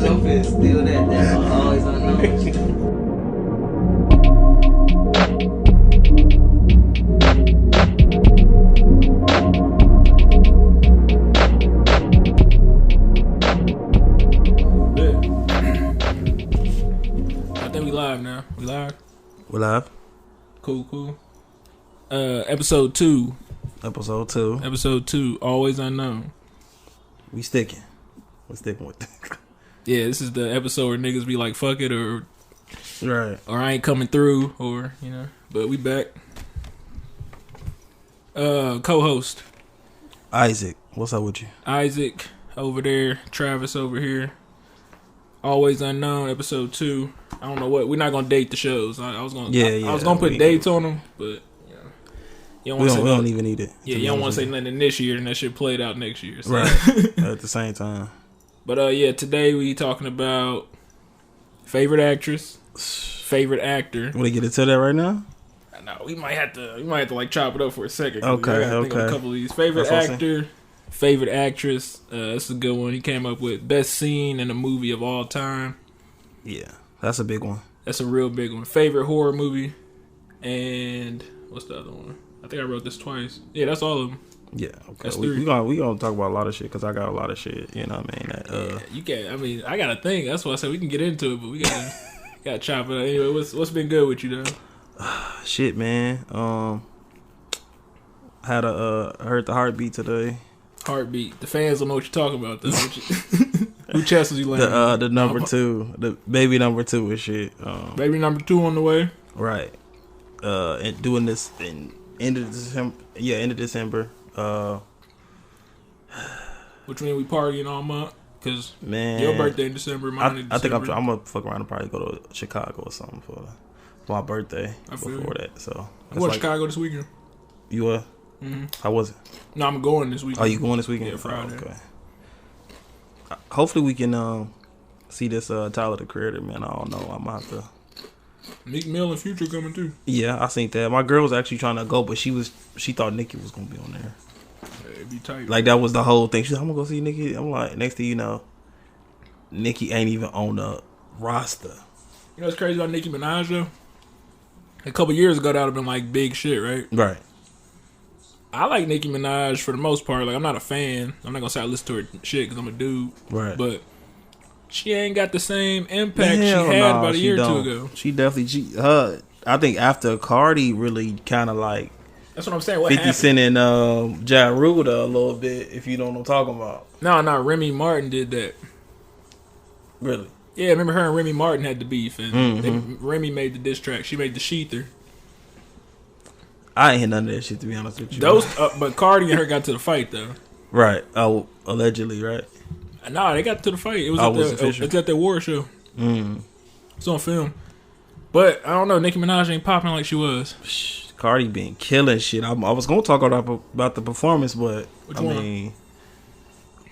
I'm finna steal that always unknown. I think we live now. We live? We're live. Cool. Episode 2. Episode 2. Always Unknown. We're sticking with it. Yeah, this is the episode where niggas be like, fuck it, or Right. or I ain't coming through, or, but we back. Co-host. Isaac, what's up with you? Isaac over there. Travis over here. Always Unknown, episode 2. I don't know what. We're not gonna date the shows. I was gonna. I was gonna put dates on them, but you don't. We don't even need it. Yeah, you don't want to say nothing this year, and that shit played out next year. So. Right. At the same time. But today we talking about favorite actress, favorite actor. Want to get into that right now? No, we might have to like chop it up for a second. Okay. I gotta think of a couple of these. Favorite actor, favorite actress. This is a good one. He came up with best scene in a movie of all time. Yeah, that's a big one. That's a real big one. Favorite horror movie, and what's the other one? I think I wrote this twice. Yeah, that's all of them. Yeah, okay. That's we gonna talk about a lot of shit because I got a lot of shit. You know what I mean? Yeah, you can't. I mean, I gotta think. That's why I said we can get into it, but we gotta chop it up. Anyway, what's been good with you though? Shit, man. Had heard the heartbeat today. Heartbeat. The fans don't know what you're talking about though. Who chest was you laying? The number 2, the baby number 2 and shit. Baby number 2 on the way. Right. And doing this in end of December. Yeah, end of December. Which means we partying all month. Cause man, your birthday in December, mine in December. I think I'm gonna fuck around and probably go to Chicago or something for my birthday before that. So you going to Chicago this weekend? You were? Mm-hmm. How was it? No, I'm going this weekend. Oh, you going this weekend? Yeah, Friday. Oh, okay. Hopefully we can see this Tyler the Creator, man. I don't know. I'm gonna have to. Meek Mill and Future coming too. Yeah, I seen that. My girl was actually trying to go, but she thought Nicki was gonna be on there. Yeah, it'd be tight. Like that was the whole thing. She's like, I'm gonna go see Nicki. I'm like, next thing you know, Nicki ain't even on the roster. You know what's crazy about Nicki Minaj though? A couple years ago, that would have been like big shit, right? Right. I like Nicki Minaj for the most part. Like, I'm not a fan. I'm not gonna say I listen to her shit because I'm a dude. Right. But she ain't got the same impact she had about a year or two ago. She definitely. I think after Cardi really kind of like. That's what I'm saying. What 50 happened? Cent and Ja Rule a little bit, if you know what I'm talking about. No, Remy Martin did that. Really? Yeah, I remember her and Remy Martin had the beef, and Remy made the diss track. She made the Sheether. I ain't hear none of that shit, to be honest with you. But Cardi and her got to the fight though. Right. Oh, allegedly, right? Nah, they got to the fight. It was it's at the award show. It's on film. But I don't know. Nicki Minaj ain't popping like she was. Cardi been killing shit. I was gonna talk about the performance, but Which one? mean,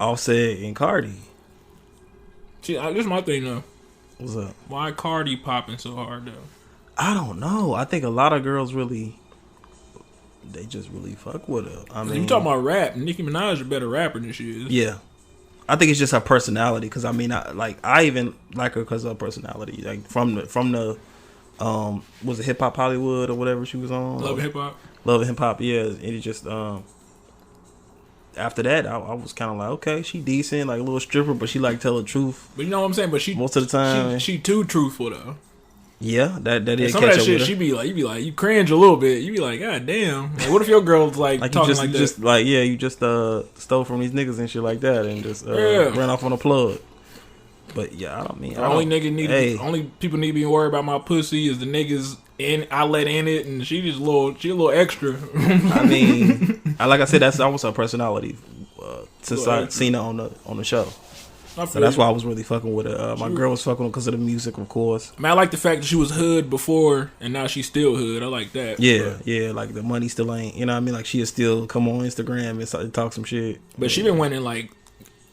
Offset and Cardi. This is my thing though. What's up? Why Cardi popping so hard though? I don't know. I think a lot of girls really. They just really fuck with her. I mean, you talking about rap? Nicki Minaj is a better rapper than she is. Yeah, I think it's just her personality. Because I mean, I even like her because of her personality. Like from the was it Hip Hop Hollywood or whatever she was on? Love and Hip Hop. Love and Hip Hop. Yeah, and it just after that, I was kind of like, okay, she decent, like a little stripper, but she like tell the truth. But you know what I'm saying? But she most of the time she too truthful though. Yeah, that is. Some of that shit, you be like, you cringe a little bit. You be like, God damn. Like, what if your girl's like talking like that? Just like, yeah, you just stole from these niggas and shit like that, and just ran off on a plug. But yeah, I don't mean. Only people need to be worried about my pussy is the niggas I let in it, and she a little extra. I mean, like I said, that's almost her personality. Since I seen her on the show. So that's why I was really fucking with her. My girl was fucking with her because of the music, of course. I mean, I like the fact that she was hood before and now she's still hood. I like that. Yeah, like the money still ain't, you know what I mean? Like she'll still come on Instagram and talk some shit. But she been winning like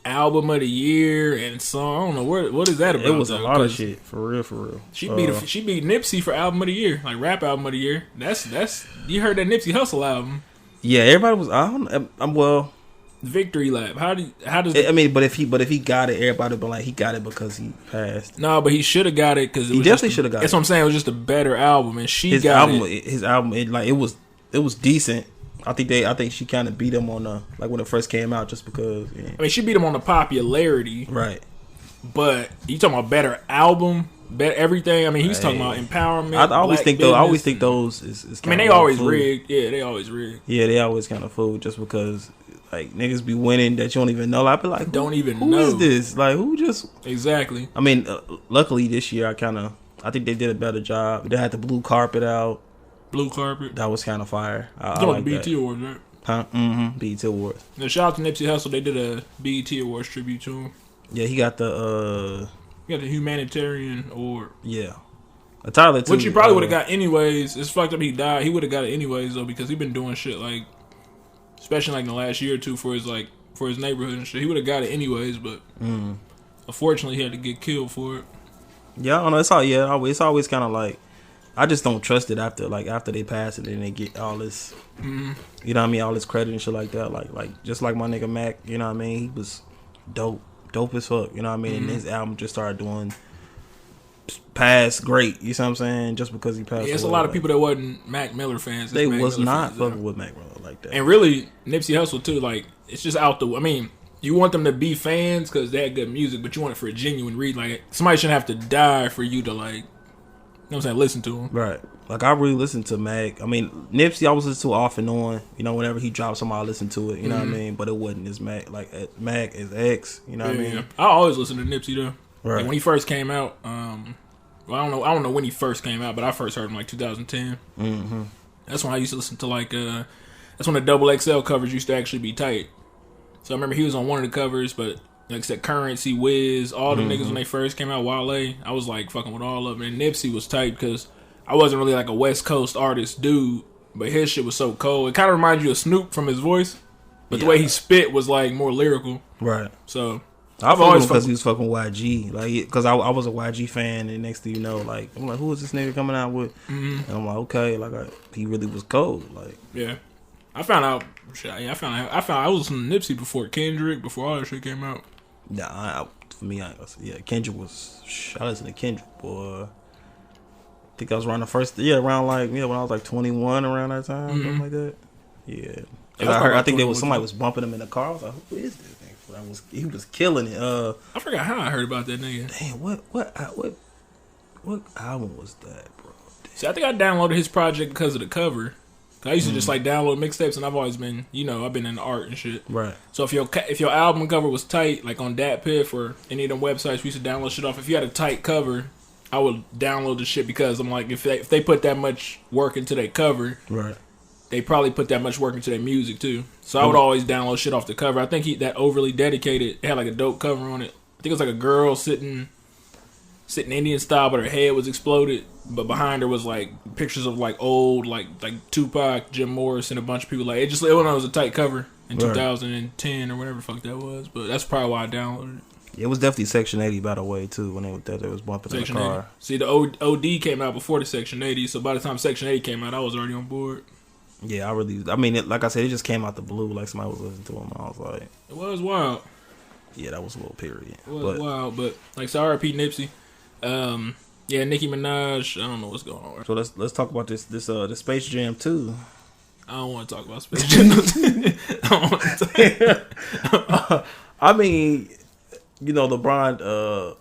album of the year and song. I don't know what is that about. It was a lot of shit, for real. She beat Nipsey for album of the year, like rap album of the year. That's you heard that Nipsey Hussle album. Yeah, everybody was. victory lap. How does? I mean, but if he got it, everybody would be like, he got it because he passed. No, but he should have got it because he definitely should have got it. That's what I'm saying. It was just a better album, and his album, it was decent. I think she kind of beat him on when it first came out, just because. Yeah. I mean, she beat him on the popularity, right? But you talking about better album, better everything. I mean, he's talking about empowerment. I always think those is. I mean, they always rigged. Yeah, they always rigged. Yeah, they always kind of fool just because. Like, niggas be winning that you don't even know. I be like, who is this? Like, who just... Exactly. I mean, luckily this year, I think they did a better job. They had the blue carpet out. Blue carpet? That was kind of fire. I like the BET Awards, right? Huh? Mm-hmm. BET Awards. Now, shout out to Nipsey Hussle. They did a BET Awards tribute to him. Yeah, he got the... He got the humanitarian award. Yeah. Tyler, too. Which he probably would have got anyways. It's fucked up he died. He would have got it anyways, though, because he been doing shit like... Especially like in the last year or two for his neighborhood and shit. He would have got it anyways, but unfortunately he had to get killed for it. Yeah, I don't know. It's always kind of like, I just don't trust it after they pass it and they get all this, you know what I mean, all this credit and shit like that. Like just like my nigga Mac, you know what I mean, he was dope as fuck, you know what I mean, and his album just started doing past great, you know what I'm saying, just because he passed. Yeah, it's a lot of people that wasn't Mac Miller fans. They was not fucking with Mac Miller like that. And really, Nipsey Hussle too, like, it's just out the, I mean, you want them to be fans because they had good music, but you want it for a genuine read. Like, somebody shouldn't have to die for you to, like, you know what I'm saying, listen to him. Right. Like, I really listened to Mac. I mean, Nipsey I was listening to off and on. You know, whenever he dropped something, I listen to it. You know what I mean? But it wasn't as Mac. Like, Mac is X. You know what I mean? Yeah. I always listen to Nipsey, though. Right. Like, when he first came out, well, I don't know when he first came out, but I first heard him like 2010. Mm-hmm. That's when I used to listen to that's when the double XL covers used to actually be tight. So I remember he was on one of the covers, but like I said, Currency, Wiz, all the niggas when they first came out, Wale, I was like fucking with all of them. And Nipsey was tight because I wasn't really like a West Coast artist dude, but his shit was so cold. It kind of reminded you of Snoop from his voice, but the way he spit was like more lyrical. Right. So I've always because he was fucking YG, like, because I was a YG fan, and next thing you know, like, I'm like, who is this nigga coming out with? And I'm like, okay, like, he really was cold, like, yeah. I found out. I was listening to Nipsey before Kendrick, before all that shit came out. Nah, for me, Kendrick was. I listened to Kendrick, boy. I think I was around when I was like 21, around that time, something like that. Yeah. I think there was somebody was bumping him in the car. I was like, who is this nigga? He was killing it. I forgot how I heard about that nigga. Damn, what album was that, bro? Damn. See, I think I downloaded his project because of the cover. I used to just like download mixtapes, and I've always been, I've been in art and shit. Right. So if your album cover was tight, like on DatPiff or any of them websites, we used to download shit off. If you had a tight cover, I would download the shit because I'm like, if they put that much work into their cover, right, they probably put that much work into their music too. So I would always download shit off the cover. I think that Overly Dedicated, it had like a dope cover on it. I think it was like a girl sitting Indian style, but her head was exploded. But behind her was like pictures of like old, like Tupac, Jim Morrison, a bunch of people. Like it was a tight cover in 2010 or whatever the fuck that was. But that's probably why I downloaded it. It was definitely Section 80, by the way, too, when they was bumping Section in the car. 80. See, the OD came out before the Section 80, so by the time Section 80 came out, I was already on board. Yeah, like I said, it just came out the blue, like somebody was listening to him. I was like... It was wild. Yeah, that was a little period. It was wild, but like, so R.I.P. Nipsey. Yeah, Nicki Minaj, I don't know what's going on. So let's talk about this Space Jam 2. I don't want to talk about Space Jam. I mean... LeBron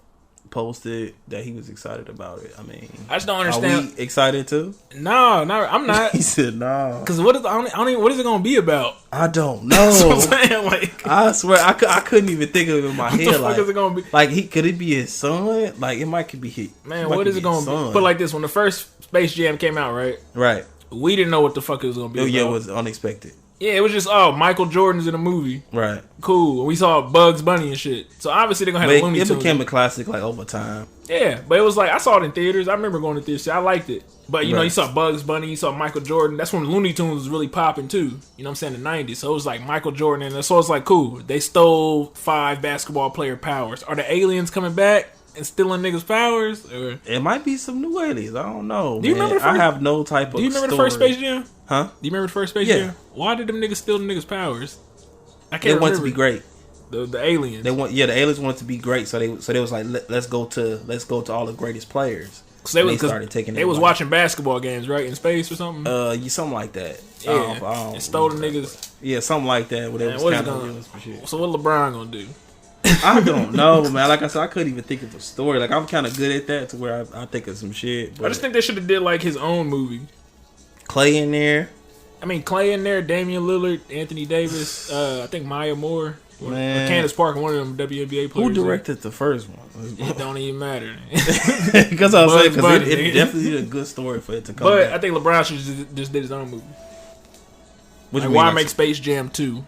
posted that he was excited about it. I mean, I just don't understand. Are we excited too? No, I'm not. He said no. Because what is what is it going to be about? I don't know. That's what I'm saying. Like, I swear, I couldn't even think of it in my head. What the fuck is it going to be? Like, could it be his son? Like, it might could be his. Man, what is it going to be? But like this, when the first Space Jam came out, right? Right. We didn't know what the fuck it was going to be. Oh, about. yeah, it was unexpected. Yeah, it was just, Michael Jordan's in a movie. Right. Cool. We saw Bugs Bunny and shit. So obviously they're going to have a Looney Tunes. It became a classic, like, over time. Yeah, but it was like, I saw it in theaters. I remember going to theaters. I liked it. But, you know, you saw Bugs Bunny, you saw Michael Jordan. That's when Looney Tunes was really popping, too. You know what I'm saying? The 90s. So it was like Michael Jordan. And so it's like, cool. They stole 5 basketball player powers. Are the aliens coming back and stealing niggas' powers? Or? It might be some new aliens. I don't know. Do you remember the first, I have no type of Do you remember the first Space Jam? Huh? Do you remember the first Space Jam? Why did them niggas steal the niggas' powers? They want to be great. The aliens. The aliens wanted to be great, so they was like, let's go to all the greatest players. So they started taking. They was watching basketball games, right, in space or something. Something like that. Yeah, and stole the niggas. Yeah, something like that. So what LeBron gonna do? I don't know, man. Like I said, I couldn't even think of a story. Like I'm kind of good at that, to where I think of some shit. But I just think they should have did like his own movie. Clay in there. I mean, Clay in there, Damian Lillard, Anthony Davis. I think Maya Moore. Man. Candace Parker, one of them WNBA players. Who directed the first one? It don't even matter. Because I was saying, because it definitely a good story for it to come back. I think LeBron should just did his own movie. Like, why make Space Jam 2?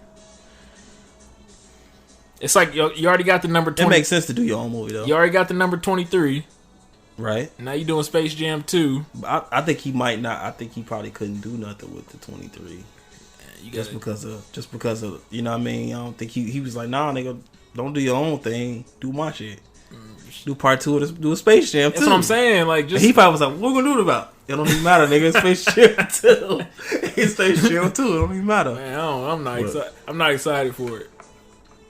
It's like you already got the number 20. It makes sense to do your own movie, though. You already got the number 23. Right. Now you doing Space Jam 2. I think he might not. I think he probably couldn't do nothing with the 23. Just because of you know what I mean. I don't think he was like, nah, nigga, don't do your own thing, do my shit. Do part 2 of this, do a Space Jam 2. That's what I'm saying. Like, just he probably was like, what we gonna do it about? It don't even matter, nigga. Space Jam 2. It's Space Jam 2. It don't even matter. Man, I'm not excited for it.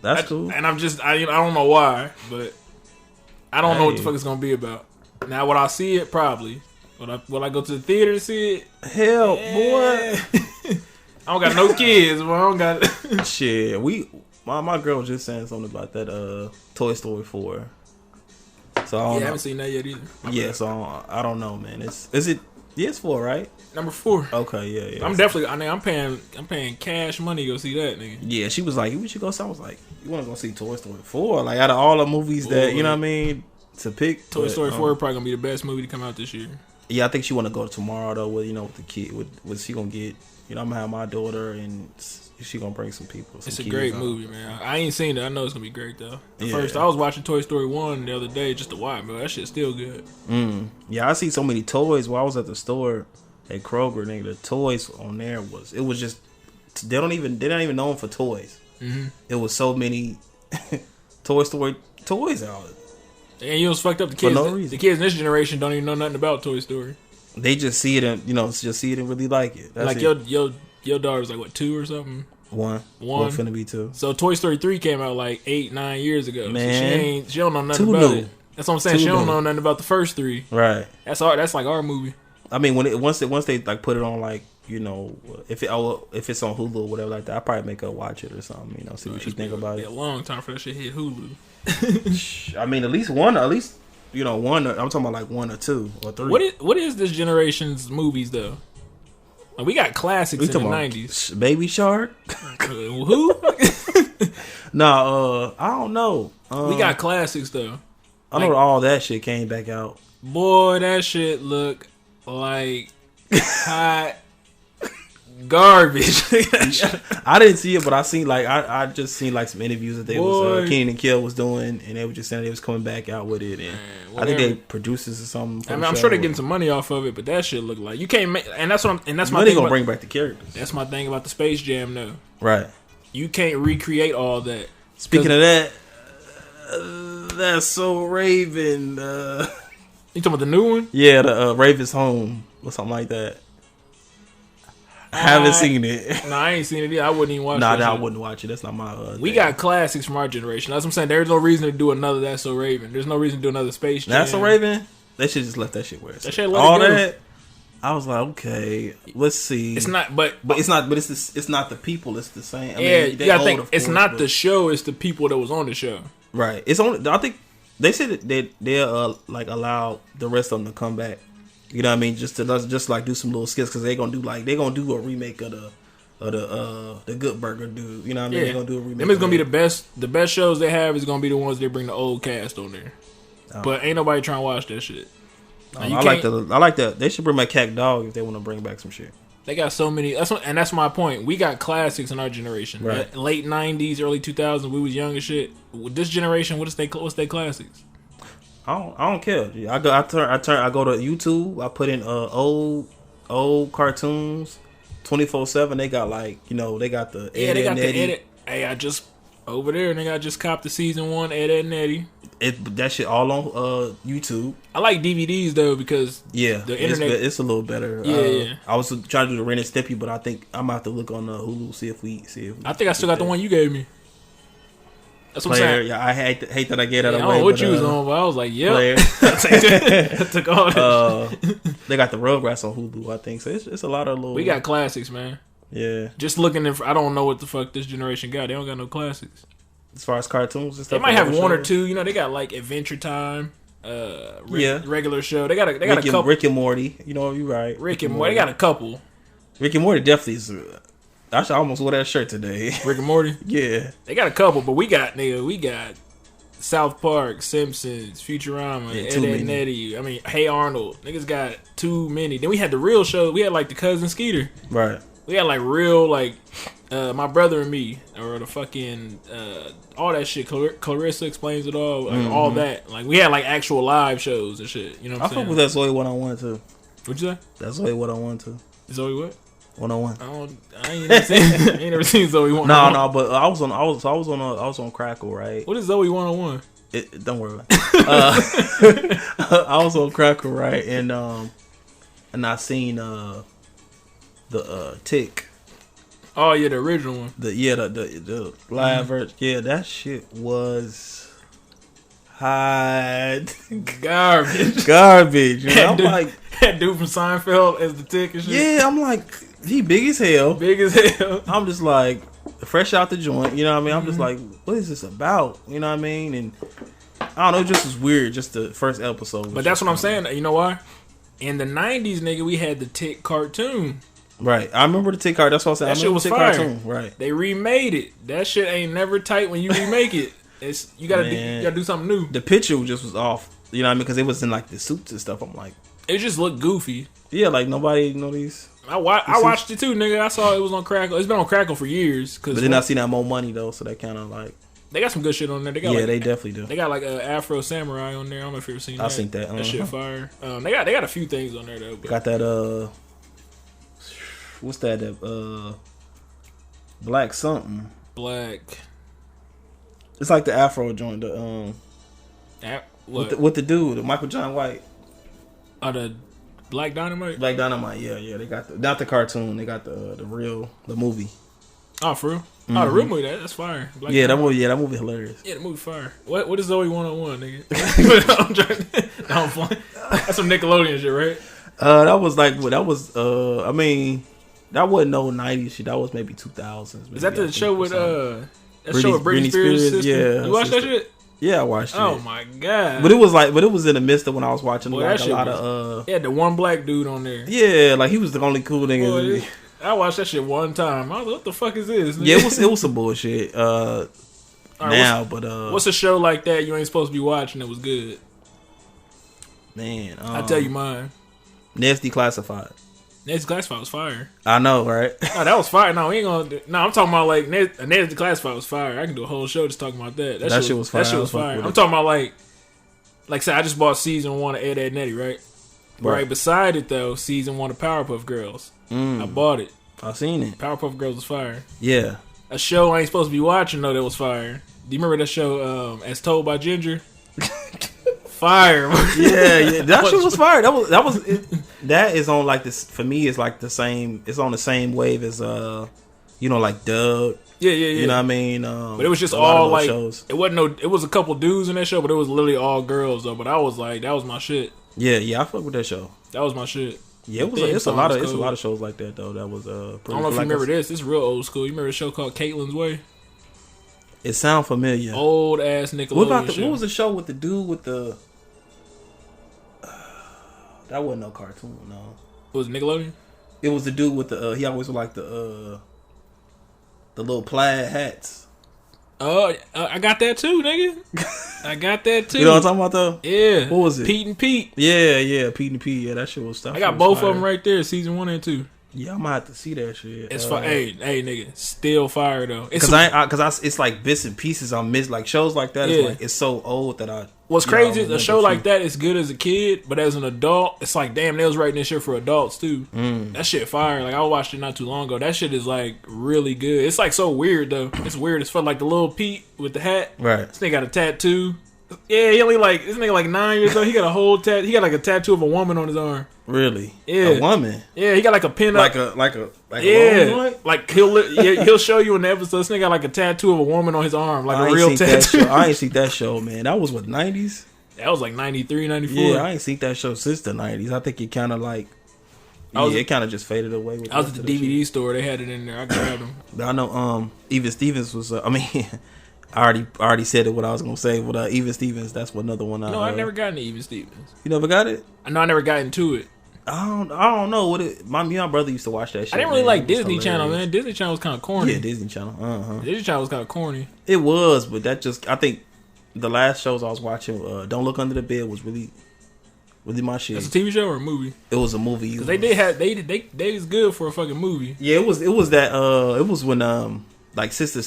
That's cool. And I don't know why, but I don't know what the fuck it's gonna be about. Now, would I see it? Probably. Will I go to the theater to see it? Hell, boy. I don't got no kids, but I don't got shit. My girl was just saying something about that Toy Story 4. So I haven't seen that yet either. So I don't know, man. It's 4, right? Number 4. Okay, yeah. I'm paying cash money to go see that, nigga. Yeah, she was like, we should go. So I was like, you want to go see Toy Story 4? Like, out of all the movies that, you know what I mean, to pick, Toy Story 4 probably gonna be the best movie to come out this year. Yeah, I think she want to go tomorrow though. With with the kid, with she gonna get. You know, I'm gonna have my daughter and she gonna bring some people. It's a great movie, man. I ain't seen it. I know it's gonna be great though. First, I was watching Toy Story 1 the other day just to watch, but that shit's still good. Yeah, I see so many toys while I was at the store at Kroger. Nigga, the toys on there was just they're not even known for toys. Mm-hmm. It was so many Toy Story toys out. And you know what's fucked up? The kids, the kids in this generation don't even know nothing about Toy Story. They just see it and really like it. That's like your daughter's like what, 2 or something? One finna be 2. So Toy Story 3 came out like 8-9 years ago. Man, so she don't know nothing about it. That's what I'm saying. She don't know nothing about the first 3. Right. That's like our movie. I mean, once they like put it on, like, you know, if it's on Hulu or whatever like that, I probably make her watch it or something. You know, see what she think about it. A long time for that shit hit Hulu. I mean, at least one. You know, one. I'm talking about like 1 or 2 or 3. What is this generation's movies though? Like, we got classics in the 90s. Baby Shark. Who? No, I don't know. We got classics though. I know all that shit came back out. Boy, that shit look like hot garbage. I didn't see it, but I seen like I just seen like some interviews that they was Kenan and Kel was doing, and they were just saying they was coming back out with it, and I think they producers or something. I mean, I'm sure they're getting some money off of it, but that shit look like you can't make. And that's my thing. They gonna bring back the characters. That's my thing about the Space Jam, though. Right. You can't recreate all that. Speaking of that, that's so Raven. You talking about the new one? Yeah, the Raven's Home or something like that. I haven't seen it. No, I ain't seen it either. I wouldn't even watch it. Nah, I wouldn't watch it. That's not my We got classics from our generation. That's what I'm saying. There's no reason to do another That's So Raven. There's no reason to do another Space Jam. That's So Raven? They should just let that shit wear. That shit let all that. I was like, okay, let's see. It's not, but it's not. But it's not the people. It's the same. I mean, you gotta think it's not the show. It's the people that was on the show. Right. It's only. I think they said that they like allow the rest of them to come back. You know what I mean? Just like do some little skits because they gonna do a remake of the Good Burger dude. You know what I mean? Yeah. They're gonna do a remake. It's gonna be the best. The best shows they have is gonna be the ones they bring the old cast on there. But ain't nobody trying to watch that shit. I like that. They should bring back Cat Dog if they want to bring back some shit. They got so many. That's my point. We got classics in our generation. Right. Late 90s, early 2000s, we was young as shit. With this generation, what's their classics? I don't care. I go to YouTube. I put in old cartoons 24/7. They got like, you know, they got the Ed, and Eddie. Hey, I just over there, nigga. I just copped the season 1 Ed, and Eddie. that shit all on YouTube. I like DVDs though because the internet it's a little better. Yeah. I was trying to do the Ren and Stimpy, but I think I'm about to look on Hulu see if we. I think I still got the one you gave me. That's what I'm saying. Yeah, I hate that I gave that away. I don't know what you was on, but I was like, yeah. I took all that. They got the Rugrats on Hulu, I think. So it's a lot of little. We got classics, man. Yeah. Just looking I don't know what the fuck this generation got. They don't got no classics. As far as cartoons and stuff, they might have one or two. You know, they got like Adventure Time, regular show. They got a couple. Rick and Morty. You know, you're right. Rick and Morty. They got a couple. Rick and Morty definitely is. I almost wore that shirt today. Rick and Morty. Yeah, they got a couple, but we got South Park, Simpsons, Futurama, Ed, Edd n Eddy. I mean, Hey Arnold. Niggas got too many. Then we had the real show. We had like the Cousin Skeeter. Right. We had like real like My Brother and Me or the fucking all that shit. Clarissa Explains It All. Like, all that. Like we had like actual live shows and shit. You know what I'm saying? I fuck with that Zoe 101 too. What'd you say? That's Zoe 101 too. Zoe what? 101. I ain't never seen Zoe 101. No, but I was on Crackle, right? What is Zoe 101? Don't worry about it. I was on Crackle, right? And I seen the Tick. Oh yeah, the original one. The live version. Yeah, that shit was hot garbage. You know? I'm like that dude from Seinfeld as the Tick and shit. Yeah, I'm like he big as hell. I'm just like fresh out the joint. You know what I mean? I'm just like, what is this about? You know what I mean? And I don't know, it just was weird. Just the first episode. But that's what I'm saying. You know why? In the 90s, nigga, we had the Tick cartoon. Right, I remember the Tick cartoon. That's what I said. That shit was fire. Cartoon. Right, they remade it. That shit ain't never tight when you remake it. You gotta do something new. The picture just was off. You know what I mean? Because it was in like the suits and stuff. I'm like, it just looked goofy. Yeah, like nobody know these. I watched it too, nigga. I saw it was on Crackle. It's been on Crackle for years. But then I seen that more money though, so they kind of like. They got some good shit on there. They definitely do. They got like a Afro Samurai on there. I don't know if you've ever seen that. I seen that. That shit fire. They got a few things on there though. But. Got that what's that? Black something. Black. It's like the Afro joint. With the dude, the Michael John White. The Black Dynamite. Black Dynamite. Yeah. They got not the cartoon. They got the movie. Oh, for real? Mm-hmm. Oh, the real movie, that's fire. That movie hilarious. Yeah, the movie fire. What is Zoe 101, nigga? I'm trying. I'm flying. That's some Nickelodeon shit, right? I mean, that wasn't no 90s shit. That was maybe 2000s. Is that the show with Britney Spears' sister? Yeah. You watched that shit? Yeah, I watched it. Oh my god! But it was in the midst of when I was watching like a lot of. Yeah, the one black dude on there. Yeah, like he was the only cool nigga. I watched that shit one time. I was like, what the fuck is this? Yeah, it was some bullshit. But what's a show like that you ain't supposed to be watching that was good? Man, I'll tell you mine. Nasty Classified. Nasty Classified was fire. I know, right? No, that was fire. No, we ain't gonna. No, I'm talking about like Nasty Classified was fire. I can do a whole show just talking about that. That shit was fire. That shit was fire. I'm talking about like say I just bought season 1 of Ed, Edd n Eddy, right? Right beside it though, season 1 of Powerpuff Girls. I bought it. I seen it. Powerpuff Girls was fire. Yeah. A show I ain't supposed to be watching though that was fire. Do you remember that show As Told by Ginger? Fire. Yeah. That shit was fire. That is on like this for me. It's like the same. It's on the same wave as like Doug. Yeah. You know what I mean? But it was just all like shows. It was a couple dudes in that show, but it was literally all girls though. But I was like, that was my shit. Yeah. I fuck with that show. That was my shit. Yeah, it's a lot of shows like that though. That was I don't know if you remember this. It's real old school. You remember a show called Caitlin's Way? It sound familiar. Old ass Nickelodeon. What was the show with the dude with the? That wasn't no cartoon. No. Was it Nickelodeon? It was the dude with the. He always was like the little plaid hats. I got that too, nigga. I got that too. You know what I'm talking about though? Yeah. What was it? Pete and Pete. Yeah, Pete and Pete. Yeah, that shit was stuff. I got both of them right there, season 1 and 2. Yeah, I might have to see that shit. It's fire. Hey, nigga, still fire though. Because it's like bits and pieces I miss. Like shows like that, it's so old that I. What's crazy is a show like that is good as a kid, but as an adult, it's like damn, they was writing this shit for adults too. That shit fire. Like I watched it not too long ago. That shit is like really good. It's like so weird though. It's weird as fuck. Like the little Pete with the hat. Right. This nigga got a tattoo. Yeah, he only like this nigga like 9 years old. He got a whole he got like a tattoo of a woman on his arm. Really? Yeah, a woman. Yeah, he got like a pin like up. a yeah, like he'll show you in the episode. This nigga got like a tattoo of a woman on his arm, like a real tattoo. I ain't seen that show, man. That was what 90s. That was like 93, 94. Yeah, I ain't seen that show since the 90s. I think it kind of like. It kind of just faded away. I was at the DVD store. They had it in there. I grabbed them. I know. Even Stevens was. I mean, I already said it. What I was gonna say. But Even Stevens. That's what another one. I never got into Even Stevens. You never got it? No, I never got into it. I don't know what it. My brother used to watch that shit. I didn't really like Disney Channel, man. Disney Channel was kind of corny. Yeah, Disney Channel. Disney Channel was kind of corny. It was, but that just. I think the last shows I was watching, Don't Look Under the Bed, was really my shit. That's a TV show or a movie? It was a movie. Cause they was good for a fucking movie. Yeah, it was that. It was when like Sister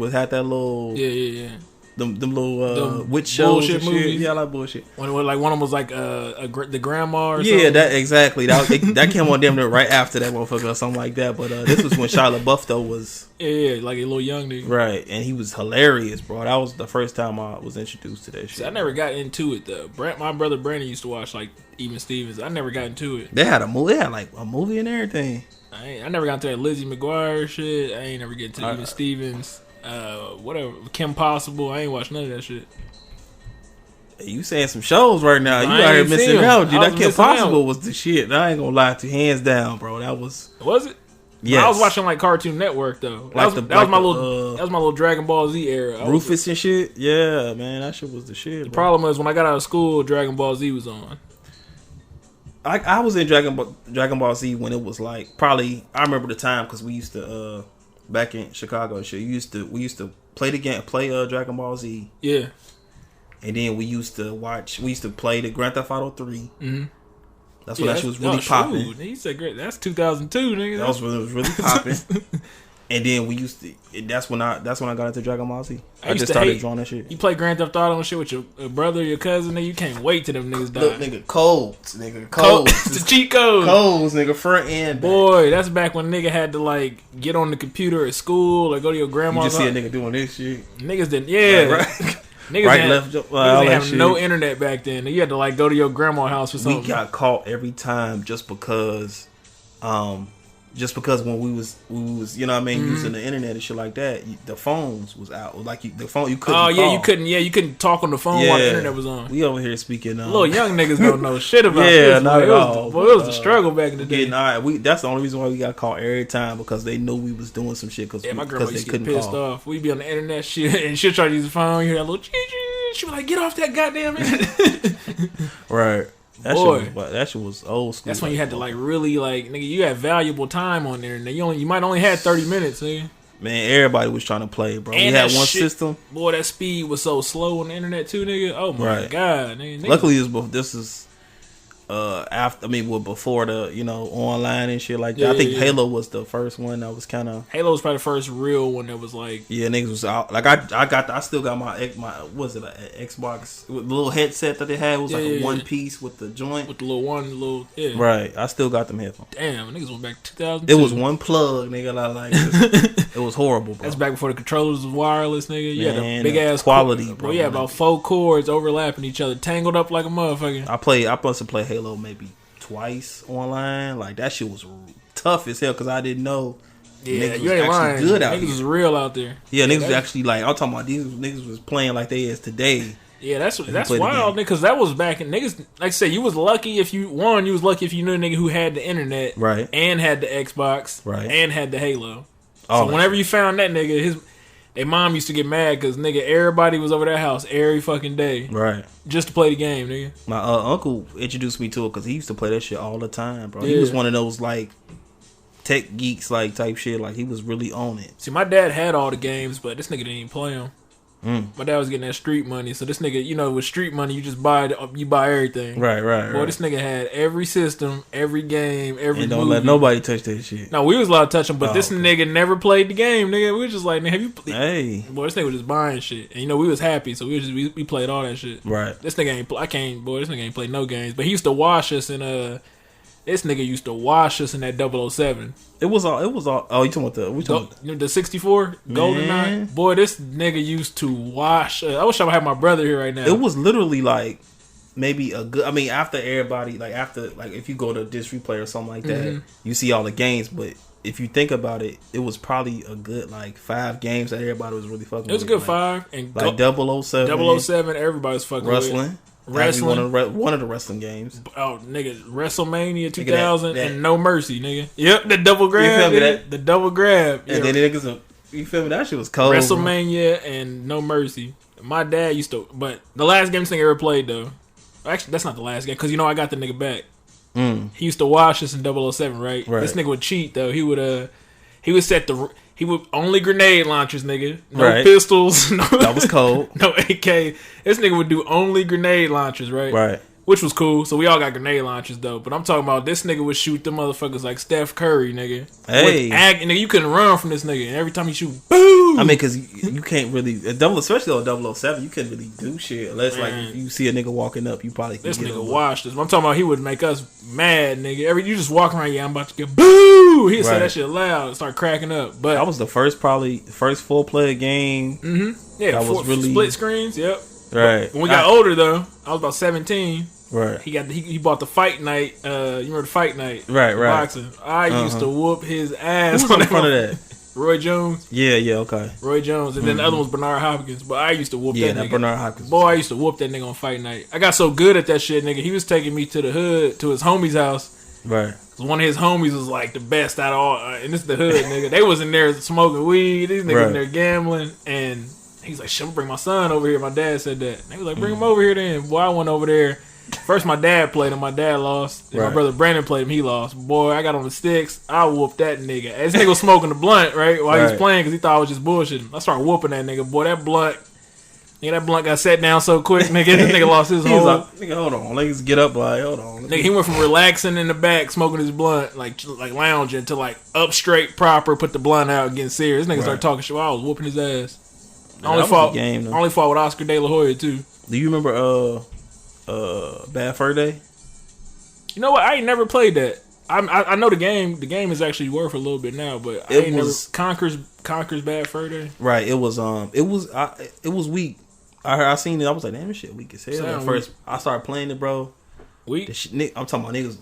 had that little. Yeah. Them little witch shows and movies. Shit. Yeah, I like bullshit. When like one of them was like the grandma or something. Yeah, that exactly. That came on damn near right after that motherfucker or something like that. But this was when Shia LaBeouf though was like a little young nigga. Right, and he was hilarious, bro. That was the first time I was introduced to that shit. See, I never got into it though. My brother Brandon used to watch like Even Stevens. I never got into it. They had a movie. They had like a movie and everything. I never got into that Lizzie McGuire shit. I ain't never get into Even Stevens. Whatever, Kim Possible. I ain't watched none of that shit. You saying some shows right now. You out here missing out, dude. That Kim Possible was the shit. I ain't gonna lie to you, hands down, bro. That was it? Yeah, I was watching like Cartoon Network though. That was my little Dragon Ball Z era. Rufus and shit. Yeah, man, that shit was the shit. The problem was when I got out of school, Dragon Ball Z was on. I was in Dragon Ball Z when it was like probably. I remember the time because we used to back in Chicago and shit. We used to play the game, play Dragon Ball Z. Yeah. And then we used to play the Grand Theft Auto 3. Mm-hmm. That's when that shit was really popping. He said, "Great, that's 2002, nigga." That was when it was really popping. And then we used to. That's when I got into Dragon Ball Z. I just started drawing that shit. You play Grand Theft Auto and shit with your brother or your cousin, nigga. You can't wait till them niggas die. Look, nigga, codes. The cheat code. Codes, nigga, front end. Boy, that's back when nigga had to like get on the computer at school or go to your grandma's. You just see a nigga doing this shit. Niggas didn't. Yeah. Right. Niggas didn't have no internet back then. You had to like go to your grandma's house or something. We got caught every time just because when we was you know what I mean, using the internet and shit like that, the phones was out. Like the phone you couldn't. Oh yeah, call. you couldn't talk on the phone while the internet was on. We over here speaking. Little young niggas don't know shit about this. Not at all. It was the struggle back in the day. That's the only reason why we got caught every time because they knew we was doing some shit. My grandma used to get pissed off. We'd be on the internet shit and she'd try to use the phone. You hear that little chee. She was like, "Get off that goddamn internet." Right. That shit was old school. That's when you had to like really like nigga. You had valuable time on there, and you might only had 30 minutes, nigga. Man, everybody was trying to play, bro. And we had one system. Boy, that speed was so slow on the internet too, nigga. Oh my god, nigga. Luckily, this is before the online and shit like that. I think Halo was the first one that was kind of. Halo was probably the first real one that was like. Yeah, niggas was out. Like I still got my was it an Xbox with the little headset that they had? It was like a one piece with the joint with the little yeah. Right, I still got them headphones. Damn, niggas went back to 2002. It was one plug, nigga. Like it was horrible, bro. That's back before the controllers was wireless, nigga. You had a big ass quality, bro. Yeah, about 4 cords overlapping each other, tangled up like a motherfucker. I must have played Halo maybe twice online. Like that shit was tough as hell because I didn't know. Yeah, you ain't lying. Good out niggas was real out there. Yeah, niggas was actually like I'm talking about these niggas was playing like they is today. Yeah, that's wild, nigga. Because that was back in niggas. Like I said, you was lucky if you was lucky if you knew a nigga who had the internet, right, and had the Xbox, right, and had the Halo. So whenever you found that nigga, their mom used to get mad because nigga everybody was over their house every fucking day, right, just to play the game, nigga. My uncle introduced me to it because he used to play that shit all the time, bro. Yeah. He was one of those like tech geeks like type shit. Like he was really on it. See, my dad had all the games, but this nigga didn't even play them. My dad was getting that street money, so this nigga, with street money, you just buy everything. Right. Boy, this nigga had every system, every game, every and don't movie. let nobody touch that shit. No, we was allowed to touch them, but this nigga never played the game, nigga. We was just like, have you played? Hey. Boy, this nigga was just buying shit. And, we was happy, so we played all that shit. Right. This nigga ain't, this nigga ain't played no games. But he used to wash us in, This nigga used to wash us in that 007. It was all. Oh, you talking about the 64 GoldenEye? Boy, this nigga used to wash us. I wish I would have my brother here right now. It was literally like maybe a good. I mean, after everybody, like if you go to Disc Replay or something like that, you see all the games. But if you think about it, it was probably a good like 5 games that everybody was really fucking. It was with. a good like, 5 and like 007. 007. Everybody's fucking wrestling. Wrestling. One of the wrestling games. Oh, nigga, WrestleMania 2000 and No Mercy, nigga. Yep, the double grab. You feel me? The double grab. And then niggas, you feel me? That shit was cold. WrestleMania and No Mercy. My dad used to, but the last game this nigga ever played though. Actually, that's not the last game because I got the nigga back. He used to wash us in 007, right? This nigga would cheat though. He would set the. He would only grenade launchers, nigga. No pistols. No, that was cold. No AK. This nigga would do only grenade launchers, right? Right. Which was cool. So we all got grenade launchers though. But I'm talking about this nigga would shoot them motherfuckers like Steph Curry, nigga. Hey, nigga, you couldn't run from this nigga. And every time you shoot, boom. I mean, because you can't really especially on 007, you couldn't really do shit unless like if you see a nigga walking up, you probably can this get nigga washed us. I'm talking about he would make us mad, nigga. You just walk around, I'm about to get boo. He'd say that shit loud and start cracking up. But that was the first full player game. Yeah, that was really split screens. Yep. Right. When we got older though, I was about 17. Right. He bought the fight night. You remember the fight night? Right. Boxing. I used to whoop his ass. Who was in front of that? Roy Jones. Yeah, okay. Roy Jones, and then the other one was Bernard Hopkins. But I used to whoop that nigga. Bernard Hopkins. Boy, I used to whoop that nigga on fight night. I got so good at that shit, nigga. He was taking me to the hood, to his homie's house. Right. One of his homies was like the best out of all, and this is the hood, nigga. They was in there smoking weed. These niggas in there gambling, and he's like, "Shit, I'm bring my son over here." My dad said that. And he was like, "Bring him over here then." Boy, I went over there. First, my dad played him. My dad lost. And my brother Brandon played him. He lost. Boy, I got on the sticks. I whooped that nigga. This nigga was smoking the blunt, right? While he was playing because he thought I was just bullshitting. I started whooping that nigga. Boy, that blunt got set down so quick, nigga. This nigga lost his whole... Like, nigga, hold on. Let's get up, like, hold on. Nigga, he went from relaxing in the back, smoking his blunt, like lounging, to like up straight, proper, put the blunt out, getting serious. This nigga started talking shit while I was whooping his ass. I only fought with Oscar De La Hoya, too. Do you remember, Bad Fur Day? You know what? I ain't never played that. I know the game. The game is actually worth a little bit now, but I ain't never Conker's Bad Fur Day. Right. It was weak. I seen it. I was like, damn, this shit weak as hell. At first, I started playing it, bro. Weak. I'm talking about niggas.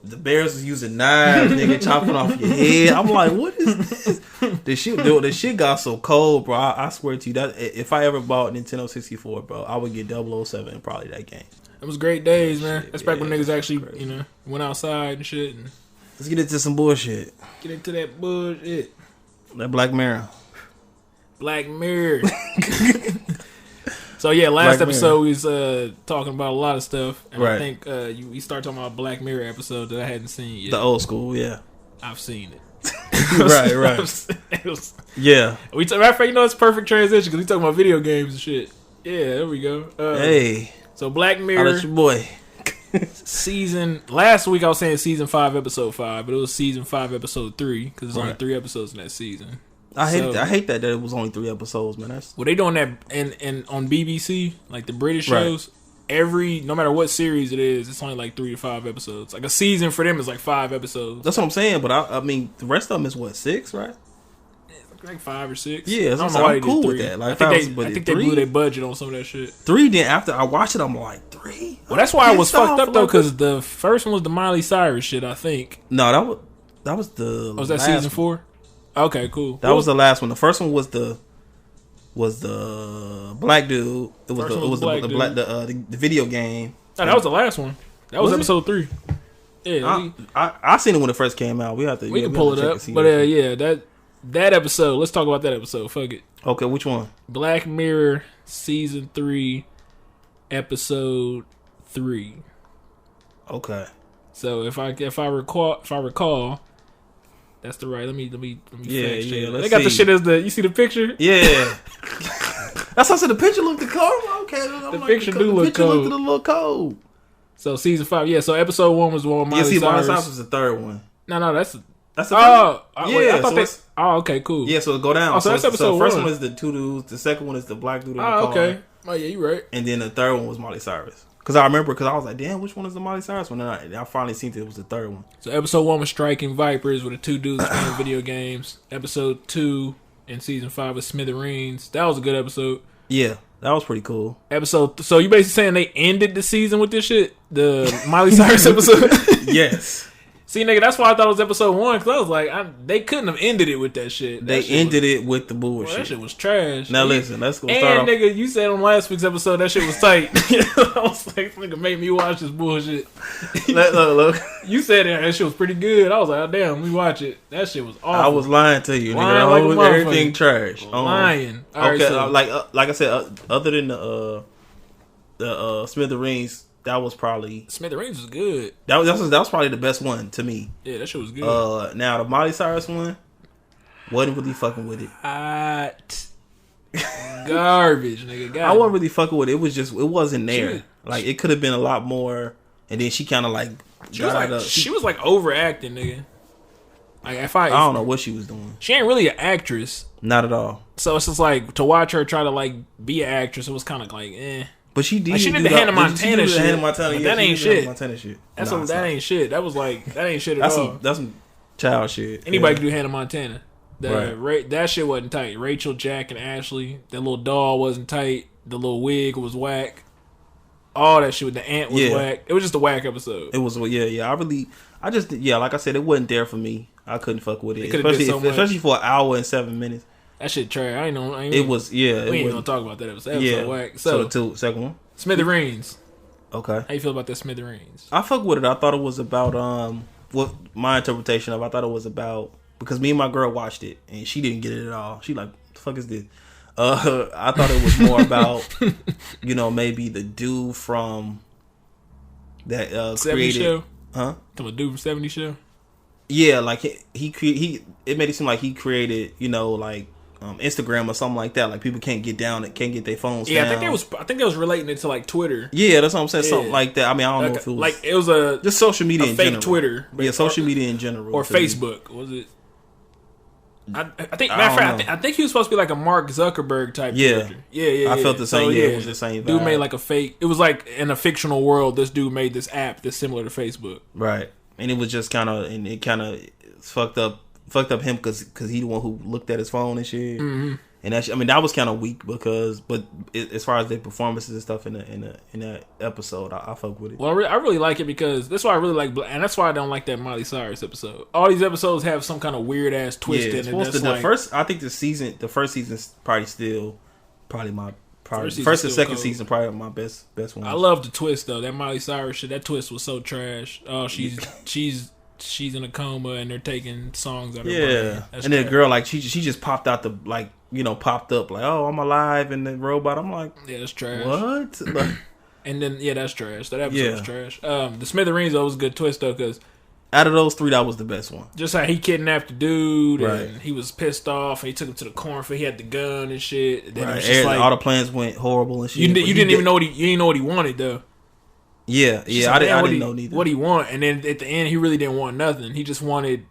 The bears was using knives, nigga, chopping off your head. I'm like, what is this? The shit got so cold, bro. I swear to you, that if I ever bought Nintendo 64, bro, I would get 007 and probably that game. It was great days, man. That's back when niggas actually, went outside and shit. And let's get into some bullshit. Get into that bullshit. That Black Mirror. Black Mirror. So yeah, last episode we was talking about a lot of stuff, and I think we started talking about a Black Mirror episode that I hadn't seen yet. The old school, yeah. I've seen it. Right. Yeah. Matter of fact, it's perfect transition because we talking about video games and shit. Yeah, there we go. Hey. So Black Mirror. That's your boy. Last week I was saying season 5, episode 5, but it was season 5, episode 3 because there's only 3 episodes in that season. I hate that it was only 3 episodes, man. Well, they doing that and on BBC, like the British shows. No matter what series it is, it's only like 3 to 5 episodes. Like a season for them is like 5 episodes. That's what I'm saying. But I mean, the rest of them is what, 6, right? Like 5 or 6. Yeah, I'm cool with that. Like, I think they blew their budget on some of that shit. 3. Then after I watched it, I'm like 3. Well, that's why I was fucked up though, because the first one was the Miley Cyrus shit. I think. No, that was the. Was that season 4? Okay, cool. That was the last one. The first one was the black dude. It was the video game. Oh, that was the last one. That was episode 3. Yeah, I seen it when it first came out. We can pull it up. But that episode. Let's talk about that episode. Fuck it. Okay, which one? Black Mirror season 3, episode 3. Okay. So if I recall. That's the right. Let me fact check. They got the shit as you see the picture? Yeah. That's how I said the picture looked cold. Okay. The picture looked a little cold. So season 5, yeah. So episode 1 was the one with Miley Cyrus. Miley was the third one. No, that's the third one. Yeah. I thought okay, cool. Yeah, so go down. Oh, so that's episode 1. The first one is the 2 dudes. The second one is the black dude in the car. Okay. Oh yeah, you right. And then the third one was Miley Cyrus. Because I remember, because I was like, damn, which one is the Miley Cyrus one? And I finally seen it was the third one. So episode 1 was Striking Vipers, with the 2 dudes playing video games. Episode 2 in season 5 was Smithereens. That was a good episode. Yeah, that was pretty cool. So you basically saying they ended the season with this shit? The Miley Cyrus episode? Yes. See, nigga, that's why I thought it was episode 1, because I was like, they couldn't have ended it with that shit. They ended it with the bullshit. Well, that shit was trash. Now listen, let's go and start off. Nigga, you said on last week's episode that shit was tight. I was like, nigga, made me watch this bullshit. Look. You said that shit was pretty good. I was like, oh, damn, let me watch it. That shit was awful. I was lying to you, lying nigga. like Everything trash. Lying. Okay, so, like I said, other than the Smithereens, that was probably Smithereens was good. That was probably the best one to me. Yeah, that shit was good. Now the Miley Cyrus one wasn't really fucking with it. Hot garbage, nigga. I wasn't really fucking with it. It was just, it wasn't there. Like it could have been a lot more. And then she kind of like she was like overacting, nigga. Like I don't know what she was doing. She ain't really an actress. Not at all. So it's just like to watch her try to like be an actress. It was kind of like But she did. Like she did the Hannah Montana shit. That ain't shit. That ain't shit. That was like that ain't shit at all. That's some child shit. Anybody can do Hannah Montana. That shit wasn't tight. Rachel, Jack, and Ashley. That little doll wasn't tight. The little wig was whack. All that shit with the ant was whack. It was just a whack episode. It was like I said, it wasn't there for me. I couldn't fuck with it, especially for an hour and 7 minutes. We ain't gonna talk about that episode. That was whack. So the second one, Smithereens. Okay, how you feel about that Smithereens? I fuck with it. I thought it was about what my interpretation of. I thought it was about, because me and my girl watched it and she didn't get it at all. She like, the fuck is this? I thought it was more about, maybe the dude from that 70 show, huh? The dude from 70 show. Yeah, like he it made it seem like he created, like Instagram or something like that. Like people can't get their phones. Yeah, down. I think they was relating it to like Twitter. Yeah, that's what I'm saying. Yeah. Something like that. I mean, I don't know if it was like it was a just social media, in fake general. Twitter. Yeah, social media in general, or Facebook. Was it? I think. I think he was supposed to be like a Mark Zuckerberg type. Yeah, yeah. I felt the same. So, it was the same vibe. Dude made like a fake. It was like in a fictional world. This dude made this app that's similar to Facebook. Right, and it was just kind of fucked up him because he the one who looked at his phone and shit. Mm-hmm. And that was kind of weak but as far as their performances and stuff in that episode, I fuck with it. Well, I really like it because that's why I really like, and that's why I don't like that Miley Cyrus episode. All these episodes have some kind of weird ass twist in it. I think the first season's probably my first and second season probably my best one. I love the twist though. That Miley Cyrus shit. That twist was so trash. Oh, she's in a coma and they're taking songs out of her brain. And then the girl, like, she just popped out popped up like, oh, I'm alive, and the robot. I'm like, yeah, that's trash. What? And then that's trash. That episode was trash. The Smithereens though was a good twist though, because out of those three, that was the best one. Just how he kidnapped the dude, and he was pissed off, and he took him to the cornfield. He had the gun and shit. And then it was just like, all the plans went horrible and shit. You didn't even know what he wanted though. Yeah, I didn't know neither. What he want, and then at the end, he really didn't want nothing. He just wanted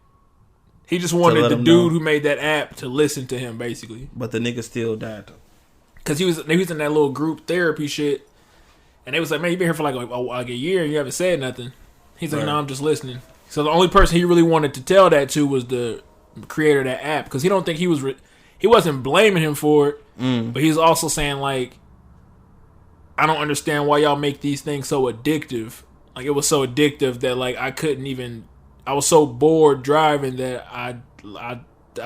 the dude who made that app to listen to him, basically. But the nigga still died, because he was in that little group therapy shit, and they was like, "Man, you been here for like a year, and you haven't said nothing." He's like, "No, I'm just listening." So the only person he really wanted to tell that to was the creator of that app, because he don't think he wasn't blaming him for it, but he's also saying like, I don't understand why y'all make these things so addictive. Like, it was so addictive that like I was so bored driving that I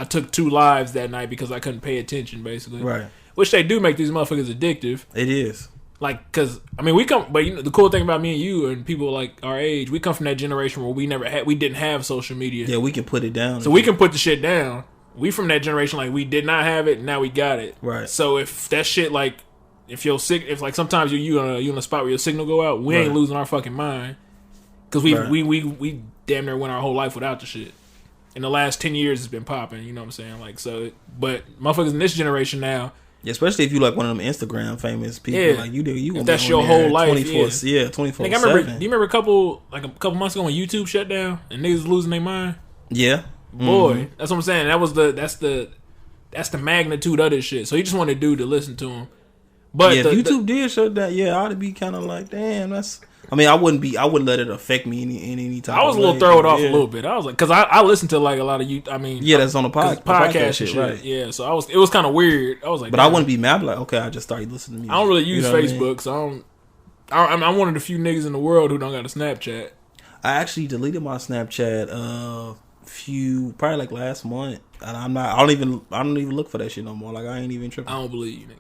took 2 lives that night because I couldn't pay attention, basically. Right. Which they do make these motherfuckers addictive. It is. Like, cause I mean, but the cool thing about me and you and people like our age, we come from that generation where we didn't have social media. Yeah, we can put it down. So we can put the shit down. We from that generation, like, we did not have it, and now we got it. Right. So if that shit, like, if like sometimes you in a spot where your signal go out, we ain't losing our fucking mind, because we damn near went our whole life without the shit. In the last 10 years, it's been popping. You know what I'm saying? Like, so, but motherfuckers in this generation now. Especially if you like one of them Instagram famous people, like you if that's your whole life, 24/7. Do you remember a couple months ago when YouTube shut down and niggas losing their mind? Yeah, boy, that's what I'm saying. That's the magnitude of this shit. So he just wanted a dude to listen to him, But if YouTube did shut down, I'd be kind of like, damn, that's. I mean, I wouldn't let it affect me in any type. I was a little thrown off a little bit. I was like, because I listened to like a lot of you. I mean, that's on the podcast shit, right? Yeah, so it was kind of weird. I was like, but I wouldn't be mad. Like, okay, I just started listening to music. I don't really use Facebook, so I'm one of the few niggas in the world who don't got a Snapchat. I actually deleted my Snapchat probably like last month, and I don't even look for that shit no more. Like, I ain't even tripping. I don't believe you, nigga.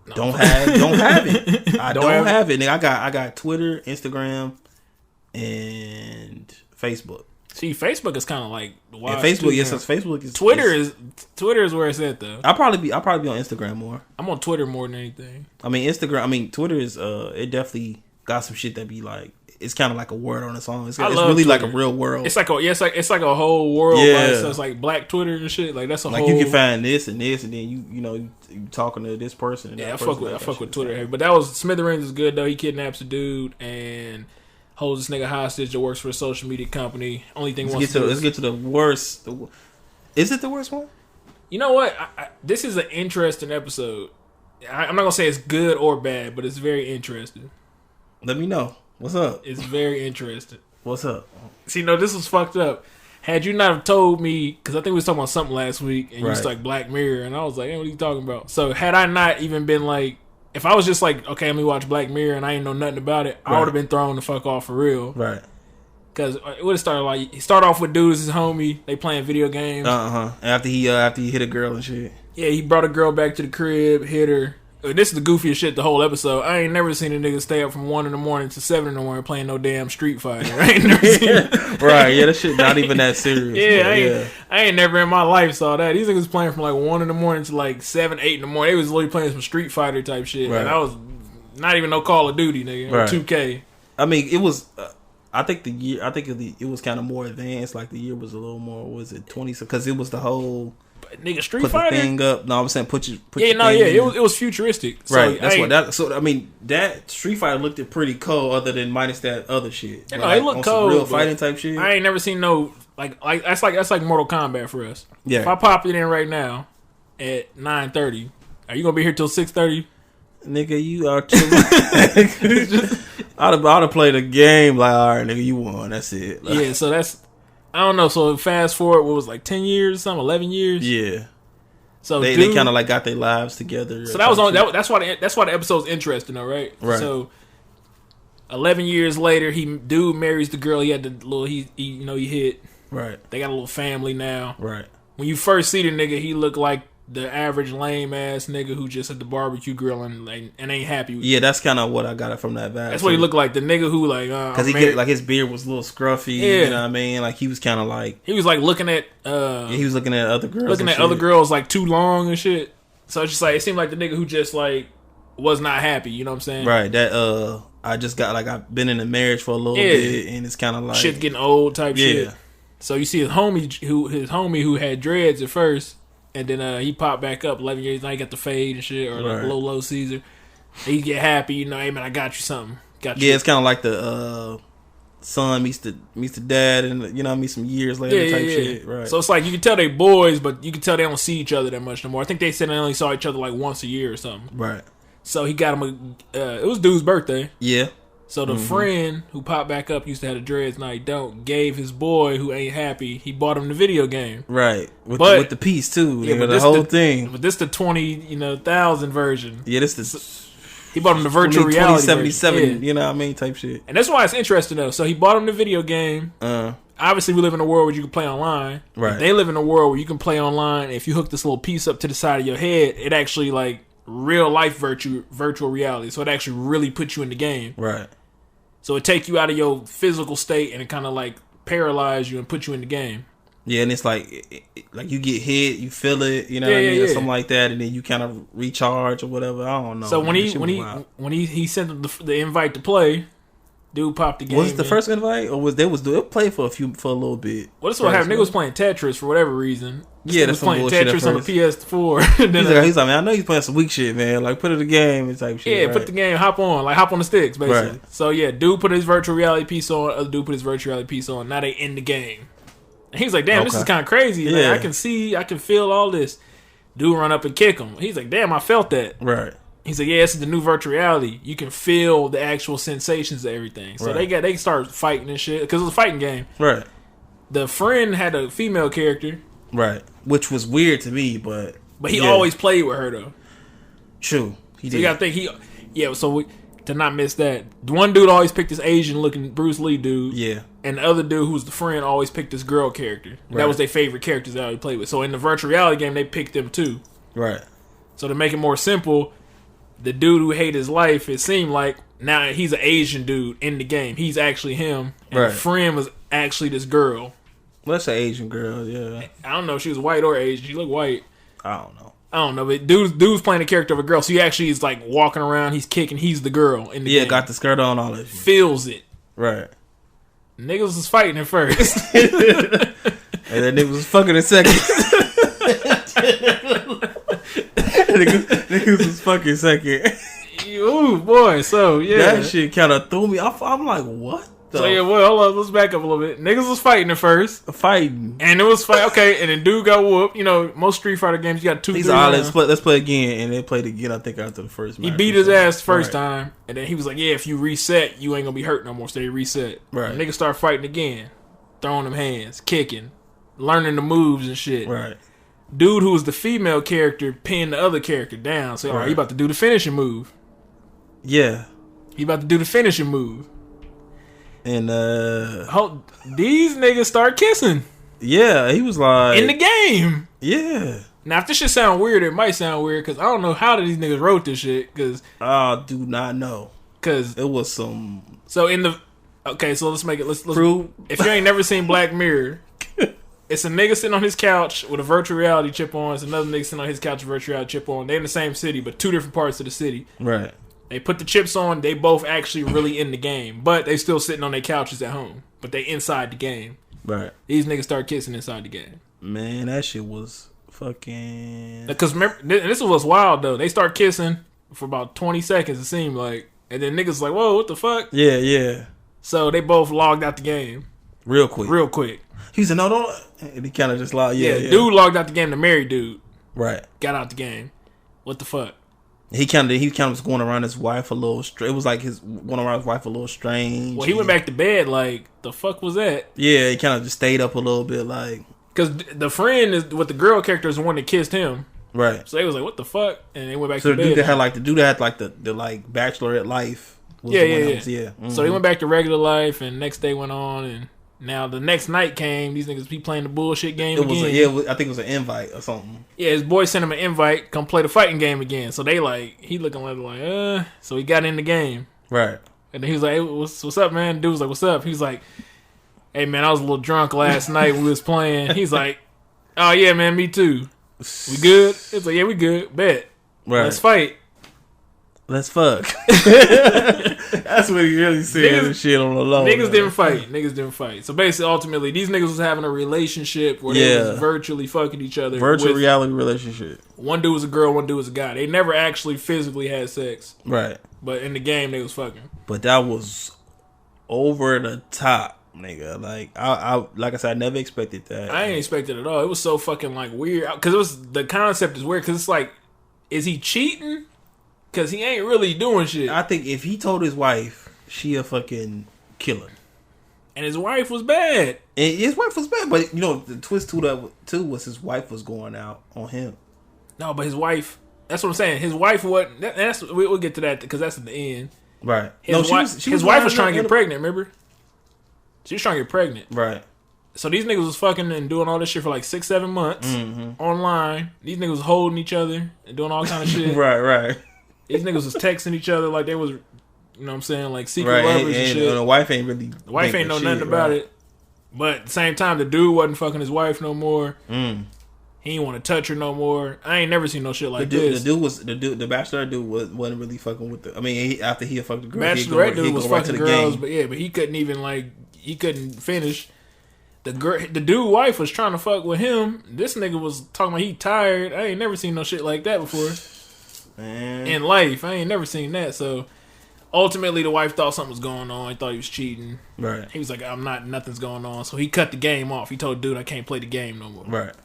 No. Don't have it. I don't have it, nigga. I got Twitter, Instagram, and Facebook. See, Facebook is kind of like the wild. Facebook, Facebook is Twitter is where it's at though. I'll probably be on Instagram more. I'm on Twitter more than anything. I mean, Twitter is it definitely got some shit that be like. It's kind of like a word on its own. It's really Twitter. Like a real world. It's like a whole world. Yeah. So it's like Black Twitter and shit. Like that's a like whole. You can find this and this, and then you talking to this person. And I fuck with Twitter heavy. But that was Smithereens is good though. He kidnaps a dude and holds this nigga hostage that works for a social media company. Only thing let's get to the worst. Is it the worst one? You know what? This is an interesting episode. I'm not gonna say it's good or bad, but it's very interesting. Let me know. What's up? It's very interesting. What's up? See, no, this was fucked up. Had you not have told me, because I think we was talking about something last week, and you was like Black Mirror, and I was like, hey, what are you talking about? So had I not even been like, if I was just like, okay, let me watch Black Mirror, and I ain't know nothing about it, I would have been thrown the fuck off for real. Right. Because it would have started like, he started off with dudes, his homie, they playing video games. After he hit a girl and shit. Yeah, he brought a girl back to the crib, hit her. This is the goofiest shit the whole episode. I ain't never seen a nigga stay up from 1 a.m. to 7 a.m. playing no damn Street Fighter. I ain't never seen it. Right, yeah, that shit not even that serious. I ain't never in my life saw that. These niggas playing from like 1 a.m. to like 7, 8 in the morning. They was literally playing some Street Fighter type shit. Right. And I was not even no Call of Duty, nigga. Or 2K. I mean, it was... I think it was kind of more advanced. Like the year was a little more, was it 20? Because it was the whole... Nigga, Street Fighter. Put the thing up. No, I'm saying put your it was futuristic. So right. I mean, that Street Fighter looked pretty cold, other than minus that other shit. Yeah, no, it looked cold. Real fighting type shit. I ain't never seen no like that's like Mortal Kombat for us. Yeah. If I pop it in right now at 9:30, are you gonna be here till 6:30? Nigga, you are too. I'd have played a game like, all right, nigga, you won. That's it. Like, yeah. So that's. I don't know. So fast forward, what was like 10 years, something, 11 years? Yeah. So they kind of like got their lives together. So that was on. That's why the episode's interesting, though, right? Right. So 11 years later, dude marries the girl he had the little he hit. Right. They got a little family now. Right. When you first see the nigga, he looked like the average lame ass nigga who just at the barbecue grill and ain't happy. Yeah, that's kind of what I got it from that vibe. That's what he looked like. The nigga who because like his beard was a little scruffy. Yeah. You know what I mean? Like he was kind of like he was like looking at he was looking at other girls, other girls like too long and shit. So it's just like it seemed like the nigga who just like was not happy. You know what I'm saying? Right. That I just got like I've been in a marriage for a little bit and it's kind of like shit's getting old type shit. So you see his homie who had dreads at first. And then he popped back up 11 years. Now he got the fade and shit, or like low Caesar. And he get happy, you know. Hey man, I got you something. Yeah, it's kind of like the son meets the dad, and you know, meet some years later type shit. Right. So it's like you can tell they boys, but you can tell they don't see each other that much no more. I think they said they only saw each other like once a year or something. Right. So he got him it was dude's birthday. Yeah. So the friend who popped back up used to have the dreads, now he don't, gave his boy who ain't happy, he bought him the video game. Right. With the piece too. Yeah, the whole thing. But this the 20,000 version. Yeah, this he bought him the virtual reality 2077, you know what I mean, type shit. And that's why it's interesting though. So he bought him the video game. Obviously we live in a world where you can play online. Right. They live in a world where you can play online. If you hook this little piece up to the side of your head, it actually like real life virtual reality. So it actually really puts you in the game. Right. So it take you out of your physical state and it kind of like paralyze you and put you in the game. Yeah, and it's like you get hit, you feel it, you know what I mean, or something like that, and then you kind of recharge or whatever. I don't know. So when he sent them the invite to play, dude popped the game. Was it the first invite, or it played for a little bit? Well, this is what happened. Nigga was playing Tetris for whatever reason. Yeah, that's playing Tetris on the PS4. He's like, man, I know he's playing some weak shit, man. Like, put it in the game and type shit. Yeah, put the game, hop on the sticks, basically. Right. So yeah, dude put his virtual reality piece on. Other dude put his virtual reality piece on. Now they in the game. And he's like, damn, this is kind of crazy. Yeah. Like, I can feel all this. Dude run up and kick him. He's like, damn, I felt that. Right. He said, "Yeah, this is the new virtual reality. You can feel the actual sensations of everything." So they start fighting and shit because it was a fighting game. Right. The friend had a female character. Right. Which was weird to me, but he always played with her though. True. He did. You gotta think to not miss that. The one dude always picked this Asian looking Bruce Lee dude. Yeah. And the other dude who was the friend always picked this girl character. Right. That was their favorite characters that they played with. So in the virtual reality game, they picked them too. Right. So to make it more simple, the dude who hated his life, it seemed like now he's an Asian dude in the game. He's actually him. And the friend was actually this girl. Well, that's an Asian girl, yeah. I don't know if she was white or Asian. She looked white. I don't know. But dude's playing the character of a girl. So he actually is like walking around, he's kicking, he's the girl in the game. Yeah, got the skirt on, all that shit. Feels it. Right. Niggas was fighting at first. And then niggas was fucking in second. Niggas was fucking second. Ooh, boy. So, yeah. That shit kind of threw me off. I'm like, what? So, yeah, well, hold on. Let's back up a little bit. Niggas was fighting at first. Fighting. And it was fight. Okay, and then dude got whooped. You know, most Street Fighter games, you got 2, 3 rounds. Let's play again. And they played again, I think, after the first match. He beat his ass the first time. And then he was like, yeah, if you reset, you ain't going to be hurt no more. So they reset. Right. And niggas start fighting again. Throwing them hands. Kicking. Learning the moves and shit. Right. Dude who was the female character pinned the other character down. So, all right, he about to do the finishing move. Yeah. He about to do the finishing move. And these niggas start kissing. Yeah, he was like in the game. Yeah. Now, if this shit sound weird, it might sound weird because I don't know how these niggas wrote this shit. Because I do not know. Because it was some. So so let's make it. Let's if you ain't never seen Black Mirror, it's a nigga sitting on his couch with a virtual reality chip on. It's another nigga sitting on his couch with a virtual reality chip on. They in the same city, but 2 different parts of the city. Right. They put the chips on. They both actually really in the game, but they still sitting on their couches at home. But they inside the game. Right. These niggas start kissing inside the game. Man, that shit was fucking. Because remember, this was wild though. They start kissing for about 20 seconds. It seemed like, and then niggas like, whoa, what the fuck? Yeah, yeah. So they both logged out the game. Real quick. He said, no, don't. And he kind of just logged. Yeah. Dude logged out the game. The married dude. Right. Got out the game. What the fuck? He kind of was going around his wife a little. It was like going around his wife a little strange. Well, he went back to bed. Like, the fuck was that? Yeah, he kind of just stayed up a little bit. Like, because the friend is with the girl character is the one that kissed him. Right. So they was like, what the fuck? And they went back to bed. So the dude that had the bachelorette life. Yeah. Mm-hmm. So he went back to regular life, and next day went on, and now the next night came. These niggas be playing the bullshit game again. I think it was an invite or something. Yeah, his boy sent him an invite, come play the fighting game again. So they he looking like, So he got in the game. Right. And then he was like, hey, what's up, man? Dude was like, what's up? He was like, hey, man, I was a little drunk last night when we was playing. He's like, oh, yeah, man, me too. We good? It's like, yeah, we good. Bet. Right. Let's fight. Let's fuck. That's what he really said. Niggas, shit on the low. Niggas didn't fight. So basically, ultimately, these niggas was having a relationship where they was virtually fucking each other. Virtual reality relationship. One dude was a girl, one dude was a guy. They never actually physically had sex. Right. But in the game, they was fucking. But that was over the top, nigga. Like I said, I never expected that. I ain't expected it at all. It was so fucking weird because the concept is weird because it's like, is he cheating? Because he ain't really doing shit. I think if he told his wife, she a fucking killer. And his wife was bad. And his wife was bad. But, the twist to that, too, was his wife was going out on him. No, but his wife... That's what I'm saying. His wife wasn't... We'll get to that because that's at the end. Right. His wife was trying to get pregnant, remember? She was trying to get pregnant. Right. So these niggas was fucking and doing all this shit for 6-7 months. Online. These niggas was holding each other and doing all kind of shit. Right. These niggas was texting each other like they was, you know what I'm saying, secret lovers and shit. The wife ain't really... The wife ain't know nothing about it. But at the same time, the dude wasn't fucking his wife no more. He ain't want to touch her no more. I ain't never seen no shit like this. The bachelor dude wasn't really fucking with the... I mean, after he fucked the girl, Bachelorette dude was fucking girls, but he couldn't even, he couldn't finish. The dude wife was trying to fuck with him. This nigga was talking about he tired. I ain't never seen no shit like that before. Man. In life, I ain't never seen that. So ultimately, the wife thought something was going on. He thought he was cheating. Right. He was like, nothing's going on. So he cut the game off. He told dude, I can't play the game no more. Right.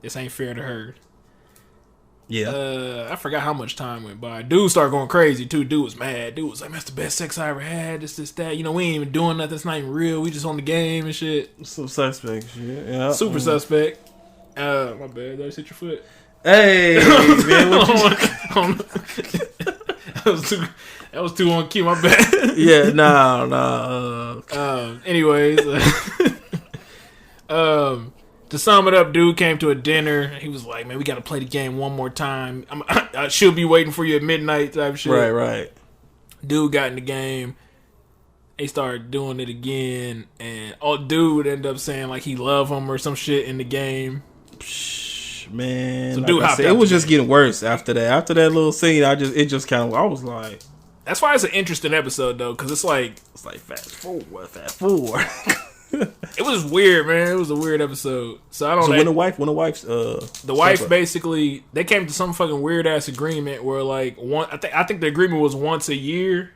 This ain't fair to her. Yeah. I forgot how much time went by. Dude started going crazy too. Dude was mad. Dude was like, "That's the best sex I ever had. This, that. You know, we ain't even doing nothing. It's not even real. We just on the game and shit." Some suspect shit. Yeah. Super suspect. My bad. Did I hit your foot? Hey, man. That was too on cue. My bad. Yeah. Nah. Anyways. To sum it up, dude came to a dinner. He was like, "Man, we got to play the game one more time. I should be waiting for you at midnight," type shit. Right. Dude got in the game. They started doing it again, and dude would end up saying like he loved him or some shit in the game. Man, so dude, it was just getting worse after that. After that little scene, I was like, that's why it's an interesting episode though, because it's like fast forward. It was weird, man. It was a weird episode. So I don't know. When the wife basically, they came to some fucking weird ass agreement where like I think the agreement was once a year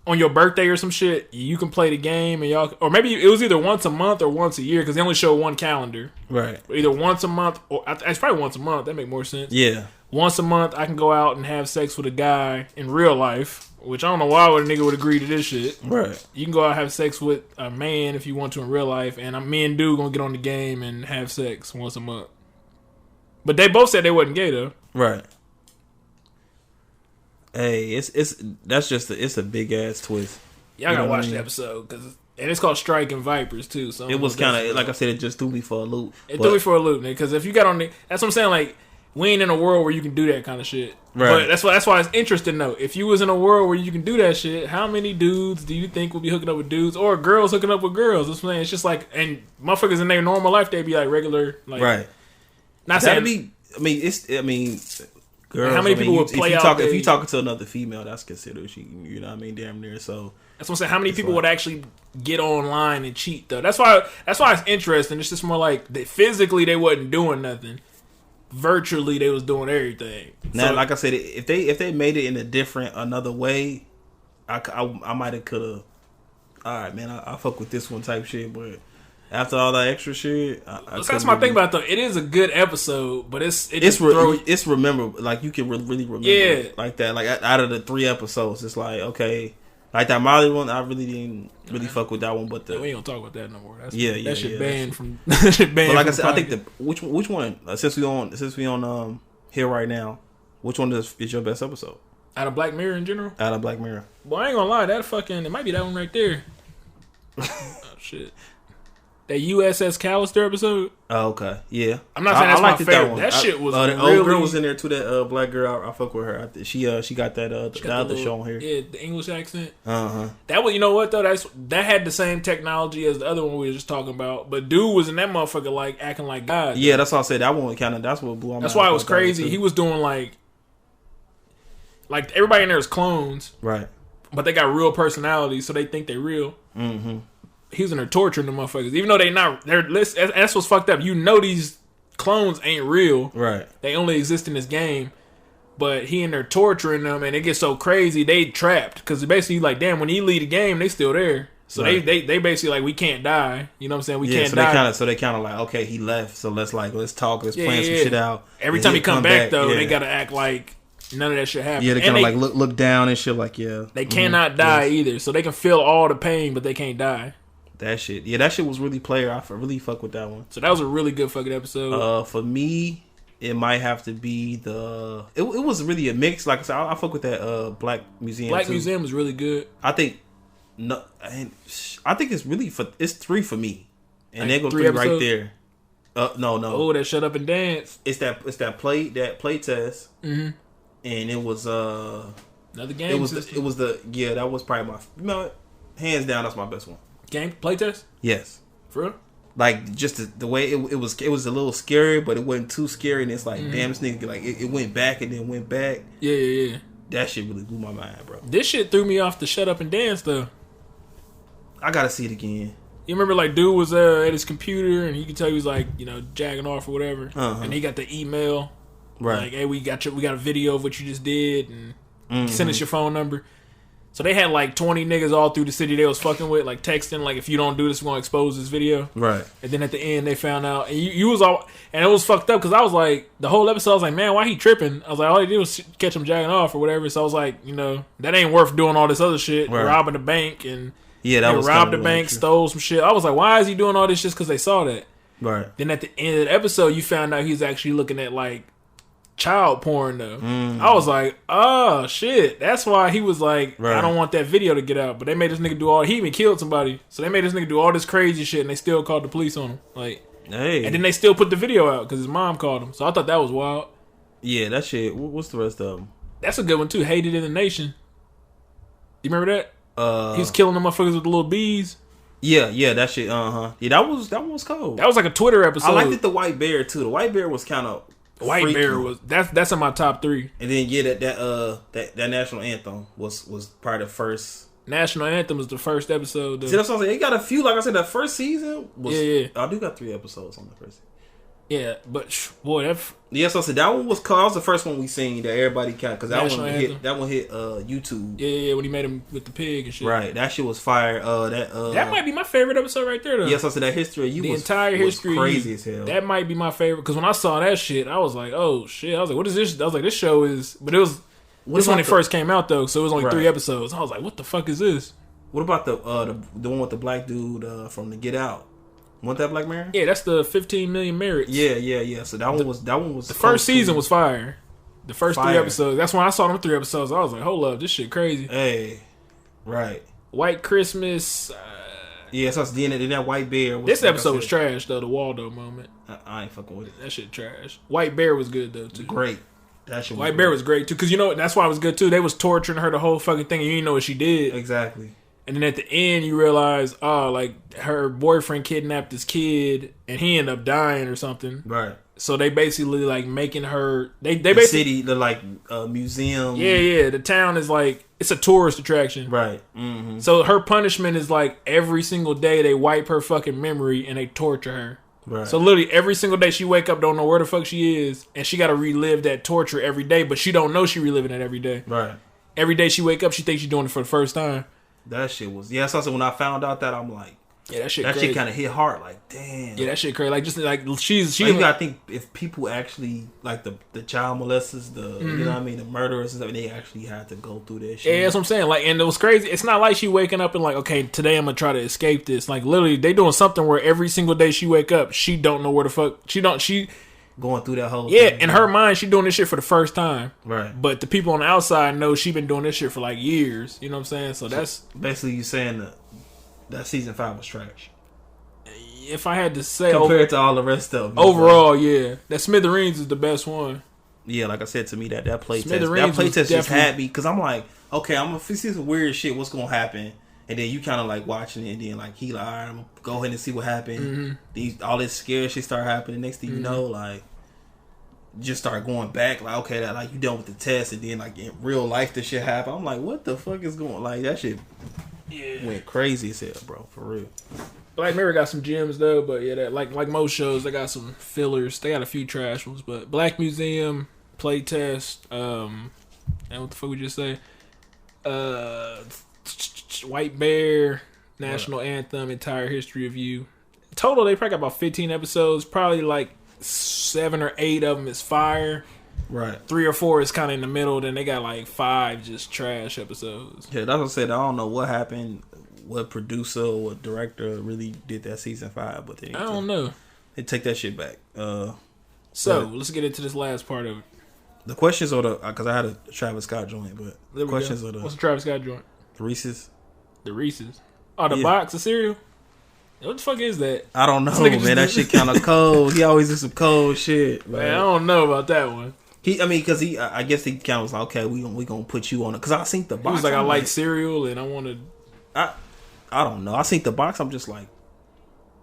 on your birthday or some shit, you can play the game and y'all, or maybe it was either once a month or once a year because they only show one calendar. Right. Either once a month or it's probably once a month. That make more sense. Yeah. Once a month, I can go out and have sex with a guy in real life. Which I don't know why a nigga would agree to this shit. Right. You can go out and have sex with a man if you want to in real life, and me and dude gonna get on the game and have sex once a month. But they both said they wasn't gay though. Right. Hey, it's a big ass twist. Y'all gotta watch the episode and it's called Striking Vipers too. So it was kind of like I said, it just threw me for a loop. Threw me for a loop, nigga. Because if you got on that's what I'm saying. Like we ain't in a world where you can do that kind of shit. Right. But that's why it's interesting though. If you was in a world where you can do that shit, how many dudes do you think would be hooking up with dudes or girls hooking up with girls? That's what I'm saying. It's just like, and motherfuckers in their normal life, they be like regular, like right. Not saying. Girls, how many people would play out? If you talking to another female, that's considered cheating. You know what I mean? Damn near. So that's what I'm saying. How many people would actually get online and cheat though? That's why it's interesting. It's just more like physically they wasn't doing nothing. Virtually they was doing everything. Now, so, like I said, if they made it in another way, I might have could have. All right, man, I fuck with this one type shit, but after all that extra shit, that's my thing about it, though. It is a good episode, but it's remember, like you can really remember, it like that. Like out of the 3 episodes, it's like okay, like that Molly one, I really didn't fuck with that one. But we ain't gonna talk about that no more. That shit banned from. But like I said, I think which one since we on here right now, which one is your best episode out of Black Mirror in general? Out of Black Mirror, well, I ain't gonna lie, it might be that one right there. Oh shit. That USS Callister episode. Oh, okay, yeah. I'm not saying that's my favorite. That shit was the really... old girl was in there too. That black girl, I fuck with her. She got that other show on here. Yeah, the English accent. That was, you know what though? That had the same technology as the other one we were just talking about. But dude was in that motherfucker like acting like God. Yeah, that's why I said that one kind of. That's what blew my mind. That's why it was crazy. He was doing like everybody in there is clones, right? But they got real personalities, so they think they're real. Mm-hmm. He was in there torturing the motherfuckers, even though that's what's fucked up. You know these clones ain't real, right? They only exist in this game, but he in there torturing them, and it gets so crazy they trapped because basically like, damn, when he leave the game, they still there. So right. they basically like, we can't die. You know what I'm saying? We can't die. So they kind of like, okay, he left, so let's talk, let's plan some shit out. Every time he come back though, they gotta act like none of that shit happened. Yeah, they kind of like look down and shit. Like they cannot die either, so they can feel all the pain, but they can't die. That shit was really player. I really fuck with that one. So that was a really good fucking episode. For me, it might have to be it was really a mix. Like I said, I fuck with that Black Museum. Black Museum was really good. I think it's really it's 3 for me, and there go 3 right there. No. Oh, that Shut Up and Dance. It's that play test. Mm-hmm. And it was another game. It was that was probably my hands down. That's my best one. Game playtest? Yes. For real? Like just the way it was a little scary, but it wasn't too scary. And it's like, damn, this nigga like it went back and then went back. Yeah. That shit really blew my mind, bro. This shit threw me off the Shut Up and Dance though. I gotta see it again. You remember like dude was at his computer and you could tell he was like, you know, jacking off or whatever, and he got the email, right? Like, hey, we got a video of what you just did, and send us your phone number. So they had like 20 niggas all through the city they was fucking with, like texting, like if you don't do this, we're gonna expose this video. Right. And then at the end they found out, and you was all, and it was fucked up because I was like, the whole episode I was like, man, why he tripping? I was like, all he did was catch him jacking off or whatever. So I was like, that ain't worth doing all this other shit, right. Robbing the bank and that was robbed the bank, stole some shit. I was like, why is he doing all this just because they saw that? Right. Then at the end of the episode, you found out he's actually looking at like child porn though. I was like, oh shit, that's why he was like, I don't want that video to get out. But they made this nigga do all, he even killed somebody, so they made this nigga do all this crazy shit and they still called the police on him, like, hey. And then they still put the video out because his mom called him. So I thought that was wild. Yeah, that shit. What's the rest of them? That's a good one too. Hated in the Nation. You remember that? He was killing the motherfuckers with the little bees. Yeah, that shit. Yeah, that was cold. That was like a Twitter episode. I liked it. The White Bear too. The White Bear was kind of White Bear was that's in my top 3. And then that national anthem was probably the first. National anthem was the first episode. Though. See, that's what I'm saying. It got a few. Like I said, that first season was. Yeah. I do got 3 episodes on the first season. Yeah, but boy, so I said that one was cool. That was the first one we seen that everybody kind because that one hit YouTube. Yeah, when he made him with the pig and shit. Right, that shit was fire. That might be my favorite episode right there though. Yes, I said that history of you. The entire history was crazy as hell. That might be my favorite because when I saw that shit, I was like, oh shit. I was like, what is this? I was like, this show is, but it was this when it first came out though, so it was only 3 episodes. I was like, what the fuck is this? What about the one with the black dude from the Get Out? Want that Black Mirror? Yeah, that's the 15 Million Merits. Yeah. So that one was the first season was fire. The first 3 episodes. That's when I saw them 3 episodes. I was like, hold up, this shit crazy. Hey, right. White Christmas. Yeah, so then that White Bear. This episode was trash though. The Waldo moment. I ain't fucking with it. That shit trash. White Bear was good though too. Great. That shit. White Bear was great too because that's why it was good too. They was torturing her the whole fucking thing and you didn't know what she did. Exactly. And then at the end, you realize, like her boyfriend kidnapped this kid, and he ended up dying or something. Right. So they basically like making her. They the basically city, the like museum. Yeah. The town is like it's a tourist attraction. Right. Mm-hmm. So her punishment is like every single day they wipe her fucking memory and they torture her. Right. So literally every single day she wake up, don't know where the fuck she is, and she got to relive that torture every day, but she don't know she reliving it every day. Right. Every day she wake up, she thinks she's doing it for the first time. That shit was so when I found out that I'm like, yeah, that shit kind of hit hard. Like, damn. Yeah, that shit crazy. Like, just like she. You gotta think if people actually like the child molesters, you know what I mean, the murderers and stuff, they actually had to go through that shit. Yeah, that's what I'm saying. Like, and it was crazy. It's not like she waking up and like, okay, today I'm gonna try to escape this. Like, literally, they doing something where every single day she wake up, she don't know where the fuck she going through that whole thing. In her mind, she doing this shit for the first time. Right. But the people on the outside know she been doing this shit for like years. You know what I'm saying? So that's basically you saying that season 5 was trash. If I had to say compared to all the rest of them. Overall, yeah. That Smithereens is the best one. Yeah, like I said to me, that playtest just had me because I'm like, okay, I'm gonna see some weird shit. What's gonna happen? And then you kind of like watching it, and then like he like, all right, I'm gonna go ahead and see what happened. All this scary shit start happening. Next thing you know, like just start going back. Like okay, that like you done with the test, and then like in real life this shit happened. I'm like, what the fuck is going? Like that shit went crazy as hell, bro. For real. Black Mirror got some gems though, but yeah, that like most shows, they got some fillers. They got a few trash ones, but Black Museum, Playtest, and what the fuck we just say? White Bear, National Anthem, Entire History of You. Total, they probably got about 15 episodes. Probably like 7 or 8 of them is fire. Right. 3 or 4 is kind of in the middle. Then they got like 5 just trash episodes. Yeah, that's what I said. I don't know what happened, what producer or what director really did that season 5, but I don't know. They take that shit back. So let's get into this last part of it. The questions are because I had a Travis Scott joint, but the questions are what's the Travis Scott joint? The Reese's. The Reese's. Oh, the box of cereal? What the fuck is that? I don't know, man. That shit kind of cold. He always do some cold shit. Man, I don't know about that one. I guess he kind of was like, okay, we gonna put you on it. Because I seen the box. He was like, I like cereal and I wanted. I don't know. I seen the box. I'm just like,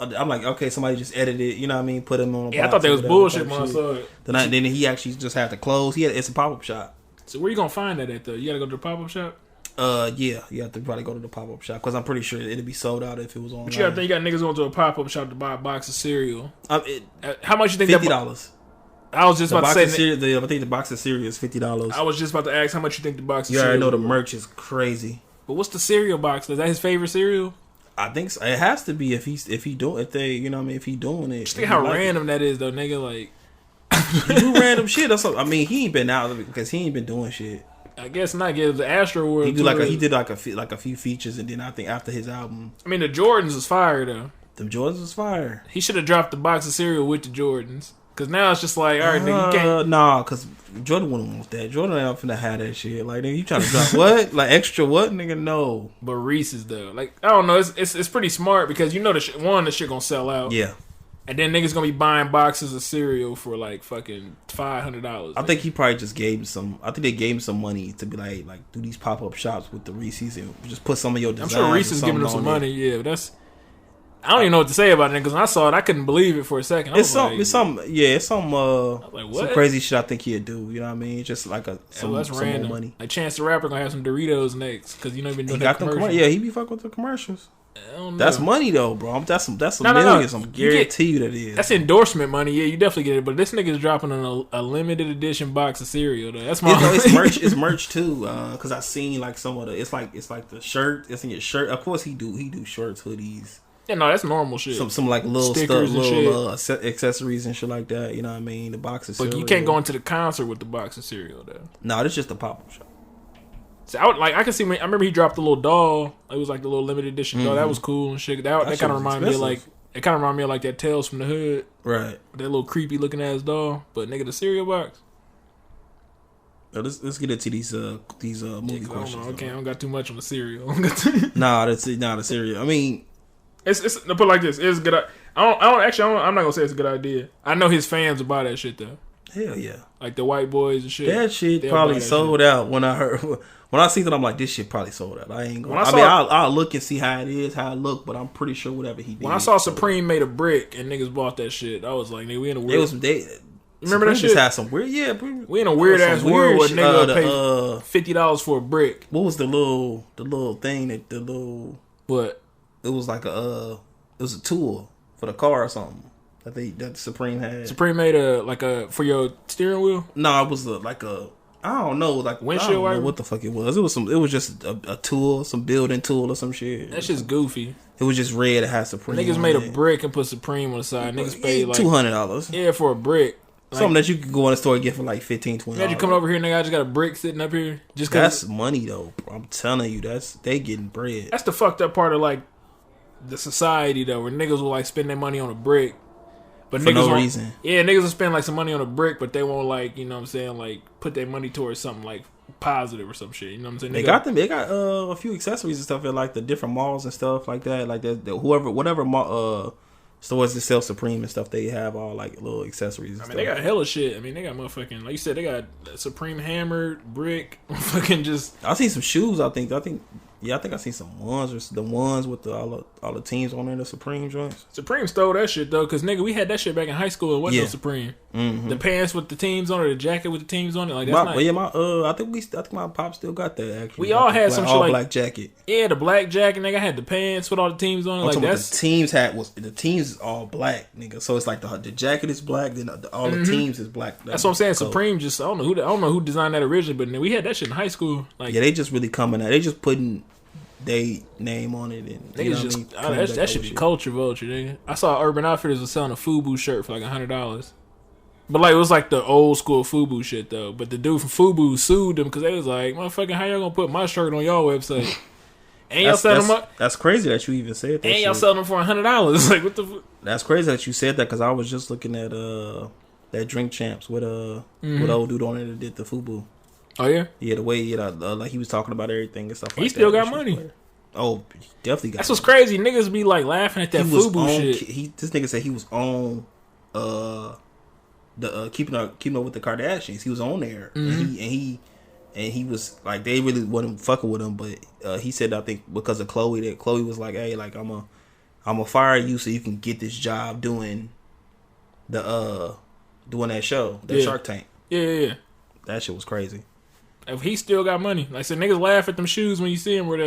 I'm like, okay, somebody just edited it. You know what I mean? Put him on. Yeah, I thought that was bullshit when I saw it. Then he actually just had to close. It's a pop up shop. So where you gonna find that at though? You gotta go to the pop up shop. Yeah, you have to probably go to the pop up shop because I'm pretty sure it'd be sold out if it was online. But you gotta think you got niggas going to a pop up shop to buy a box of cereal. How much you think? $50. I was just about to say. I think the box of cereal is $50. I was just about to ask how much you think the box of cereal. You already know the merch is crazy. But what's the cereal box? Is that his favorite cereal? I think so. It has to be if he doing if he doing it. Just think how random that is though, nigga. Like he do random shit. That's I mean, he ain't been out because he ain't been doing shit. I guess not. Get the Astro World. He did like a few features, and then I think after his album. I mean, the Jordans was fire though. The Jordans was fire. He should have dropped the box of cereal with the Jordans. Cause now it's just like, all right, nigga, you can't. Nah, cause Jordan wouldn't want that. Jordan ain't finna have that shit. Like, nigga, you trying to drop what? Like extra what, nigga? No. But Reese's though, like I don't know, it's pretty smart because you know the shit gonna sell out. Yeah. And then niggas gonna be buying boxes of cereal for like fucking $500. I think he probably just gave him some. I think they gave him some money to be like do these pop up shops with the Reese's and just put some of your designs. I'm sure Reese's giving him some money. Yeah, but that's. I don't even know what to say about it because when I saw it, I couldn't believe it for a second. It's some crazy shit I think he'd do. You know what I mean? Just like some random. More money. Like Chance the Rapper gonna have some Doritos next because you know he been doing that commercial. Yeah, he be fucking with the commercials. That's money though, bro. That's some millions. I'm guarantee you that is. That's endorsement money. Yeah, you definitely get it. But this nigga's dropping a limited edition box of cereal. Though. That's my. It's merch. It's merch too. Cause I seen like some of the. It's like the shirt. It's in your shirt. Of course he do shirts, hoodies. Yeah, no, that's normal shit. Some like little stickers stuff, little accessories and shit like that. You know what I mean? The box of cereal. But you can't go into the concert with the box of cereal though. No, it's just a pop up shop. So I can see. I remember he dropped a little doll. It was like the little limited edition doll. That was cool and shit. That kind of reminded me of like. It kind of reminded me of like that Tales from the Hood. Right. That little creepy looking ass doll. But nigga, the cereal box. Let's get into these movie questions. I don't got too much on the cereal. Nah, that's not the cereal. I mean, it's put it like this. It's good. I'm not gonna say it's a good idea. I know his fans will buy that shit though. Hell yeah. Like the white boys and shit. That shit probably sold out when I see that. I'm like, this shit probably sold out. I ain't gonna. I'll look and see how it is, how it look, but I'm pretty sure whatever he did. When I saw Supreme made a brick and niggas bought that shit, I was like, nigga, we in a weird. Remember Supreme that shit? Had some weird, yeah. We in a weird ass world where nigga pay $50 for a brick. What was the little thing that what? It was like it was a tool for the car or something that Supreme had. Supreme made for your steering wheel. No, it was I don't know, like windshield wiper. What the fuck it was? It was just a tool, some building tool or some shit. That's just goofy. It was just red. It had Supreme. Niggas made a brick and put Supreme on the side. Niggas paid like $200. Yeah, for a brick. Like, something that you could go in the store and get for like $15, $20. Imagine coming over here, nigga. I just got a brick sitting up here. Just cause that's money though. I'm telling you, they getting bread. That's the fucked up part of like the society though, where niggas will like spend their money on a brick, but for no reason. Yeah, niggas will spend like some money on a brick, but they won't like, you know what I'm saying, like put their money towards something like positive or some shit. You know what I'm saying? They got a few accessories and stuff at like the different malls and stuff like that. Like whatever mall, stores that sell Supreme and stuff, they have all like little accessories and stuff. They got hella shit. I mean, they got motherfucking, like you said, they got Supreme hammered brick. Fucking just. I seen some shoes. I think I seen some ones or the ones with all the teams on there, the Supreme joints. Supreme stole that shit though, cause nigga, we had that shit back in high school. It wasn't no Supreme. Mm-hmm. The pants with the teams on it, the jacket with the teams on it, like that's I think my pop still got that. Actually, we all had some shit like black jacket. Yeah, the black jacket, nigga. I had the pants with all the teams on it. Like that's the teams the teams is all black, nigga. So it's like the jacket is black, then all the teams is black. That's what I'm saying. Supreme just I don't know who designed that originally, but we had that shit in high school. Like yeah, they just really coming out. They just putting they name on it and that should be culture vulture, nigga. I saw Urban Outfitters was selling a FUBU shirt for like $100, but like it was like the old school FUBU shit though. But the dude from FUBU sued them because they was like, "Motherfucking, how y'all gonna put my shirt on y'all website?" And y'all selling them up. That's crazy that you even said that. And y'all selling them for $100. Like what the? That's crazy that you said that because I was just looking at that Drink Champs with with old dude on it that did the FUBU. Oh yeah, yeah. The way like he was talking about everything and stuff. He still got money. Oh, he definitely got. That's what's crazy. Niggas be like laughing at that FUBU shit. This nigga said he was on the keeping up with the Kardashians. He was on there, and he was like they really wasn't fucking with him. But he said I think because of Chloe that Chloe was like, hey, like I'm a fire you so you can get this job doing that show, Shark Tank. Yeah. That shit was crazy. If he still got money, like I said, niggas laugh at them shoes when you see them. But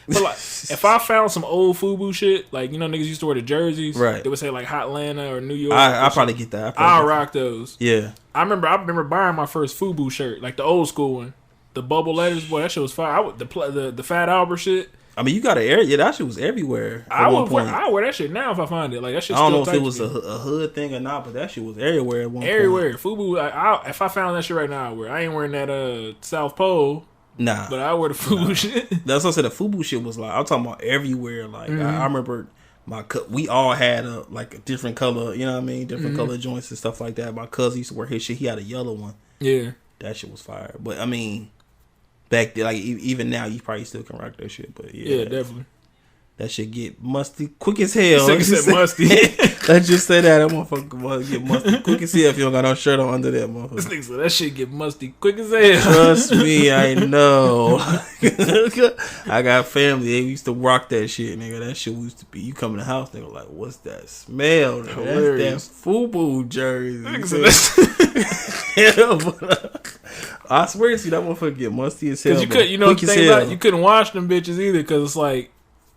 like, if I found some old FUBU shit, like you know, niggas used to wear the jerseys, right? They would say like Hotlanta or New York. I probably get that. I'll rock those. Yeah, I remember buying my first FUBU shirt, like the old school one, the bubble letters, boy, that shit was fire. The Fat Albert shit. I mean, you got to air. Yeah, that shit was everywhere. I would wear that shit now if I find it. Like that shit. I don't know if it was a hood thing or not, but that shit was everywhere at one point. Everywhere. FUBU. If I found that shit right now, I wear. I ain't wearing that South Pole. Nah, but I wear the FUBU shit. That's what I said. The FUBU shit was like, I'm talking about everywhere. Like I remember we all had a different color. You know what I mean? Different color joints and stuff like that. My cousin used to wear his shit. He had a yellow one. Yeah, that shit was fire. But I mean, back then, like even now, you probably still can rock that shit. But yeah, definitely. That shit get musty quick as hell. This nigga said musty. Let's just say that motherfucker get musty quick as hell if you don't got no shirt on under that motherfucker. This nigga said that shit get musty quick as hell. Trust me, I know. I got family. They used to rock that shit, nigga. That shit used to be. You come in the house, nigga, like, what's that smell? Nigga? That's that FUBU jersey. I swear to you, that motherfucker get musty as hell. Because you couldn't wash them bitches either, because it's like,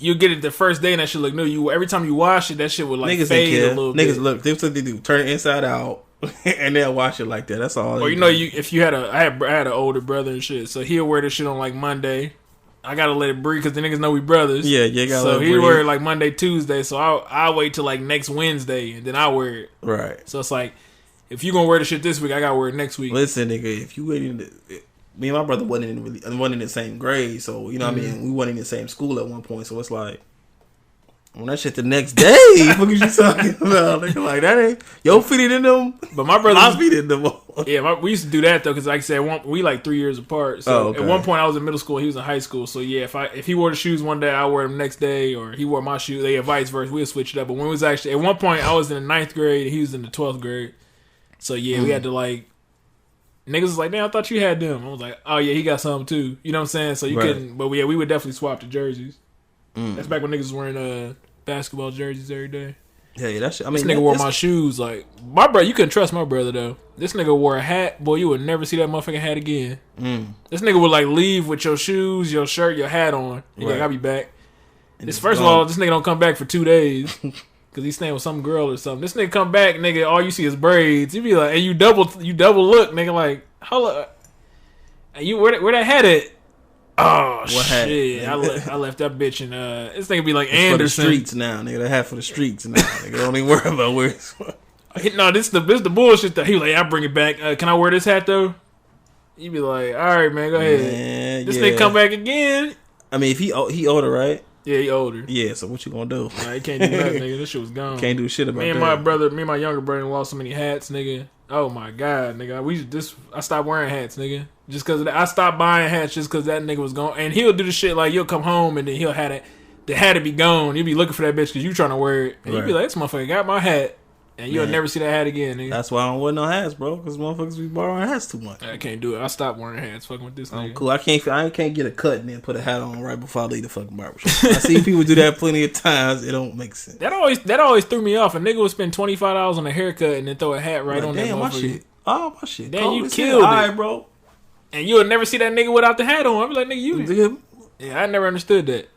you get it the first day and that shit look new. Every time you wash it, that shit would like niggas fade a little bit. Niggas look, that's what they do. Turn it inside out and they'll wash it like that. That's all. Or if you had I had an older brother and shit, so he'll wear this shit on like Monday. I gotta let it breathe because the niggas know we brothers. Yeah, you gotta let it breathe. So he wear it like Monday, Tuesday. So I'll wait till like next Wednesday and then I wear it. Right. So it's like, if you gonna wear the shit this week, I gotta wear it next week. Listen, nigga, if you waiting. Me and my brother wasn't in the same grade, so you know what I mean. We wasn't in the same school at one point, so it's like. When that shit the next day, what are you talking about? Nigga, like that ain't your feet in them, but my brother, my feet in them. Yeah, we used to do that though, because like I said, we like 3 years apart. So at one point I was in middle school, he was in high school. So yeah, if he wore the shoes one day, I wear them next day, or he wore my shoes, they had vice versa. We'll switch it up. But when it was actually at one point, I was in the 9th grade, and he was in the 12th grade. So yeah, we had to like. Niggas was like, damn, I thought you had them. I was like, oh yeah, he got some too. You know what I'm saying? So you couldn't, but yeah, we would definitely swap the jerseys. That's back when niggas was wearing basketball jerseys every day. Yeah, that shit. I mean, this nigga wore my shoes. Like my brother, you couldn't trust my brother though. This nigga wore a hat, boy. You would never see that motherfucking hat again. This nigga would like leave with your shoes, your shirt, your hat on. He like, I'll be back. First of all, this nigga don't come back for 2 days because he's staying with some girl or something. This nigga come back, nigga. All you see is braids. You be like, and you double look, nigga. Like, hold up, and you where that hat at? Oh what shit! I left that bitch in. This nigga be like it's Anderson. For the streets now, nigga. That hat for the streets now. Nigga, don't even worry about where it's from. No, this the bullshit that he like. I bring it back. Can I wear this hat though? You be like, all right, man, go ahead. Man, this nigga come back again. I mean, if he older, right? Yeah, he older. Yeah, so what you gonna do? Nah, he can't do nothing, nigga. This shit was gone. Can't do shit about that. Me and my younger brother lost so many hats, nigga. Oh my god, nigga. I stopped wearing hats, nigga. Just cause I stopped buying hats just cause that nigga was gone. And he'll do the shit like you'll come home and then he'll have it. The hat to be gone. You'll be looking for that bitch cause you trying to wear it. And you'll be like, this motherfucker got my hat. And you'll never see that hat again, nigga. That's why I don't wear no hats, bro. Cause motherfuckers be borrowing hats too much. I can't do it. I stopped wearing hats. Fucking with this nigga. Cool. I can't get a cut and then put a hat on right before I leave the fucking barbershop. I see people do that plenty of times. It don't make sense. That always threw me off. A nigga would spend $25 on a haircut and then throw a hat right on that motherfucker. My shit. Oh, my shit. Then you killed it. All right, bro. And you'll never see that nigga without the hat on. I be like, nigga, you. Yeah, I never understood that.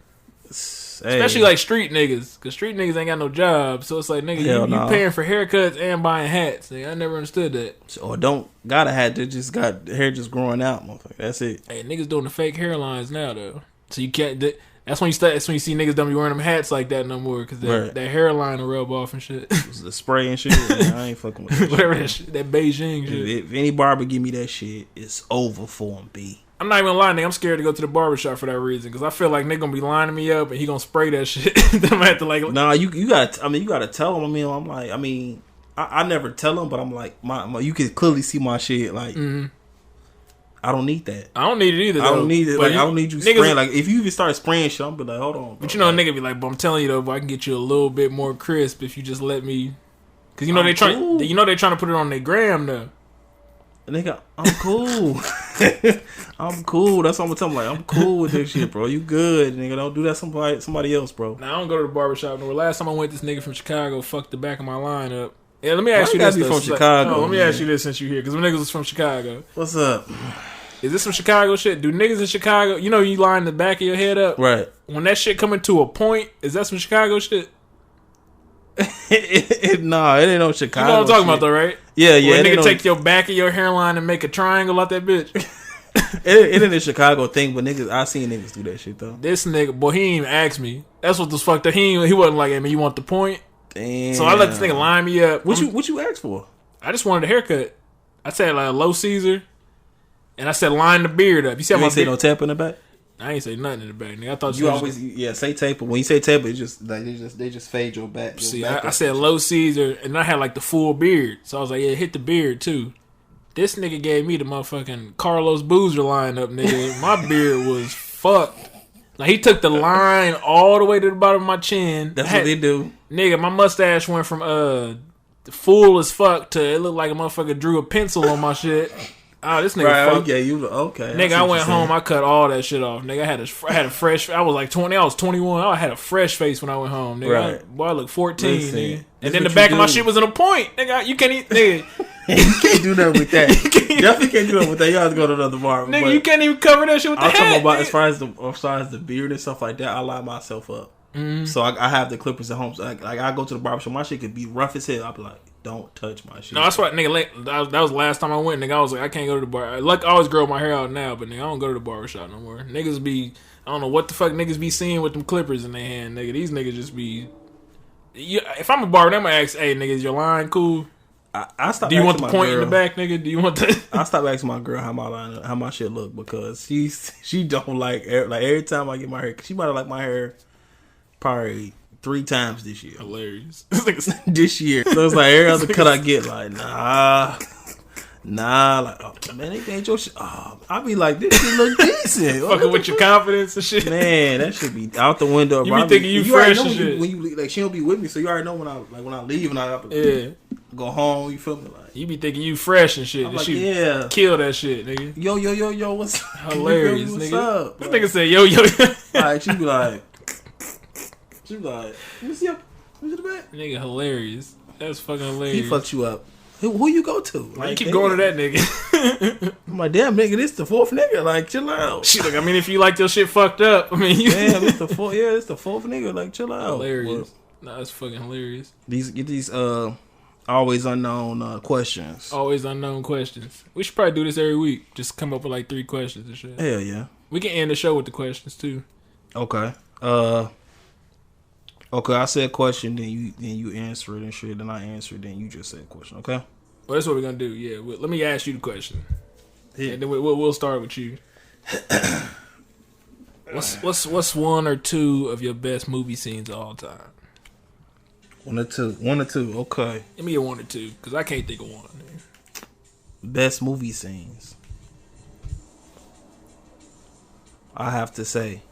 Especially like street niggas. Because street niggas ain't got no job. So it's like, nigga, you paying for haircuts and buying hats. Nigga, I never understood that. Or don't got a hat that just got hair just growing out, motherfucker. That's it. Hey, niggas doing the fake hairlines now, though. So you can't. That's when you see niggas don't be wearing them hats like that no more. Because that hairline will rub off and shit. The spray and shit. Man, I ain't fucking with that whatever that shit. That Beijing shit. If any barber give me that shit, it's over for him, B. I'm not even lying, nigga. I'm scared to go to the barbershop for that reason. Because I feel like nigga gonna be lining me up and he gonna spray that shit. Then I'm gonna have to like. Nah, you gotta. I mean, you gotta tell him. I never tell him, but I'm like, you can clearly see my shit. Like, I don't need that. I don't need it either. Though. I don't need it. Like, I don't need you spraying. Like, if you even start spraying shit, I'm be like, hold on. Bro. But you know, a nigga be like, but I'm telling you though, I can get you a little bit more crisp if you just let me. Because you know they trying to put it on their gram though. Nigga, I'm cool. I'm cool. That's what I'm telling him. Like, I'm cool with this shit, bro. You good, nigga. Don't do that somebody else, bro. Now, I don't go to the barbershop no more. Last time I went, this nigga from Chicago fucked the back of my line up. Yeah, let me ask you this. From Chicago. Let me ask you this since you're here, because them niggas was from Chicago. What's up? Is this some Chicago shit? Do niggas in Chicago, you know you line the back of your head up? Right. When that shit coming to a point, is that some Chicago shit? Nah, it ain't no Chicago. You know what I'm talking about though, right? Yeah. Where a nigga take your back of your hairline and make a triangle out that bitch. It ain't a Chicago thing, but niggas, I seen niggas do that shit though. This nigga, boy, he ain't even asked me. That's what was fucked up. He wasn't like, hey man, you want the point? Damn. So I let this nigga line me up. What you asked for? I just wanted a haircut. I said like a low Caesar, and I said line the beard up. You see, I ain't say no tape in the back. I ain't say nothing in the back, nigga. I thought you always say tape, but when you say tape, it just like they just fade your back. I said low Caesar, and I had like the full beard, so I was like, yeah, hit the beard too. This nigga gave me the motherfucking Carlos Boozer lineup, nigga. My beard was fucked. Like, he took the line all the way to the bottom of my chin. That's what they do. Nigga, my mustache went from full as fuck to it looked like a motherfucker drew a pencil on my shit. Oh, this nigga right, fucked. Yeah, you okay. Nigga, I went home, I cut all that shit off. Nigga, I had a fresh, I was like 20, I was 21. I had a fresh face when I went home, nigga. Right. Boy, I looked 14, Listen, nigga. And then the back of my shit was in a point. Nigga, you can't eat, nigga. You can't do nothing with that. Definitely can't do nothing with that. You have to go to another bar. Nigga, you can't even cover that shit with the hat. I'm talking about as far as the beard and stuff like that. I line myself up. Mm-hmm. So I have the clippers at home. So I go to the barbershop. My shit could be rough as hell. I'll be like, don't touch my shit. No, that's why, nigga. That was the last time I went. Nigga, I was like, I can't go to the bar. Like, I always grow my hair out now, but nigga, I don't go to the barbershop no more. Niggas be, I don't know what the fuck niggas be seeing with them clippers in their hand, nigga. These niggas just be. If I'm a barber, I'm gonna ask, hey, nigga, is your line cool? I stopped. Do you want the point in the back, nigga? Do you want the? I stopped asking my girl how my shit look because she don't like every time I get my hair. She might have liked my hair probably 3 times this year. Hilarious. This year, so it's like every other cut I get, like like, oh man, they ain't your shit. Oh, I be like, this shit look decent. Fucking with your confidence and shit. Man, that should be out the window. You be thinking you fresh and shit. When you like, she don't be with me, so you already know when I leave and I have to go home. You feel me? Like, you be thinking you fresh and shit. I'm like, yeah, kill that shit, nigga. Yo, what's hilarious, what's nigga? Up? This nigga say yo. Like, she be like, let me see the back. Nigga, hilarious. That's fucking hilarious. He fucked you up. Who you go to? Like, you keep going to that nigga. I'm like, damn, nigga, this the 4th nigga. Like, chill out. Shit, like, I mean, if you like your shit fucked up, I mean, damn, it's the 4th. Yeah, it's the 4th nigga. Like, chill out. Hilarious. Nah, that's fucking hilarious. These always unknown questions. Always unknown questions. We should probably do this every week. Just come up with like 3 questions and shit. Hell yeah. We can end the show with the questions too. Okay. Okay, I said a question, then you answer it and shit, then I answer it, then you just say a question, okay? Well, that's what we're gonna do. Yeah, let me ask you the question, and then we'll start with you. What's 1 or 2 of your best movie scenes of all time? 1 or 2. Okay. Give me a 1 or 2, because I can't think of one. Best movie scenes. I have to say,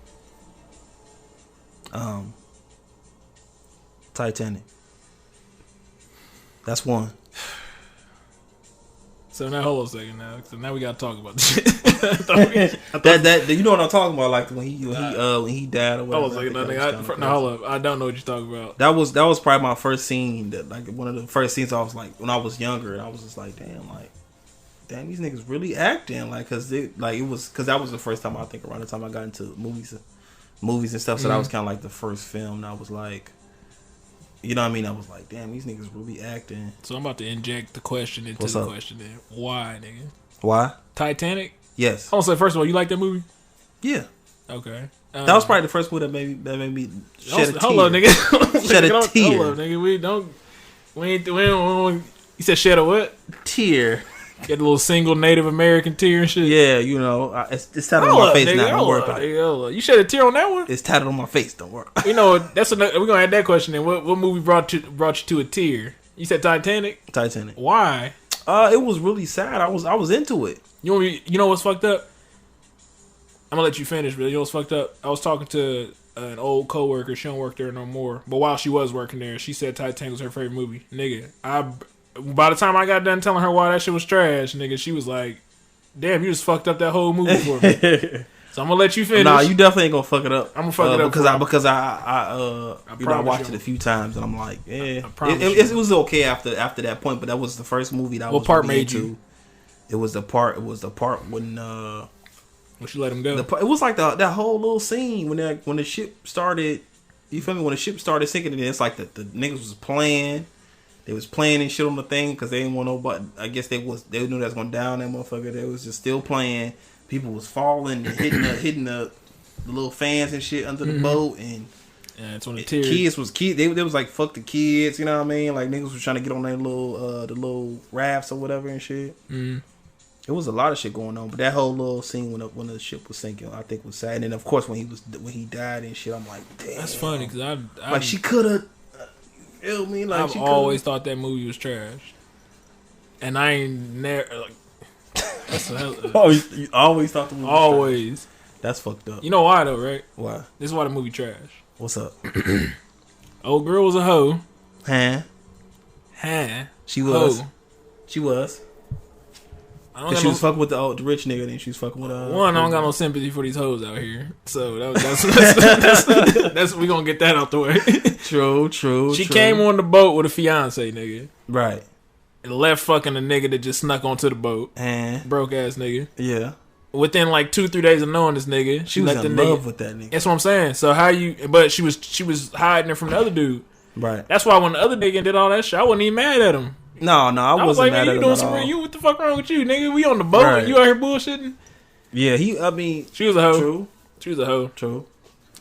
Titanic. That's 1. So now hold on a second now. So now we gotta talk about this shit. that you know what I'm talking about, like when he died or whatever. Hold on a second. No, hold up. I don't know what you're talking about. That was probably my first scene. That like one of the first scenes I was like when I was younger, and I was just like, damn, these niggas really acting like because that was the first time I think around the time I got into movies and stuff. So that was kind of like the first film. And I was like. You know what I mean? I was like, damn, these niggas really acting. So I'm about to inject the question into the question then. Why, nigga? Why? Titanic? Yes. I want to say, first of all, you like that movie? Yeah. Okay. That was probably the first movie that made me shed a tear. Hold up, nigga. Shed a tear. Hold up, nigga. We ain't, you said shed a what? Tear. Get a little single Native American tear and shit. Yeah, you know, it's tatted on my face now. Don't worry about it. You shed a tear on that one? It's tatted on my face. Don't worry. You know, we're gonna add that question in. What movie brought you to a tear? You said Titanic. Titanic. Why? It was really sad. I was into it. You know what's fucked up? I'm gonna let you finish, but you know what's fucked up? I was talking to an old coworker. She don't work there no more. But while she was working there, she said Titanic was her favorite movie. Nigga, by the time I got done telling her why that shit was trash, nigga, she was like, damn, you just fucked up that whole movie for me. So I'm gonna let you finish. Nah, you definitely ain't gonna fuck it up. I'm gonna fuck it up because I watched it a few times and I'm like, yeah, it was okay after that point, but that was the first movie that I was part really made into. You? It was the part when she let him go. It was like that whole little scene when the ship started. You feel me? When the ship started sinking, and it's like the niggas was playing. They was playing and shit on the thing because they didn't want nobody. I guess they knew that was going down. That motherfucker. They was just still playing. people was falling and hitting the little fans and shit under the boat, and it's when the kids they was like fuck the kids, you know what I mean? Like niggas was trying to get on their little the little rafts or whatever and shit. It was a lot of shit going on, but that whole little scene when the ship was sinking, I think was sad. And then of course when he died and shit, I'm like, damn, that's funny because I like she could have. You know what I mean? Like I've always thought that movie was trash, and I ain't never like. You always thought the movie was trash. That's fucked up. You know why though, right? Why? This is why the movie trash. What's up? Old girl was a hoe. Huh? She was. Hoe. She was. She was fucking with the rich nigga, and she was fucking with one. I don't got no sympathy for these hoes out here, so that's we gonna get that out the way. True. She came on the boat with a fiance, nigga. Right. And left fucking a nigga that just snuck onto the boat. Broke ass nigga. Yeah. Within like 2-3 days of knowing this nigga, she was in love with that nigga. That's what I'm saying. So how you? But she was hiding it from the other dude. Right. That's why when the other nigga did all that shit, I wasn't even mad at him. No, I wasn't like, mad at him at all. You what the fuck wrong with you, nigga? We on the boat and you out here bullshitting. Yeah, she was a hoe. True. She was a hoe. True.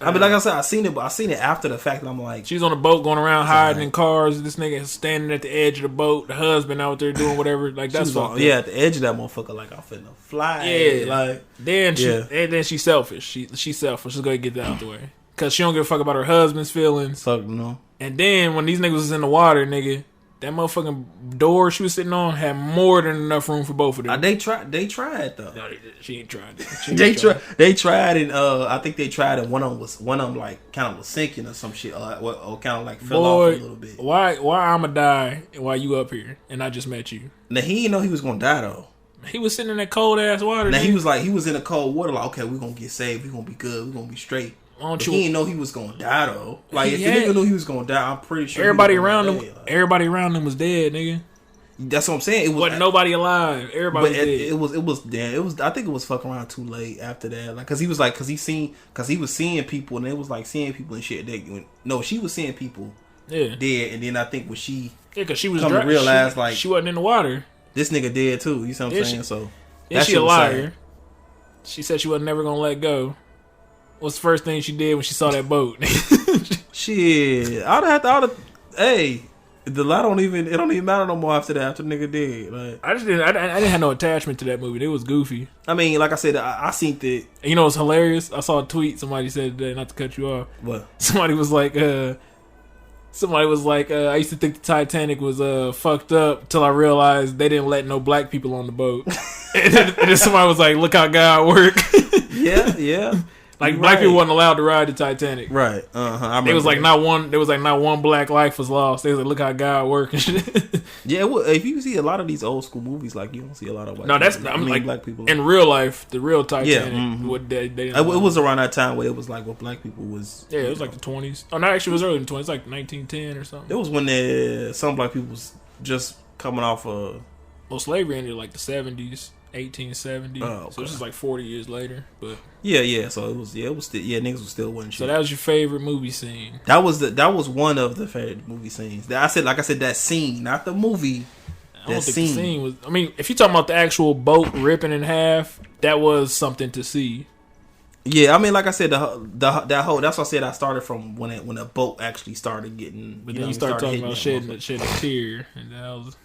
I mean, like I said, I seen it after the fact, and I'm like, she's on the boat going around hiding in cars. This nigga standing at the edge of the boat. The husband out there doing whatever. Like that's fucked up. Yeah, at the edge of that motherfucker, like I'm finna fly. Yeah, like then she's selfish. She's selfish. She's gonna get that out the way because she don't give a fuck about her husband's feelings. Fuck no. And then when these niggas was in the water, nigga, that motherfucking door she was sitting on had more than enough room for both of them. They tried though. No, she ain't tried. They tried, and I think they tried, and one of them like kind of was sinking or some shit, or kind of like fell off a little bit. Why I'ma die while you up here and I just met you? Now he didn't know he was gonna die though. He was sitting in that cold ass water. Now he was in the cold water, like, okay, we're gonna get saved, we're gonna be good, we're gonna be straight. He didn't know he was gonna die though. Like if the nigga knew he was gonna die, I'm pretty sure everybody around him was dead, nigga. That's what I'm saying. It was nobody alive. Everybody was dead. It was. I think it was fucking around too late after that. Like, cause he was seeing people, and it was like seeing people and shit. She was seeing people, dead, and then I think when she, cause she was come to realize like she wasn't in the water. This nigga dead too. You see what I'm saying? So is she a liar? She said she was never gonna let go. What's the first thing she did when she saw that boat? Shit, hey, the light it don't even matter no more after that. After the nigga dead, like I didn't have no attachment to that movie. It was goofy. I mean, like I said, I seen that. You know, it's hilarious. I saw a tweet. Somebody said today, not to cut you off. What? Somebody was like, I used to think the Titanic was fucked up till I realized they didn't let no black people on the boat. and then somebody was like, look how God work. Yeah. Like black people wasn't allowed to ride the Titanic. Right. There was like not one black life was lost. They was like, look how God work and shit. Yeah, well, if you see a lot of these old school movies, like you don't see a lot of white people. Black people in real life, the real Titanic. It was around that time where it was like what black people was. Yeah, it was like the 20s. Oh, no, actually, it was early in the 20s. Like 1910 or something. It was when some black people was just coming off of. Well, slavery ended like the 70s. 1870, okay. So this is like 40 years later. But yeah. So it was still, niggas was still winning shit. So that was your favorite movie scene? That was one of the favorite movie scenes. That scene, not the movie. I don't think the scene was. I mean, if you're talking about the actual boat ripping in half, that was something to see. Yeah, I mean, like I said, that whole. That's what I said. I started from when a boat actually started getting. But then you started talking about shedding a tear, and that was.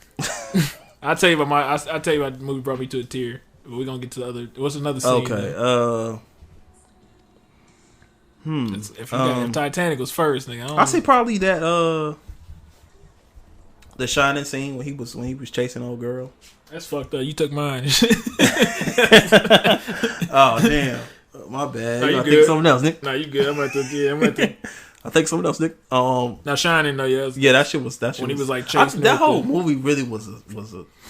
I'll tell you about the movie brought me to a tear. But we're gonna get to the other. What's another scene? Okay. If Titanic was first, nigga, I say probably that the Shining scene when he was chasing old girl. That's fucked up. You took mine. Oh damn, my bad. No, you I good. think something else, Nick. Nah, you good. I'm at the. I think something else, Nick. Now Shining though, that shit was when he was like chasing that whole movie really was a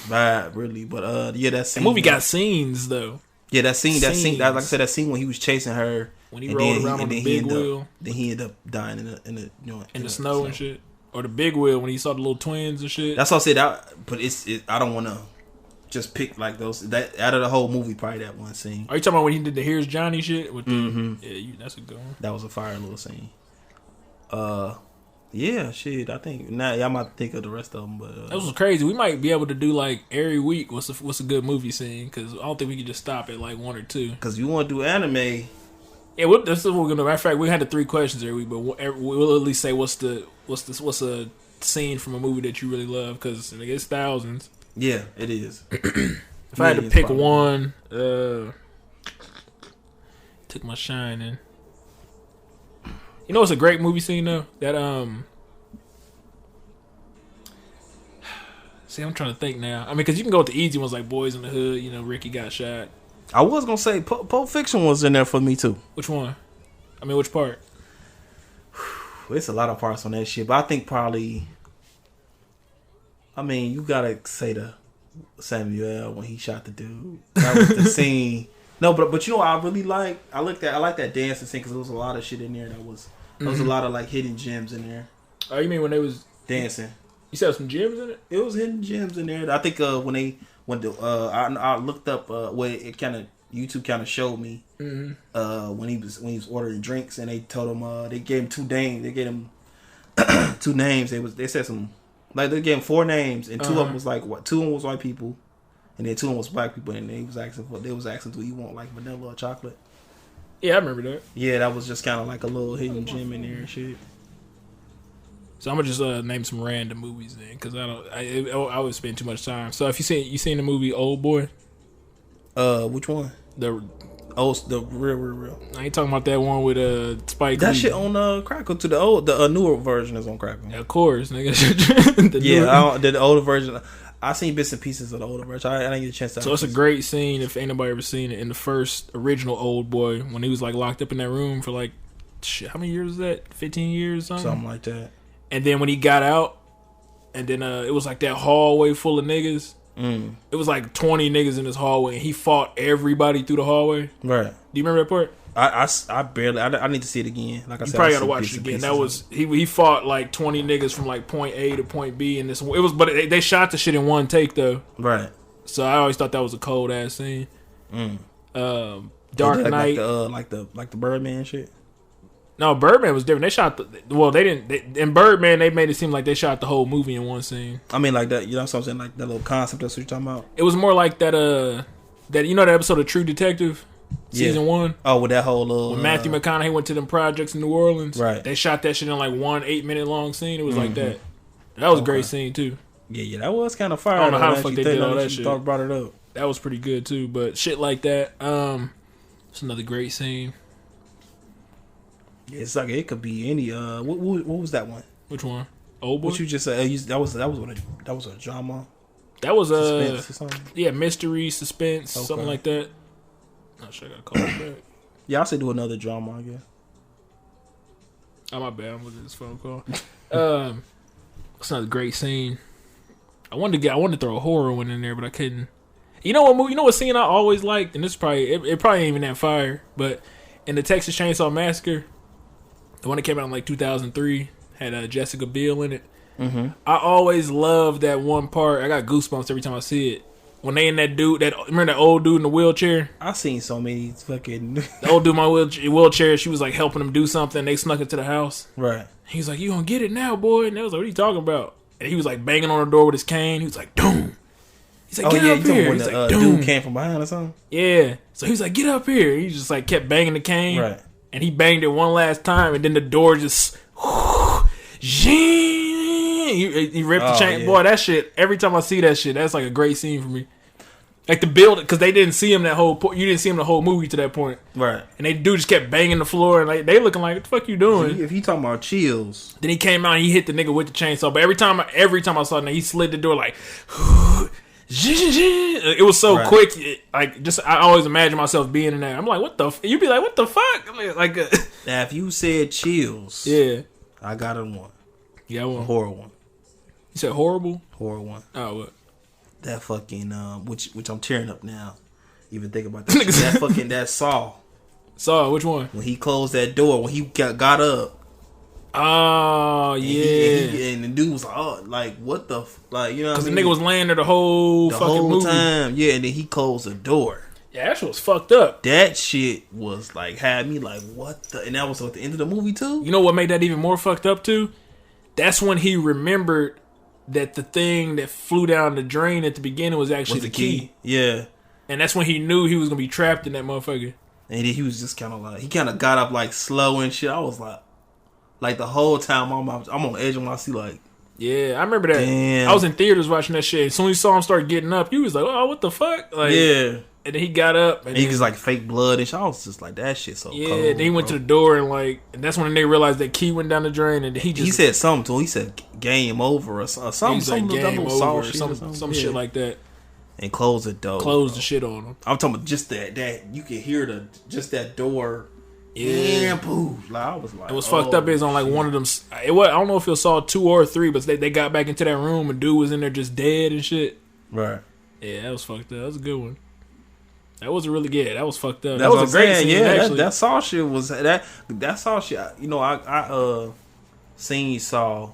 vibe, really. But that scene. The movie got scenes though. Yeah, that scene. Like I said, that scene when he was chasing her when he rolled around on the big wheel. Then he ended up dying in the snow and shit. Or the big wheel when he saw the little twins and shit. That's what I said. But I don't want to just pick like those. That out of the whole movie, probably that one scene. Are you talking about when he did the "Here's Johnny" shit? With that's a good one. That was a fire little scene. Yeah, shit. I think now I might think of the rest of them, but that was crazy. We might be able to do like every week. What's a good movie scene? Because I don't think we can just stop at like one or two. Because you want to do anime. Yeah, this is what we're gonna. Matter of fact, we had the 3 questions every week, but we'll at least say what's a scene from a movie that you really love, because it's thousands. Yeah, it is. If I had to pick one, took my shine in. You know, it's a great movie scene though. That see, I'm trying to think now. I mean, because you can go with the easy ones like Boys in the Hood. You know, Ricky got shot. I was gonna say Pulp Fiction was in there for me too. Which one? I mean, which part? It's a lot of parts on that shit, but I think probably. I mean, you gotta say the Samuel when he shot the dude. That was the scene. No, but you know what I really like? I like that dancing scene because there was a lot of shit in there that was. There was a lot of like hidden gems in there. Oh, you mean when they was dancing? You said some gems in it? It was hidden gems in there. I think I looked up what it kind of YouTube kind of showed me when he was ordering drinks, and they told him they gave him 2 names. They gave him 2 names. They said some like they gave him 4 names, and 2 of them was like what? 2 of them was white people, and then 2 of them was black people, and they was asking do you want like vanilla or chocolate? Yeah, I remember that. Yeah, that was just kind of like a little hidden gem in there and shit. So I'm gonna just name some random movies then, because I would spend too much time. So if you seen the movie Old Boy? Which one? The real. I ain't talking about that one with Spike Lee. That shit on Crackle to the newer version is on Crackle. Yeah, of course, nigga. The older version. I seen bits and pieces of the older version. I didn't get a chance to. So it's a great scene if ain't nobody ever seen it in the first original Old Boy when he was like locked up in that room for like shit. How many years was that? 15 years, something like that. And then when he got out, and then it was like that hallway full of niggas. It was like 20 niggas in this hallway, and he fought everybody through the hallway. Right. Do you remember that part? I barely. I need to see it again. Like I said, you probably gotta watch it again. That was he fought like 20 niggas from like point A to point B, and but they shot the shit in one take though. Right. So I always thought that was a cold ass scene. Dark Knight, like the Birdman shit. No, Birdman was different. They shot they didn't. In Birdman, they made it seem like they shot the whole movie in one scene. I mean, like that. You know what I'm saying? Like that little concept. That's what you're talking about. It was more like that. That you know that episode of True Detective, season 1. Oh, with that whole little. When Matthew McConaughey went to them projects in New Orleans, right? They shot that shit in like 1 8-minute long scene. It was like that. That was a great scene too. Yeah, that was kind of fire. I don't know how the fuck they did all that shit. Brought it up. That was pretty good too. But shit like that. It's another great scene. Yeah, it's like it could be any. What was that one? Which one? Old Boy. What you just said? That was a drama. That was suspense or something? Yeah, mystery, suspense, something like that. Not sure I gotta call it back. Yeah, I'll say do another drama, I guess. Oh my bad, I'm looking at this phone call. It's another great scene. I wanted to throw a horror one in there, but I couldn't. You know what movie? You know what scene I always liked, and this probably it probably ain't even that fire, but in the Texas Chainsaw Massacre. The one that came out in like 2003 had Jessica Biel in it. I always loved that one part. I got goosebumps every time I see it. When they in that dude, remember that old dude in the wheelchair? I seen so many fucking. The old dude in my wheelchair. She was like helping him do something. They snuck into the house. Right. He was like, "You gonna get it now, boy?" And they was like, "What are you talking about?" And he was like banging on the door with his cane. He was like, "Doom." He's like, "Get up here." When he's the like, dude came from behind or something. Yeah. So he was like, "Get up here." He just like kept banging the cane. Right. And he banged it one last time, and then the door just, he ripped the chain. Yeah. Boy, that shit. Every time I see that shit, that's like a great scene for me. Like the build, because they didn't see him you didn't see him the whole movie to that point, right? And they dude just kept banging the floor, and like they looking like, what the fuck you doing? If he talking about chills, then he came out and he hit the nigga with the chainsaw. But every time I saw him, he slid the door like. It was so quick. I always imagine myself being in there. I'm like, what the? You'd be like, what the fuck? I mean, like, now if you said chills, yeah, I got one. Yeah, one. A horror one. You said horrible? Horror one. Oh, what? That fucking which I'm tearing up now. Even think about that. That fucking that Saw. Saw which one? When he closed that door, when he got up. Oh yeah, and the dude was like, "Oh, like what the, like you know?" Because the nigga was laying there the whole movie. Time, yeah. And then he closed the door. Yeah, that shit was fucked up. That shit was like had me like, what the? And that was at the end of the movie too. You know what made that even more fucked up too? that's when he remembered that the thing that flew down the drain at the beginning was actually the key. Yeah. And that's when he knew he was going to be trapped in that motherfucker. And he was just kind of like, he kind of got up like slow and shit. I was like the whole time I'm on the edge of my seat, like. Yeah, I remember that. Damn. I was in theaters watching that shit. As soon as you saw him start getting up, you was like, oh, what the fuck? Like, yeah. And then he got up. And he was like fake blood and shit. I was just like, that shit so cold. Yeah, then he went to the door and like, and that's when they realized that key went down the drain and he said something to him. He said game over or something. Some shit like that. And closed the door. Closed the shit on him. I'm talking about just that you can hear that door. Yeah, and poof. Like, I was like, it was fucked up. Is on like one of them. I don't know if it saw 2 or 3, but they got back into that room and dude was in there just dead and shit. Right. Yeah, that was fucked up. That was a good one. That wasn't really good. That was fucked up. That was a great scene. Yeah, actually. that Saw shit was that Saw shit. You know, I seen Saw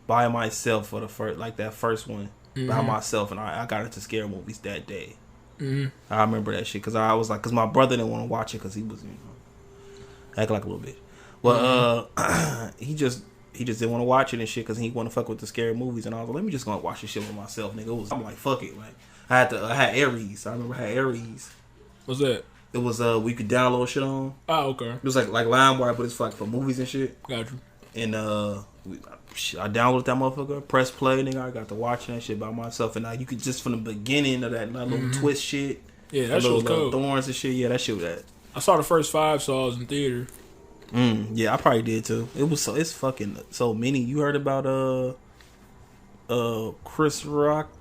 by myself for the first one by myself, and I got into scary movies that day. Mm-hmm. I remember that shit because I was like, because my brother didn't want to watch it because he was acting like a little bitch. Well, he just didn't want to watch it and shit because he want to fuck with the scary movies, and I was like, let me just go and watch this shit with myself, nigga. I'm like, fuck it, like. I had Aries. I remember I had Aries. What's that? It was we could download shit on. Oh, okay. It was like LimeWire, but it's like for movies and shit. Got you. And I downloaded that motherfucker, press play, nigga. I got to watching that shit by myself, and you could just from the beginning of that little twist shit. Yeah, that shit was cool. Thorns and shit. Yeah, that shit was that. I saw the first 5 Saws in theater. Yeah, I probably did too. It's fucking so many. You heard about Chris Rock?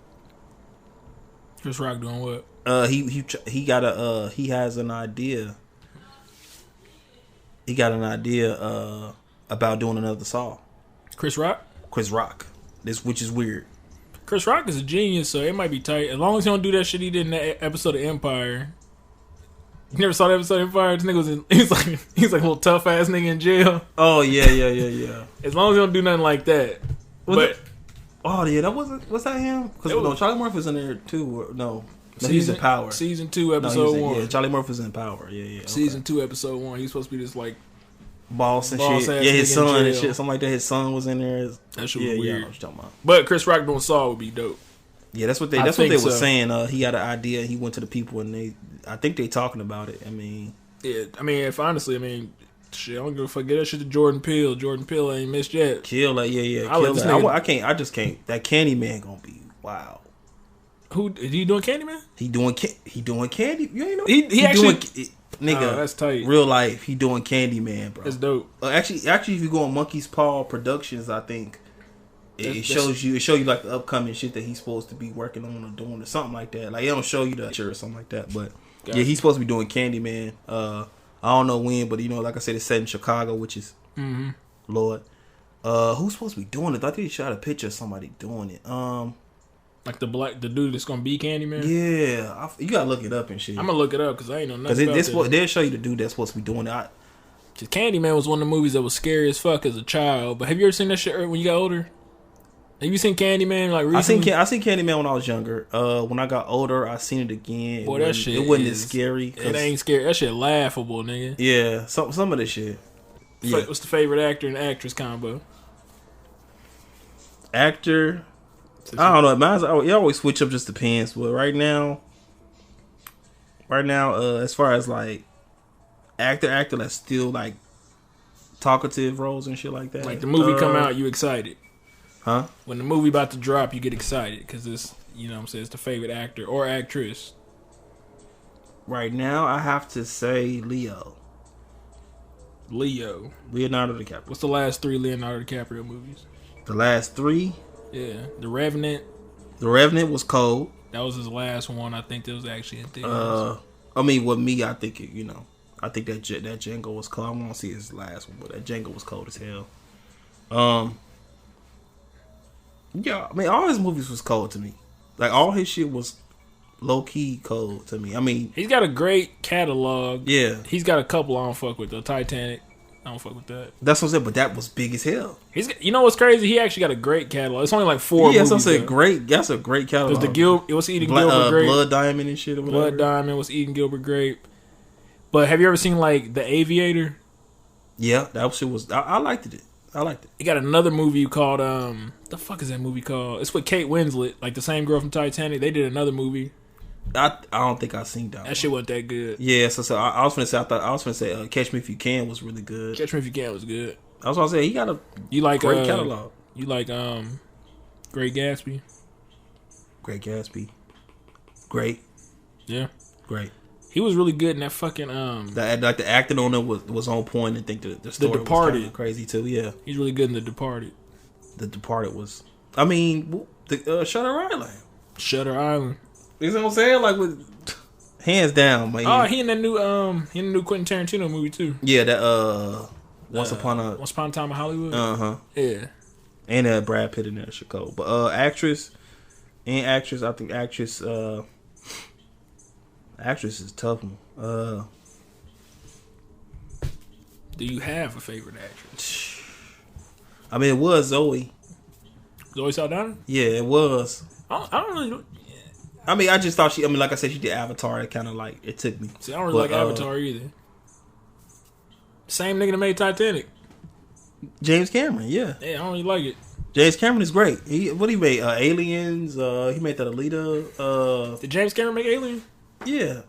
Chris Rock doing what? He has an idea. He got an idea about doing another Saw. Chris Rock? Chris Rock. Which is weird. Chris Rock is a genius, so it might be tight. As long as he don't do that shit he did in that episode of Empire. You never saw that episode of Empire? This nigga he was like a little tough ass nigga in jail. Oh yeah. As long as he don't do nothing like that. Oh yeah, was that him? Because Charlie Murphy was in there too. No, he's in Power. Season 2, episode 1. Yeah, Charlie Murphy's in Power. Yeah. Okay. Season 2, episode 1. He's supposed to be this like boss and shit. Yeah, his son and shit, something like that. His son was in there. That shit was weird. Yeah, I know what you're talking about. But Chris Rock doing Saw would be dope. Yeah, that's what they were saying. He got an idea. He went to the people and I think they talking about it. I mean, yeah. I mean, shit, I don't give a fuck. Get that shit to Jordan Peele. Jordan Peele ain't missed yet. Kill that, yeah. Kill that. I just can't. That Candyman gonna be wow. Who is he doing? Candyman? He doing Candy. You ain't know he actually nigga. That's tight. Real life. He doing Candyman, bro. That's dope. Actually, if you go on Monkey's Paw Productions, I think it shows you like the upcoming shit that he's supposed to be working on or doing or something like that. Like it don't show you the or something like that, but yeah, he's supposed to be doing Candyman. I don't know when, but like I said, it's set in Chicago, which is Lord. Who's supposed to be doing it? I thought they shot a picture of somebody doing it. Like the dude that's gonna be Candyman. Yeah, you gotta look it up and shit. I'm gonna look it up because I ain't know nothing. Because they'll show you the dude that's supposed to be doing it. Candyman was one of the movies that was scary as fuck as a child. But have you ever seen that shit when you got older? Have you seen Candyman like recently? I seen Candyman when I was younger. When I got older, I seen it again. Boy, that shit it wasn't as scary. It ain't scary. That shit laughable, nigga. Yeah, some of the shit. Yeah. What's the favorite actor and actress combo? Actor, I don't know. It always switch up, just depends. But right now, as far as like actor that's still like talkative roles and shit like that. Like the movie come out, you excited? Huh? When the movie about to drop, you get excited because it's, you know what I'm saying, it's the favorite actor or actress. Right now, I have to say Leonardo DiCaprio. What's the last 3 Leonardo DiCaprio movies? The last 3? Yeah. The Revenant. The Revenant was cold. That was his last one. I think that was actually in theaters. I mean, with me, I think I think that Django was cold. I want to see his last one, but that Django was cold as hell. Yeah, I mean, all his movies was cold to me. Like, all his shit was low-key cold to me. I mean... He's got a great catalog. Yeah. He's got a couple I don't fuck with, though. Titanic. I don't fuck with that. That's what I'm saying, but that was big as hell. You know what's crazy? He actually got a great catalog. It's only like 4 movies. Yeah, that's what I'm saying. Great. That's a great catalog. Because it was Eating Gilbert Grape. Blood Diamond and shit or whatever. Blood Diamond was Eating Gilbert Grape. But have you ever seen, like, The Aviator? Yeah, that shit was... I liked it. I liked it. He got another movie called the fuck is that movie called? It's with Kate Winslet, like the same girl from Titanic. They did another movie. I don't think I seen that. That shit wasn't that good. Yeah, so I was gonna say Catch Me If You Can was really good. Catch Me If You Can was good. I was gonna say he got a great catalog. You like Great Gatsby? Great Gatsby. Great. Yeah. Great. He was really good in that fucking the acting on it was on point. I think the story Departed was crazy too. Yeah. He's really good in The Departed. The Departed was. I mean, the Shutter Island. Shutter Island. You know what I'm saying? Like with hands down, man. Oh, he in the new Quentin Tarantino movie too. Yeah, that Once Upon a Time in Hollywood. Yeah. And Brad Pitt in there, Chicago. But actress, I think actress is a tough one. Do you have a favorite actress? I mean, it was Zoe. Zoe Saldana? Yeah, it was. I don't really know. I mean, I just thought she. I mean, like I said, she did Avatar. It kind of like it took me. See, I don't really like Avatar either. Same nigga that made Titanic. James Cameron, yeah. Yeah, I don't really like it. James Cameron is great. He made? Aliens. He made that Alita. Did James Cameron make Alien? Yeah.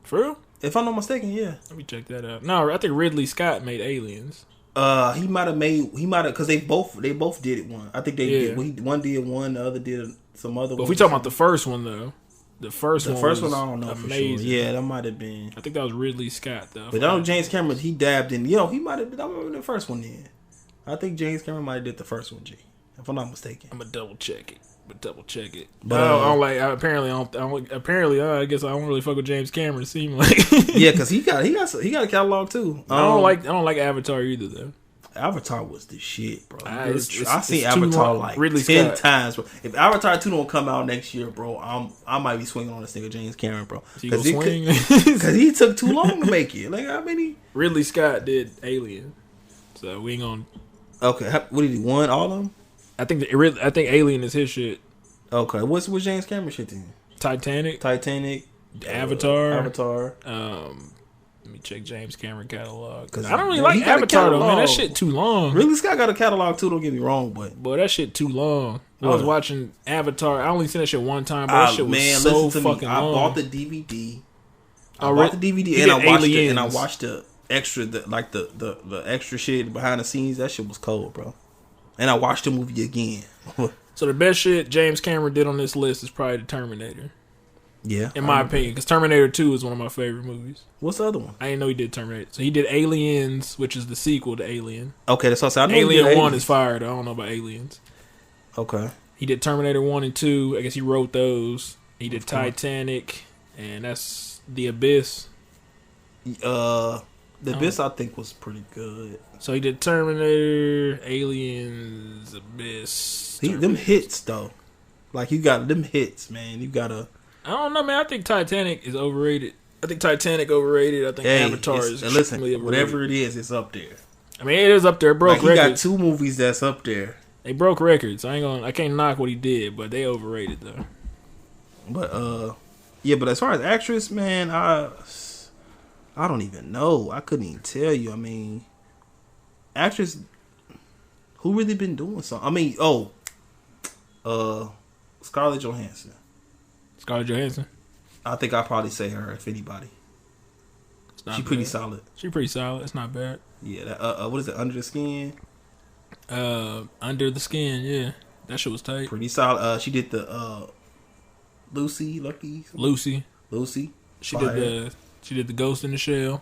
For real? If I'm not mistaken, yeah. Let me check that out. No, I think Ridley Scott made Aliens. He might have because they both did it one. I think they did. One did one, the other did some other. But if we talking about the first one though, the first one I don't know amazing. for sure. Yeah, that might have been. I think that was Ridley Scott though. But I know James Cameron, he dabbed in. He might have. I remember the first one then. I think James Cameron might have did the first one. G, if I'm not mistaken. I'm gonna double check it. But But I don't like. Apparently, I guess I don't really fuck with James Cameron. It seemed like. Yeah, because he got a catalog too. I don't like Avatar either though. Avatar was the shit, bro. I seen Avatar like Ridley 10 Scott. times, bro. If Avatar 2 don't come out next year, bro, I might be swinging on this nigga James Cameron, bro. Because he took too long to make it. Like how many? Ridley Scott did Alien, so we ain't gonna. Okay, what did he won? All of them? I think Alien is his shit. Okay, what's James Cameron shit then? Titanic, Avatar. Let me check James Cameron catalog. Because I don't really like Avatar though, man. That shit too long. Ridley Scott got a catalog too. Don't get me wrong, but boy, that shit too long. What? I was watching Avatar. I only seen that shit one time, but that shit was so fucking long. I bought the DVD. And I watched the extra, the extra shit behind the scenes. That shit was cold, bro. And I watched the movie again. So the best shit James Cameron did on this list is probably the Terminator. Yeah, in my opinion, because Terminator 2 is one of my favorite movies. What's the other one? I didn't know he did Terminator. So he did Aliens, which is the sequel to Alien. Okay, that's what I said. Alien 1 is fired. I don't know about Aliens. Okay. He did Terminator 1 and 2. I guess he wrote those. He did Titanic, and that's The Abyss. The Abyss, I think, was pretty good. So he did Terminator, Aliens, Abyss. Them hits, though. Like, you got them hits, man. You got to... I don't know, man. I think Titanic is overrated. I think Titanic overrated. I think Avatar is extremely overrated. Whatever it is, it's up there. I mean, it is up there. It broke records. He got 2 movies that's up there. They broke records. I can't knock what he did, but they overrated though. But yeah. But as far as actress, man, I don't even know. I couldn't even tell you. I mean, actress who really been doing something. I mean, Scarlett Johansson. Scarlett Johansson. I think I'd probably say her if anybody. She's pretty solid. She's pretty solid. It's not bad. Yeah. What is it? Under the Skin. Under the Skin. Yeah, that shit was tight. Pretty solid. She did the Lucy. She did the Ghost in the Shell.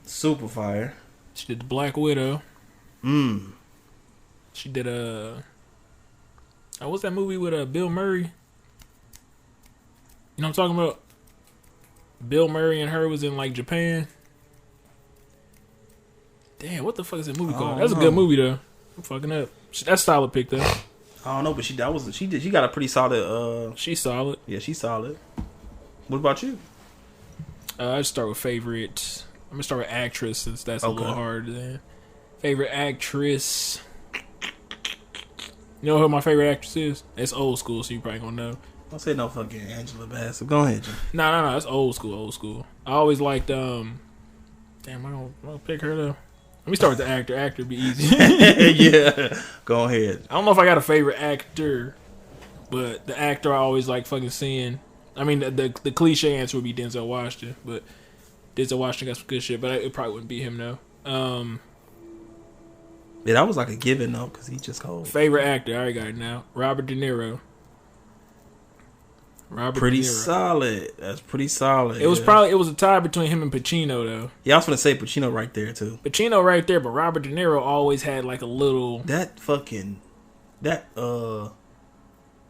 Super fire. She did the Black Widow. She did what's that movie with Bill Murray? You know what I'm talking about? Bill Murray and her was in like Japan. Damn, what the fuck is that movie called? That's a good movie though. I'm fucking up. That's solid pick though. I don't know, but she got a pretty solid. She's solid. Yeah, she's solid. What about you? I just start with favorite. I'm gonna start with actress since that's a little harder than favorite actress. You know who my favorite actress is? It's old school, so you probably gonna know. Don't say no fucking Angela Bassett. Go ahead, Jim. No. That's old school. I always liked. Damn, I'm gonna pick her though. Let me start with the actor. Actor be easy. Yeah, go ahead. I don't know if I got a favorite actor, but the actor I always like fucking seeing. I mean, the cliche answer would be Denzel Washington, but Denzel Washington got some good shit, but it probably wouldn't be him though. Yeah, that was like a given though, because he just cold. Favorite actor, I already got it now. Robert De Niro. Pretty solid. That's pretty solid. It was a tie between him and Pacino though. Yeah, I was gonna say Pacino right there too. Pacino right there, but Robert De Niro always had like a little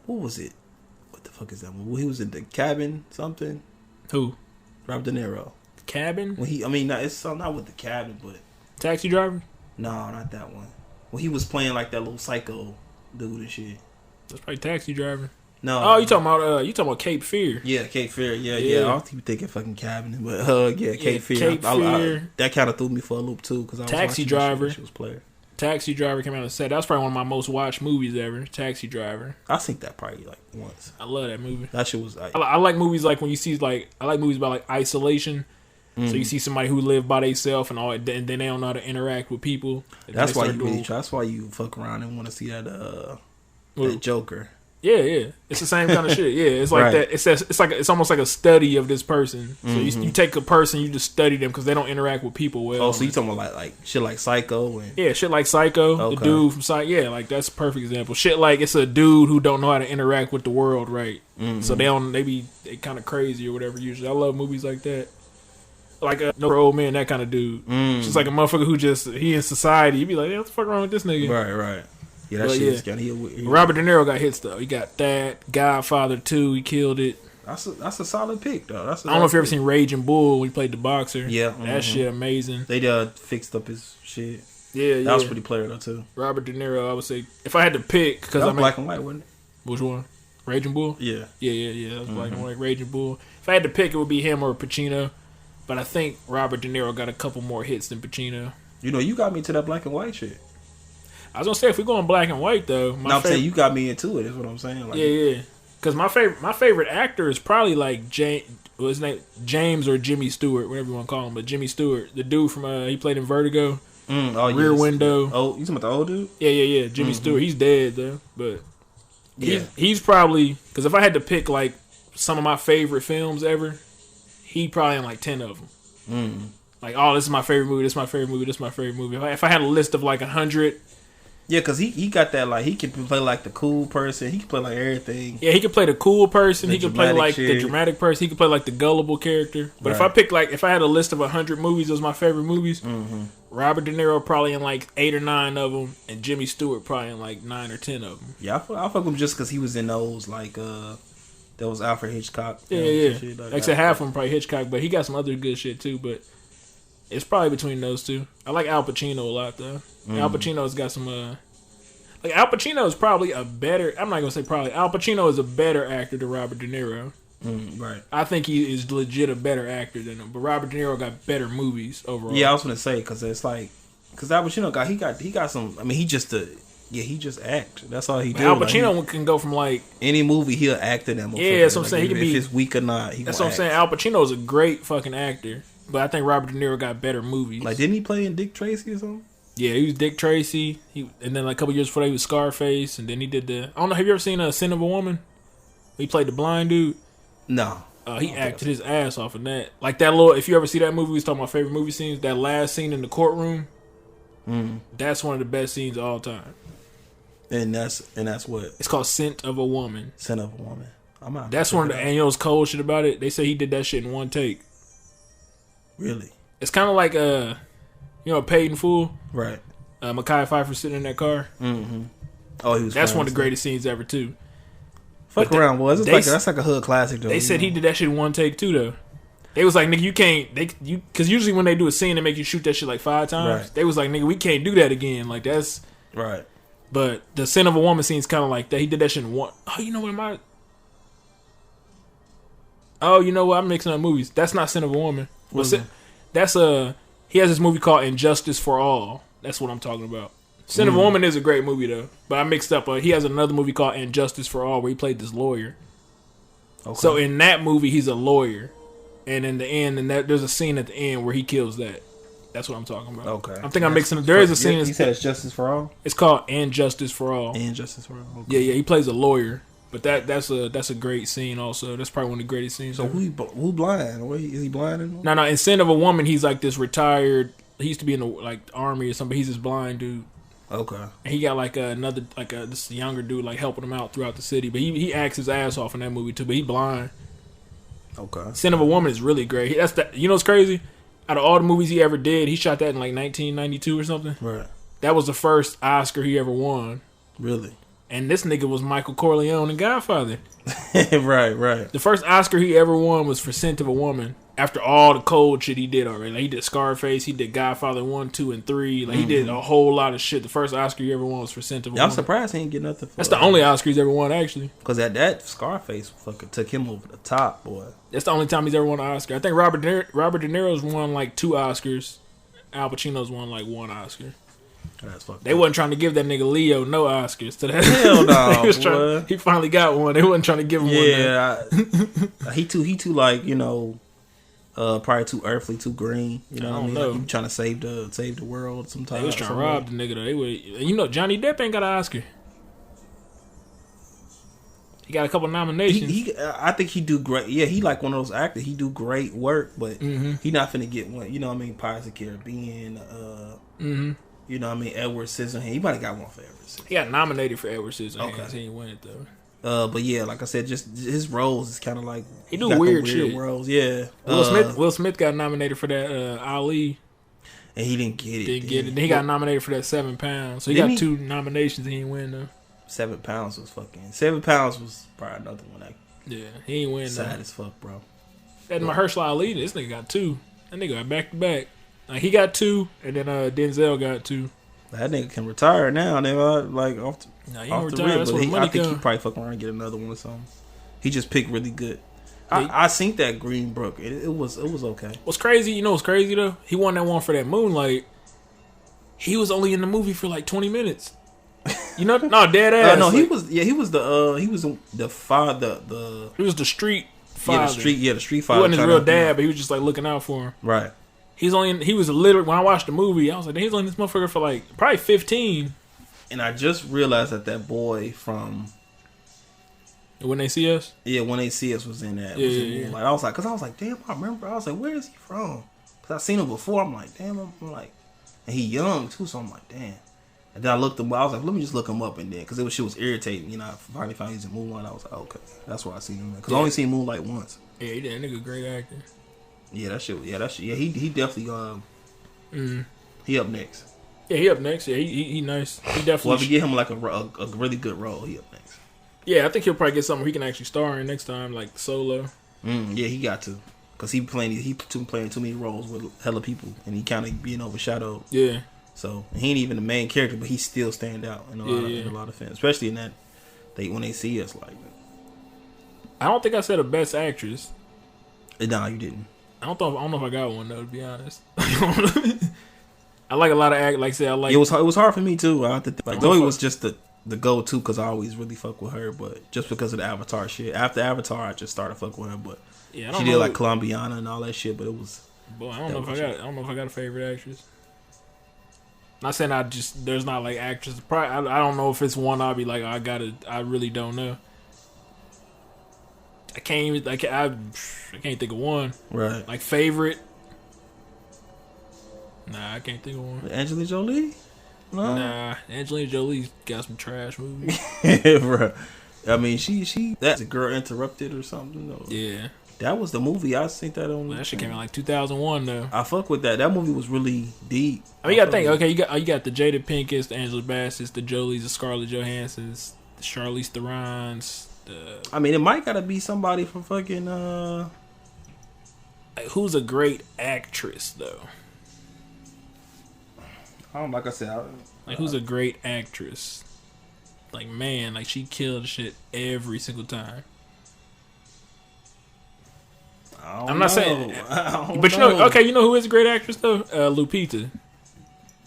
what was it? What the fuck is that movie? He was in The Cabin something. Who? Robert De Niro. Cabin? It's not with The Cabin, but Taxi Driver? No, not that one. When he was playing like that little psycho dude and shit. That's probably Taxi Driver. No. Oh, you talking about Cape Fear? Yeah, Cape Fear. Yeah. I was thinking fucking Cabin, but Cape Fear. Fear. That kind of threw me for a loop too, because I was Taxi Driver. She was player. Taxi Driver came out and said that was probably one of my most watched movies ever. Taxi Driver. I think that probably like once. I love that movie. That shit was. I like movies like when you see I like movies about like isolation. So you see somebody who live by themselves and all, and then they don't know how to interact with people. That's why you fuck around and want to see that Joker. Yeah, it's the same kind of shit. Yeah, it's like that. It's almost like a study of this person. So you take a person, you just study them because they don't interact with people well. Oh, so you talking about like shit like Psycho and shit like Psycho, okay. The dude from Psycho. Yeah, like that's a perfect example. Shit like it's a dude who don't know how to interact with the world, right? So they kind of crazy or whatever. Usually, I love movies like that. Like a no old man, that kind of dude. Just like a motherfucker who he in society. You be like, what the fuck wrong with this nigga? Right. Yeah, that shit is kind of... Robert De Niro got hits, though. He got that. Godfather 2, he killed it. That's a solid pick, though. I don't know if you ever seen Raging Bull when he played the boxer. Yeah. That shit amazing. They fixed up his shit. Yeah. That was pretty player, though, too. Robert De Niro, I would say, if I had to pick... Cause that was black and white, wasn't it? Which one? Raging Bull? Yeah. Yeah. That was black and white. Raging Bull. If I had to pick, it would be him or Pacino. But I think Robert De Niro got a couple more hits than Pacino. You know, you got me to that black and white shit. I was gonna say if we're going black and white though, I'm saying you got me into it. Is what I'm saying. Like, yeah. Because my favorite actor is probably like his name James or Jimmy Stewart, whatever you want to call him. But Jimmy Stewart, the dude from he played in Vertigo, Rear Window. Oh, you talking about the old dude? Yeah. Jimmy Stewart. He's dead though, but he's probably because if I had to pick like some of my favorite films ever, he probably in like 10 of them. Like, this is my favorite movie. This is my favorite movie. This is my favorite movie. If I had a list of like 100. Yeah, because he got that, like, he can play like the cool person. He can play like everything. Yeah, he can play the cool person. He can play like the dramatic person. He can play like the gullible character. But if I had a list of 100 movies, those my favorite movies, Robert De Niro probably in like 8 or 9 of them, and Jimmy Stewart probably in like 9 or 10 of them. Yeah, I fuck him just because he was in those, like, those Alfred Hitchcock. Yeah. Like I said, half of them probably Hitchcock, but he got some other good shit too, but it's probably between those two. I like Al Pacino a lot, though. Al Pacino's got some... Like, Al Pacino is probably a better... I'm not going to say probably. Al Pacino is a better actor than Robert De Niro. Right. I think he is legit a better actor than him. But Robert De Niro got better movies overall. Yeah, I was going to say, because it's like... Because Al Pacino he got some... I mean, he just act. That's all he do. Al Pacino can go from like... Any movie, he'll act in that movie. Yeah, that's what I'm saying. He can be... If it's weak or not, That's what I'm saying. Al Pacino is a great fucking actor. But I think Robert De Niro got better movies. Like, didn't he play in Dick Tracy or something? Yeah, he was Dick Tracy. And then like a couple years before that, he was Scarface. And then he did I don't know, have you ever seen Sin of a Woman? He played the blind dude. No. He acted his ass off in that. Like that little, if you ever see that movie, we was talking about favorite movie scenes. That last scene in the courtroom. That's one of the best scenes of all time. And that's what? It's called Scent of a Woman. Scent of a Woman. I'm out. That's one of the, and you know what's cold shit about it? They say he did that shit in one take. Really? It's kind of like Paid in Full. Right. Mekhi Phifer sitting in that car. Oh, he was. That's one of the greatest scenes ever too. Fuck around, boys. That's like a hood classic though. They said he did that shit in one take too though. They was like, nigga, you can't. Because usually when they do a scene, they make you shoot that shit like 5 times. Right. They was like, nigga, we can't do that again. Like that's right. But the Sin of a Woman scene's kind of like that. He did that shit in one. Oh, you know what? I'm mixing up movies. That's not Sin of a Woman. That's he has this movie called Injustice for All. That's what I'm talking about. Sin of a Woman is a great movie though, but I mixed up. He has another movie called Injustice for All where he played this lawyer. Okay. So in that movie, he's a lawyer, and in the end, there's a scene at the end where he kills that. That's what I'm talking about. Okay. I think I'm mixing it. There is a scene. You said it's Justice for All? It's called And Justice for All. And Justice for All. Okay. Yeah. He plays a lawyer. But that's a great scene also. That's probably one of the greatest scenes. So who blind? Is he blind? No. In Sin of a Woman, he's like this retired. He used to be in the army or something. He's this blind dude. Okay. And he got this younger dude helping him out throughout the city. But he acts his ass off in that movie too. But he blind. Okay. Sin of a Woman is really great. You know what's crazy? Out of all the movies he ever did, he shot that in 1992 or something. Right. That was the first Oscar he ever won. Really? And this nigga was Michael Corleone in Godfather. Right. The first Oscar he ever won was for Scent of a Woman. After all the cold shit he did already. He did Scarface, he did Godfather 1, 2, and 3. He did a whole lot of shit. The first Oscar he ever won was for Scent of a Woman. I'm surprised he didn't get nothing for That's the only Oscar he's ever won, actually. Because that Scarface fucking took him over the top, boy. That's the only time he's ever won an Oscar. I think Robert De Niro's won 2 Oscars. Al Pacino's won 1 Oscar. That's fucked They wasn't trying to give that nigga Leo no Oscars to that. Hell no, he finally got one. They wasn't trying to give him one. Yeah, he too probably too earthly, too green. You know what I mean? Know. He trying to save the world sometimes. They was trying to rob the nigga though. Johnny Depp ain't got an Oscar. He got a couple nominations. I think he do great. Yeah, he like one of those actors. He do great work, but he not finna get one. You know what I mean? Pirates of the Caribbean. You know what I mean? Edward Scissorhands. He might have got one for Edward Scissorhands. He got nominated for Edward Scissorhands. Okay. He didn't win it though. But yeah, like I said, just his roles is kind of like he do weird shit. Roles, yeah. Will Smith got nominated for that Ali, and he didn't get it. Didn't get it. Then he got nominated for that 7 Pounds. So he got 2 nominations. And he didn't win though. 7 Pounds was fucking. 7 Pounds was probably another one. Yeah, he ain't win. Sad as fuck, bro. That Mahershala Ali, this nigga got 2. That nigga got back to back. He got 2, and then Denzel got 2. That nigga can retire now. They off the he off retire. the rip, That's but where the money I think he come. probably fucking around and get another one or something. He just picked really good. I seen that Green Book. It was okay. What's crazy? You know what's crazy though? He won that one for that Moonlight. He was only in the movie for 20 minutes. You know, no, dead ass. No, he was the father. He was the street father. The street father. He wasn't his real dad, but he was just looking out for him. Right. He was literally, when I watched the movie, I was like, he's only this motherfucker for probably 15. And I just realized that boy from When They See Us? Yeah, When They See Us was in that. Yeah. I was like, damn, I remember. I was like, where is he from? Because I seen him before. I'm like, damn, and he young too, so I'm like, damn. And then I looked him up. I was like, let me just look him up, and then because shit was irritating. You know, I finally found he's in Moonlight. I was like, okay, that's where I seen him. Because I only seen Moonlight once. Yeah, he did. That nigga, great actor. Yeah, that shit. Yeah, he definitely. He up next. Yeah, he up next. Yeah, he nice. He definitely. Well, if you get him a really good role, he up next. Yeah, I think he'll probably get something he can actually star in next time, like Solo. Yeah, he got to. Because he playing too many roles with hella people, and he kind of being overshadowed. Yeah. So he ain't even the main character, but he still stand out in a lot of films, especially in that When They See Us. I don't think I said a best actress. No, you didn't. I don't know if I got one though. To be honest, I like a lot of act. Like I said, I like. It was hard for me too. Zoe was just the go-to because I always really fuck with her, but just because of the Avatar shit. After Avatar, I just started fucking with her, but she did Colombiana and all that shit. But it was. Boy, I don't know if I got a favorite actress. Not saying there's not actresses. Probably, I don't know if it's one I'll be like, I really don't know. I can't even, I can't think of one. Right. Favorite. Nah, I can't think of one. Angelina Jolie? No. Nah, Angelina Jolie's got some trash movies. Bro. I mean, she that's a Girl Interrupted or something. Or, yeah. That was the movie. I seen that on. That shit came out 2001 though. I fuck with that. That movie was really deep. I mean, you gotta think. Okay, you got the Jada Pinkett, the Angela Bassett's, the Jolies, the Scarlett Johansson's, the Charlize Theron's. I mean, it might gotta be somebody from fucking. Who's a great actress though? Like I said, who's a great actress? Man, she killed shit every single time. I'm not saying, but you know, okay, you know who is a great actress though? Lupita.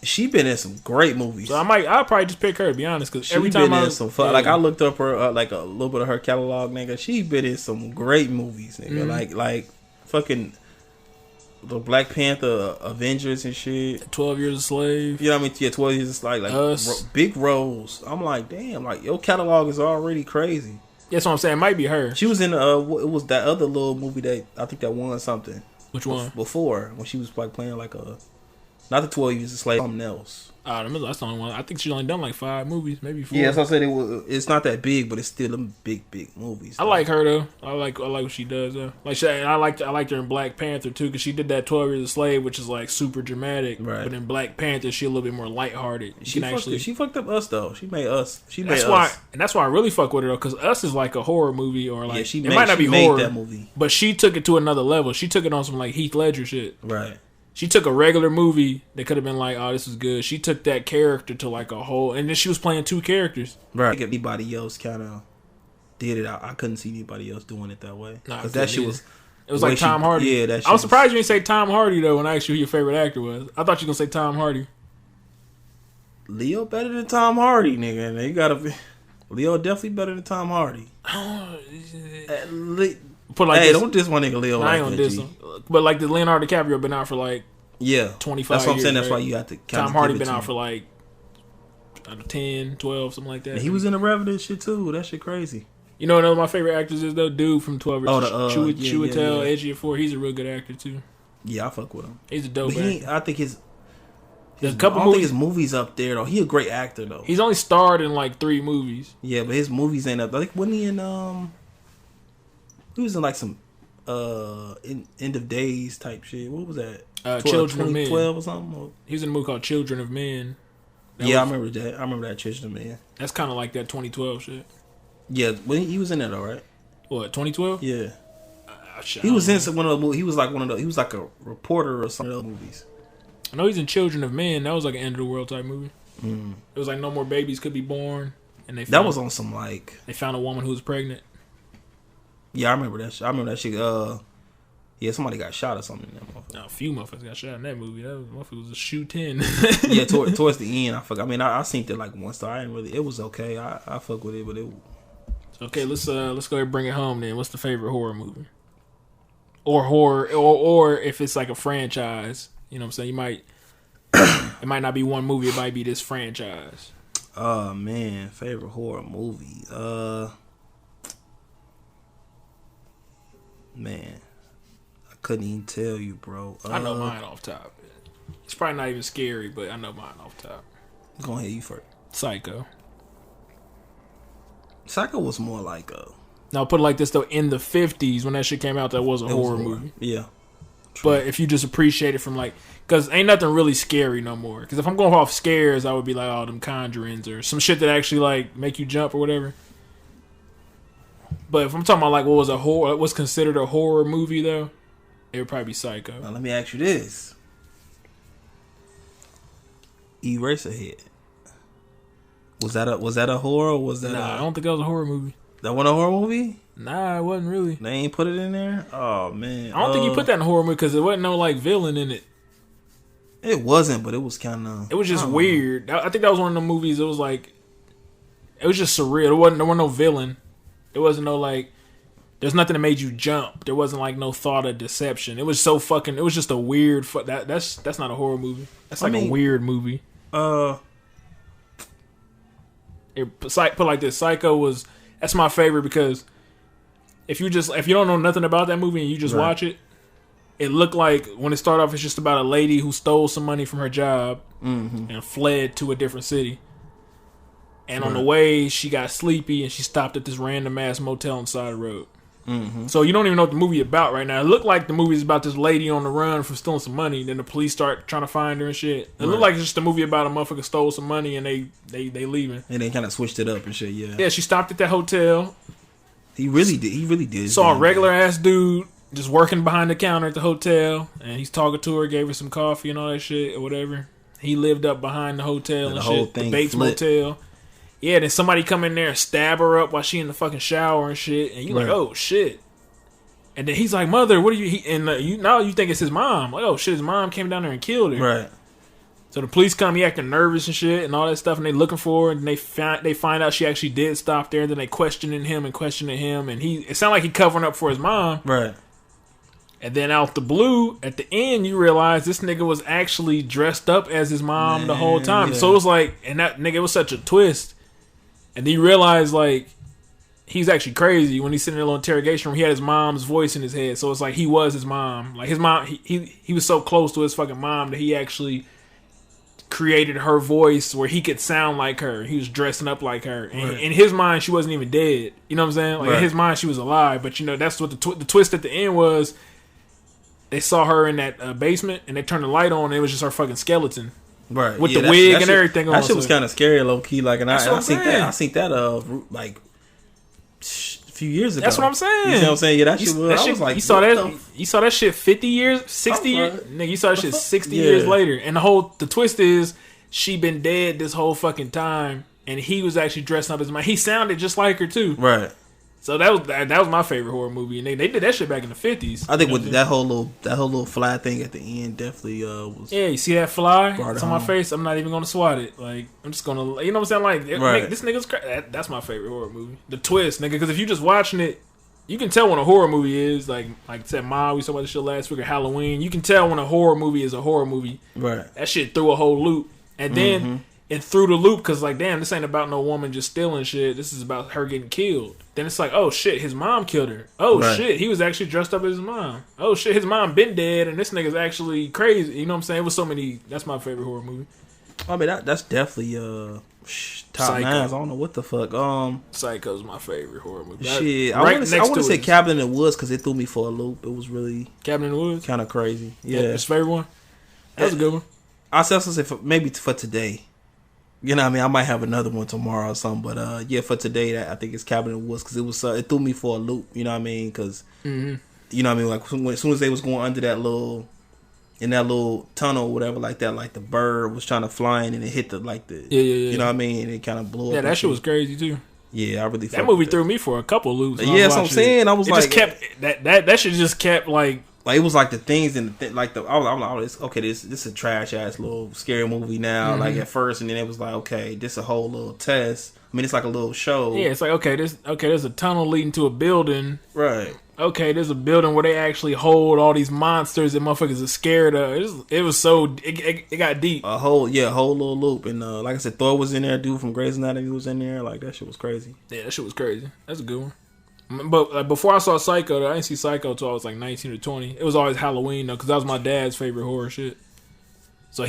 She been in some great movies. So I'll probably just pick her to be honest, because every time I looked up her a little bit of her catalog, nigga. She been in some great movies, nigga. Fucking the Black Panther, Avengers and shit. 12 Years a Slave. You know what I mean? Yeah, 12 Years a Slave. Like Us. Big roles. I'm like, damn, like your catalog is already crazy. That's what I'm saying. It might be her. She was in it was that other little movie that I think that won something. Which one? Before, when she was like playing like not the 12 Years a Slave, something else. That's the only one. I think she's only done like 5 movies, maybe 4. Yeah, so I said it's not that big, but it's still them big movies. I like her though. I like what she does though. I liked her in Black Panther too, because she did that 12 Years a Slave, which is like super dramatic. Right. But in Black Panther, she a little bit more lighthearted. She fucked up Us though. She made Us. That's why I really fuck with her though, because Us is like a horror movie, or like it might not be horror, that movie, but she took it to another level. She took it on some like Heath Ledger shit. Right. She took a regular movie that could have been like, oh, this is good. She took that character to like a whole, and then she was playing 2 characters. Right. If anybody else kind of did it, I couldn't see anybody else doing it that way. Nah, because that shit was. It was like Tom Hardy. Yeah, that shit I was surprised you didn't say Tom Hardy though when I asked you who your favorite actor was. I thought you were gonna say Tom Hardy. Leo better than Tom Hardy, nigga. And you gotta be. Leo definitely better than Tom Hardy. Don't diss one nigga Leo. I ain't gonna diss him. But like the Leonardo DiCaprio been out for like 25 that's what I'm saying. years, That's why you have to. Tom Hardy been out for like 10, 12, something like that. And he was in the Revenant shit too. That shit crazy. You know what one of my favorite actors is though? Dude from 12 Years. Chiwetel Ejiofor. He's a real good actor too. Yeah, I fuck with him. He's a dope actor. I think his movies up there though. He a great actor though. He's only starred in like 3 movies. Yeah, but his movies ain't up. Like wasn't he in he was in like some End of Days type shit. What was that? Children of Men. 12 or something. He was in a movie called Children of Men. I remember that. I remember that Children of Men. That's kind of like that 2012 shit. Yeah, he was in that, all right. What, 2012? Yeah. He was in one of the movies. He was like a reporter or some of those movies. I know he's in Children of Men. That was like an end of the world type movie. Mm. It was like no more babies could be born, and that was on some like they found a woman who was pregnant. Yeah, I remember that. I remember that shit. Yeah, somebody got shot or something in that motherfucker. No, a few motherfuckers got shot in that movie. That motherfucker was a shoe 10. Yeah, towards the end, I forgot. I mean, I seen it like once, so I didn't really. It was okay. I fuck with it, but it. Okay, let's go ahead and bring it home then. What's the favorite horror movie? Or if it's like a franchise, you know what I'm saying? You might it might not be one movie, it might be this franchise. Oh man, favorite horror movie. Man, I couldn't even tell you, bro. I know mine off top. It's probably not even scary, but I know mine off top. Go ahead, you first. Psycho. Psycho was more like a. Now put it like this though, in the 50s when that shit came out, that was a horror movie. Yeah. True. But if you just appreciate it from like, because ain't nothing really scary no more. Because if I'm going off scares, I would be like, oh, them Conjurings or some shit that actually like make you jump or whatever. But if I'm talking about like what's considered a horror movie though, it would probably be Psycho. Now let me ask you this: Eraserhead. Was that a horror? Or was that? Nah, I don't think that was a horror movie. That wasn't a horror movie? Nah, it wasn't really. They ain't put it in there? Oh, man. I don't think you put that in a horror movie because there wasn't no, like, villain in it. It wasn't, but it was kind of... It was just weird. I think that was one of the movies, it was like... It was just surreal. There wasn't no villain. There wasn't no, like... There's nothing that made you jump. There wasn't, like, no thought of deception. It was so fucking... It was just a weird... That's not a horror movie. That's like a weird movie. Put like this. Psycho was... That's my favorite because if you don't know nothing about that movie and you just watch it, it looked like when it started off, it's just about a lady who stole some money from her job and fled to a different city. And on the way, she got sleepy and she stopped at this random ass motel on the side of the road. Mm-hmm. So you don't even know what the movie about right now. It looked like the movie is about this lady on the run from stealing some money. Then the police start trying to find her and shit. It looked like it's just a movie about a motherfucker stole some money and they leaving. And they kind of switched it up and shit. Yeah. Yeah. She stopped at that hotel. He really did. Saw a regular ass dude just working behind the counter at the hotel, and he's talking to her, gave her some coffee and all that shit or whatever. He lived up behind the hotel and shit. The Bates Motel. Yeah, then somebody come in there and stab her up while she in the fucking shower and shit. And you like, oh, shit. And then he's like, mother, what are you... now you think it's his mom. Like, oh, shit, his mom came down there and killed her. Right. So the police come, he acting nervous and shit and all that stuff. And they looking for her. And they find out she actually did stop there. And then they questioning him. And it sounded like he covering up for his mom. Right. And then out the blue, at the end, you realize this nigga was actually dressed up as his mom the whole time. Yeah. So it was like, and that nigga, it was such a twist. And then you realize, like, he's actually crazy when he's sitting in a little interrogation room. He had his mom's voice in his head. So it's like he was his mom. Like, his mom, he was so close to his fucking mom that he actually created her voice where he could sound like her. He was dressing up like her. And in his mind, she wasn't even dead. You know what I'm saying? Like, in his mind, she was alive. But, you know, that's what the twist at the end was. They saw her in that basement, and they turned the light on, and it was just her fucking skeleton. Right. With the wig and everything on. That shit was kind of scary, low key. Like, and I seen that like a few years ago. That's what I'm saying. You know what I'm saying? Yeah, that shit was. I was like, you saw that shit 50 years, 60 years? Nigga, you saw that shit 60 years later. And the twist is, she been dead this whole fucking time, and he was actually dressing up as mom. He sounded just like her, too. Right. So that was my favorite horror movie, and they did that shit back in the 50s. I think with that whole little fly thing at the end definitely was. Yeah, you see that fly? It's on my face. I'm not even gonna swat it. Like, I'm just gonna, you know what I'm saying? Like, this nigga's crazy. That's my favorite horror movie. The twist, nigga. Because if you just watching it, you can tell when a horror movie is like I said, Ma, we saw about this shit last week, or Halloween. You can tell when a horror movie is a horror movie. Right. That shit threw a whole loop, and then it threw the loop because like, damn, this ain't about no woman just stealing shit. This is about her getting killed. Then it's like, oh shit, his mom killed her. Oh shit, he was actually dressed up as his mom. Oh shit, his mom been dead, and this nigga's actually crazy. You know what I'm saying? It was so many. That's my favorite horror movie. I mean, that's definitely top Psycho. nines. I don't know what the fuck. Psycho's my favorite horror movie. Shit, I want to say Cabin in the Woods because it threw me for a loop. It was really Cabin in the Woods, kind of crazy. Yeah, his favorite one. That was a good one. I also say maybe for today. You know what I mean? I might have another one tomorrow or something, but yeah, for today, I think it's Cabin in the Woods because it threw me for a loop. You know what I mean? Because you know what I mean? Like as soon as they was going under that little tunnel or whatever like that, like the bird was trying to fly in and it hit you know what I mean? And it kind of blew up. Yeah, that shit was crazy too. Yeah, I really that movie threw me for a couple loops. Yeah, that's what I'm saying. I was like, just kept that shit just kept like it was like the things and like I was okay, this is a trash ass little scary movie now. Like at first, and then it was like, okay, this a whole little test. I mean, it's like a little show. Yeah, it's like there's a tunnel leading to a building. Right. Okay, there's a building where they actually hold all these monsters that motherfuckers are scared of. It was so it got deep. A whole little loop, and like I said, Thor was in there. Dude from Grey's Anatomy was in there. Like that shit was crazy. Yeah, that shit was crazy. That's a good one. But like, before I saw Psycho, I didn't see Psycho until I was like 19 or 20. It was always Halloween though, because that was my dad's favorite horror shit. So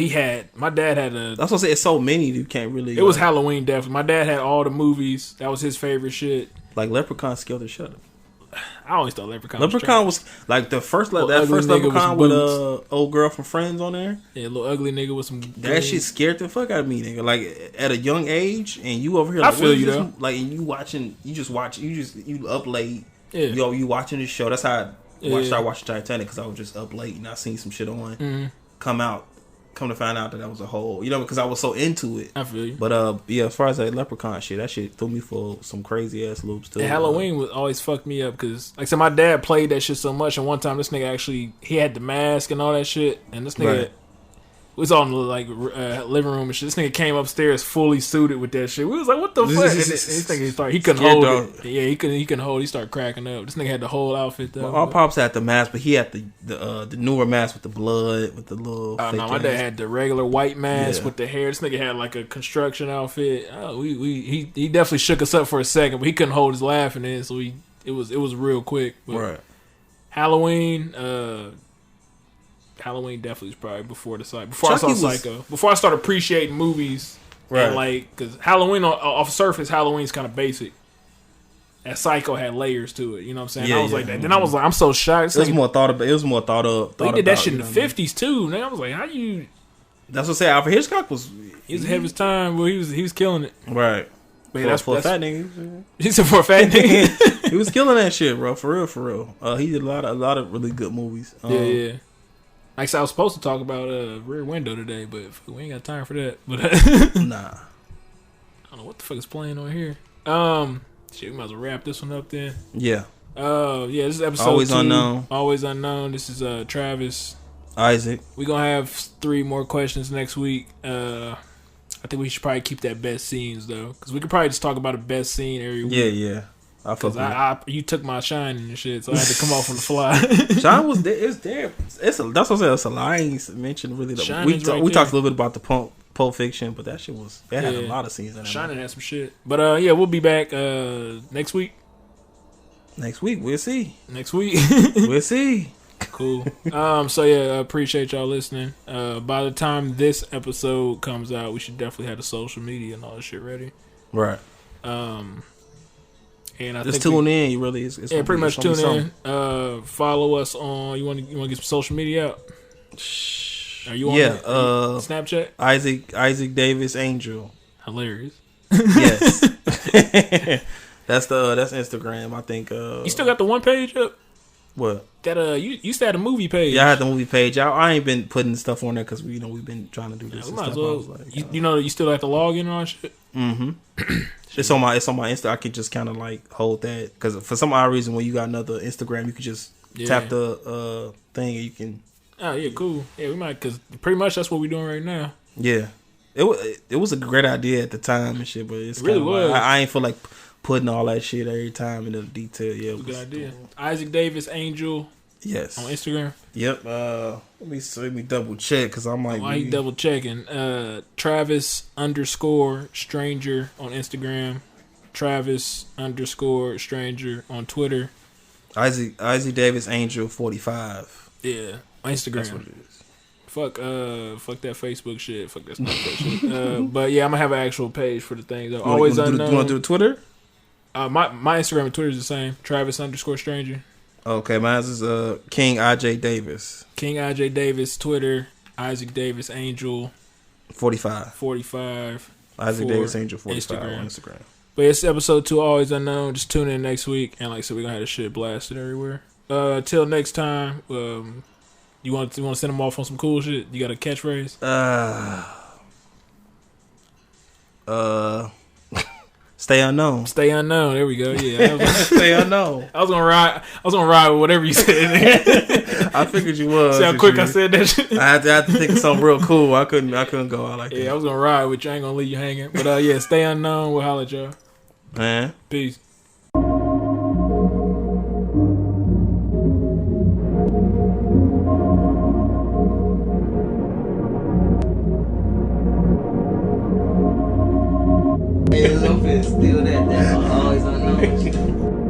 my dad had a. That's what I say. It's so many you can't really. It was Halloween definitely. My dad had all the movies. That was his favorite shit. Like Leprechaun scared the shit out of. I always thought Leprechaun was like the first Leprechaun with old girl from Friends on there. Yeah, little ugly nigga with some. That shit scared the fuck out of me, nigga. Like at a young age, and you over here. Like, I feel you though. Like you up late. Yeah. You watching this show. That's how I started watching Titanic because I was just up late and I seen some shit on. Come to find out that was a whole, because I was so into it. I feel you. But yeah, as far as that Leprechaun shit, that shit threw me for some crazy ass loops too. And Halloween would always fuck me up because, like I said, my dad played that shit so much, and one time this nigga actually he had the mask and all that shit, and this nigga was all in the living room and shit. This nigga came upstairs fully suited with that shit. We was like, what the fuck? And this nigga he couldn't hold it. Yeah, he couldn't hold it. He started cracking up. This nigga had the whole outfit though. Our pops had the mask, but he had the newer mask with the blood, with the little. Oh no, my dad had the regular white mask with the hair. This nigga had like a construction outfit. Oh, he definitely shook us up for a second, but he couldn't hold his laughing in, so it was real quick. But right. Halloween definitely is probably before I saw Psycho. Before I started appreciating movies, right? And like, because Halloween off surface, Halloween's kind of basic. And Psycho had layers to it. You know what I'm saying? I was like that. Then I was like, I'm so shocked. It was more thought of. He did that shit in the 50s too. And I was like, how you? That's what I say. Alfred Hitchcock was. He was ahead of his time. Well, he was killing it. Right. But that's for a fat nigga. He said for a fat nigga. He was killing that shit, bro. For real. He did a lot of really good movies. Yeah. Like I said, I was supposed to talk about Rear Window today, but we ain't got time for that. But nah. I don't know what the fuck is playing on here. Shit, we might as well wrap this one up then. Yeah. Yeah, this is episode Always 2. Unknown. Always Unknown. This is Travis. Isaac. We're going to have 3 more questions next week. I think we should probably keep that best scenes, though. Because we could probably just talk about a best scene every week. Yeah. I fuck with you took my shine and shit, so I had to come off on the fly. Shine was there. It's there. That's what I said. It's a lie. I ain't mentioned really. We talked a little bit about the Pulp Fiction, but that shit was. It had a lot of scenes in it. Shining had some shit. But yeah, we'll be back next week. Next week, we'll see. Next week, we'll see. Cool. So yeah, I appreciate y'all listening. By the time this episode comes out, we should definitely have the social media and all that shit ready. Right. And I just tune in. You really, it's pretty much tune in. Follow us on. You want to get some social media out? Are you on Snapchat? Isaac Davis Angel. Hilarious. Yes. That's Instagram. I think. You still got the one page up? What? That you still had a movie page. Yeah, I had the movie page. I ain't been putting stuff on there because we've been trying to do this. Yeah, might as well. Like, you still have to log in on shit. Mm-hmm. It's on my Insta. I could just kind of like hold that because for some odd reason when you got another Instagram, you could just tap the thing and you can. Oh yeah, cool. Yeah, we might because pretty much that's what we're doing right now. Yeah, it was a great idea at the time and shit, but it really was. Like, I ain't feel like putting all that shit every time in the detail. Yeah, it was a good idea. Isaac Davis Angel. Yes. On Instagram. Yep. Let me double check because I'm like. Why you double checking? Travis _stranger on Instagram. Travis _stranger on Twitter. Isaac Davis Angel 45. Yeah, on Instagram. That's what it is. Fuck that Facebook shit. Fuck that Snapchat shit. But yeah, I'm gonna have an actual page for the things. Always unknown. You want to do Twitter? My Instagram and Twitter is the same. Travis _stranger. Okay, mine is King IJ Davis. King IJ Davis, Twitter. Isaac Davis Angel 45. Isaac Davis Angel 45 on Instagram. But it's episode 2, Always Unknown. Just tune in next week, and like I said, we're gonna have the shit blasted everywhere. Till next time, you want to send them off on some cool shit? You got a catchphrase? Stay unknown. Stay unknown. There we go. Yeah. Stay unknown. I was gonna ride with whatever you said. I figured you was. See how quick I said that shit? I had to think of something real cool. I couldn't go out like that. Yeah, I was gonna ride with you. I ain't gonna leave you hanging. But yeah, stay unknown. We'll holler at y'all. Man. Peace. Still that always unknown.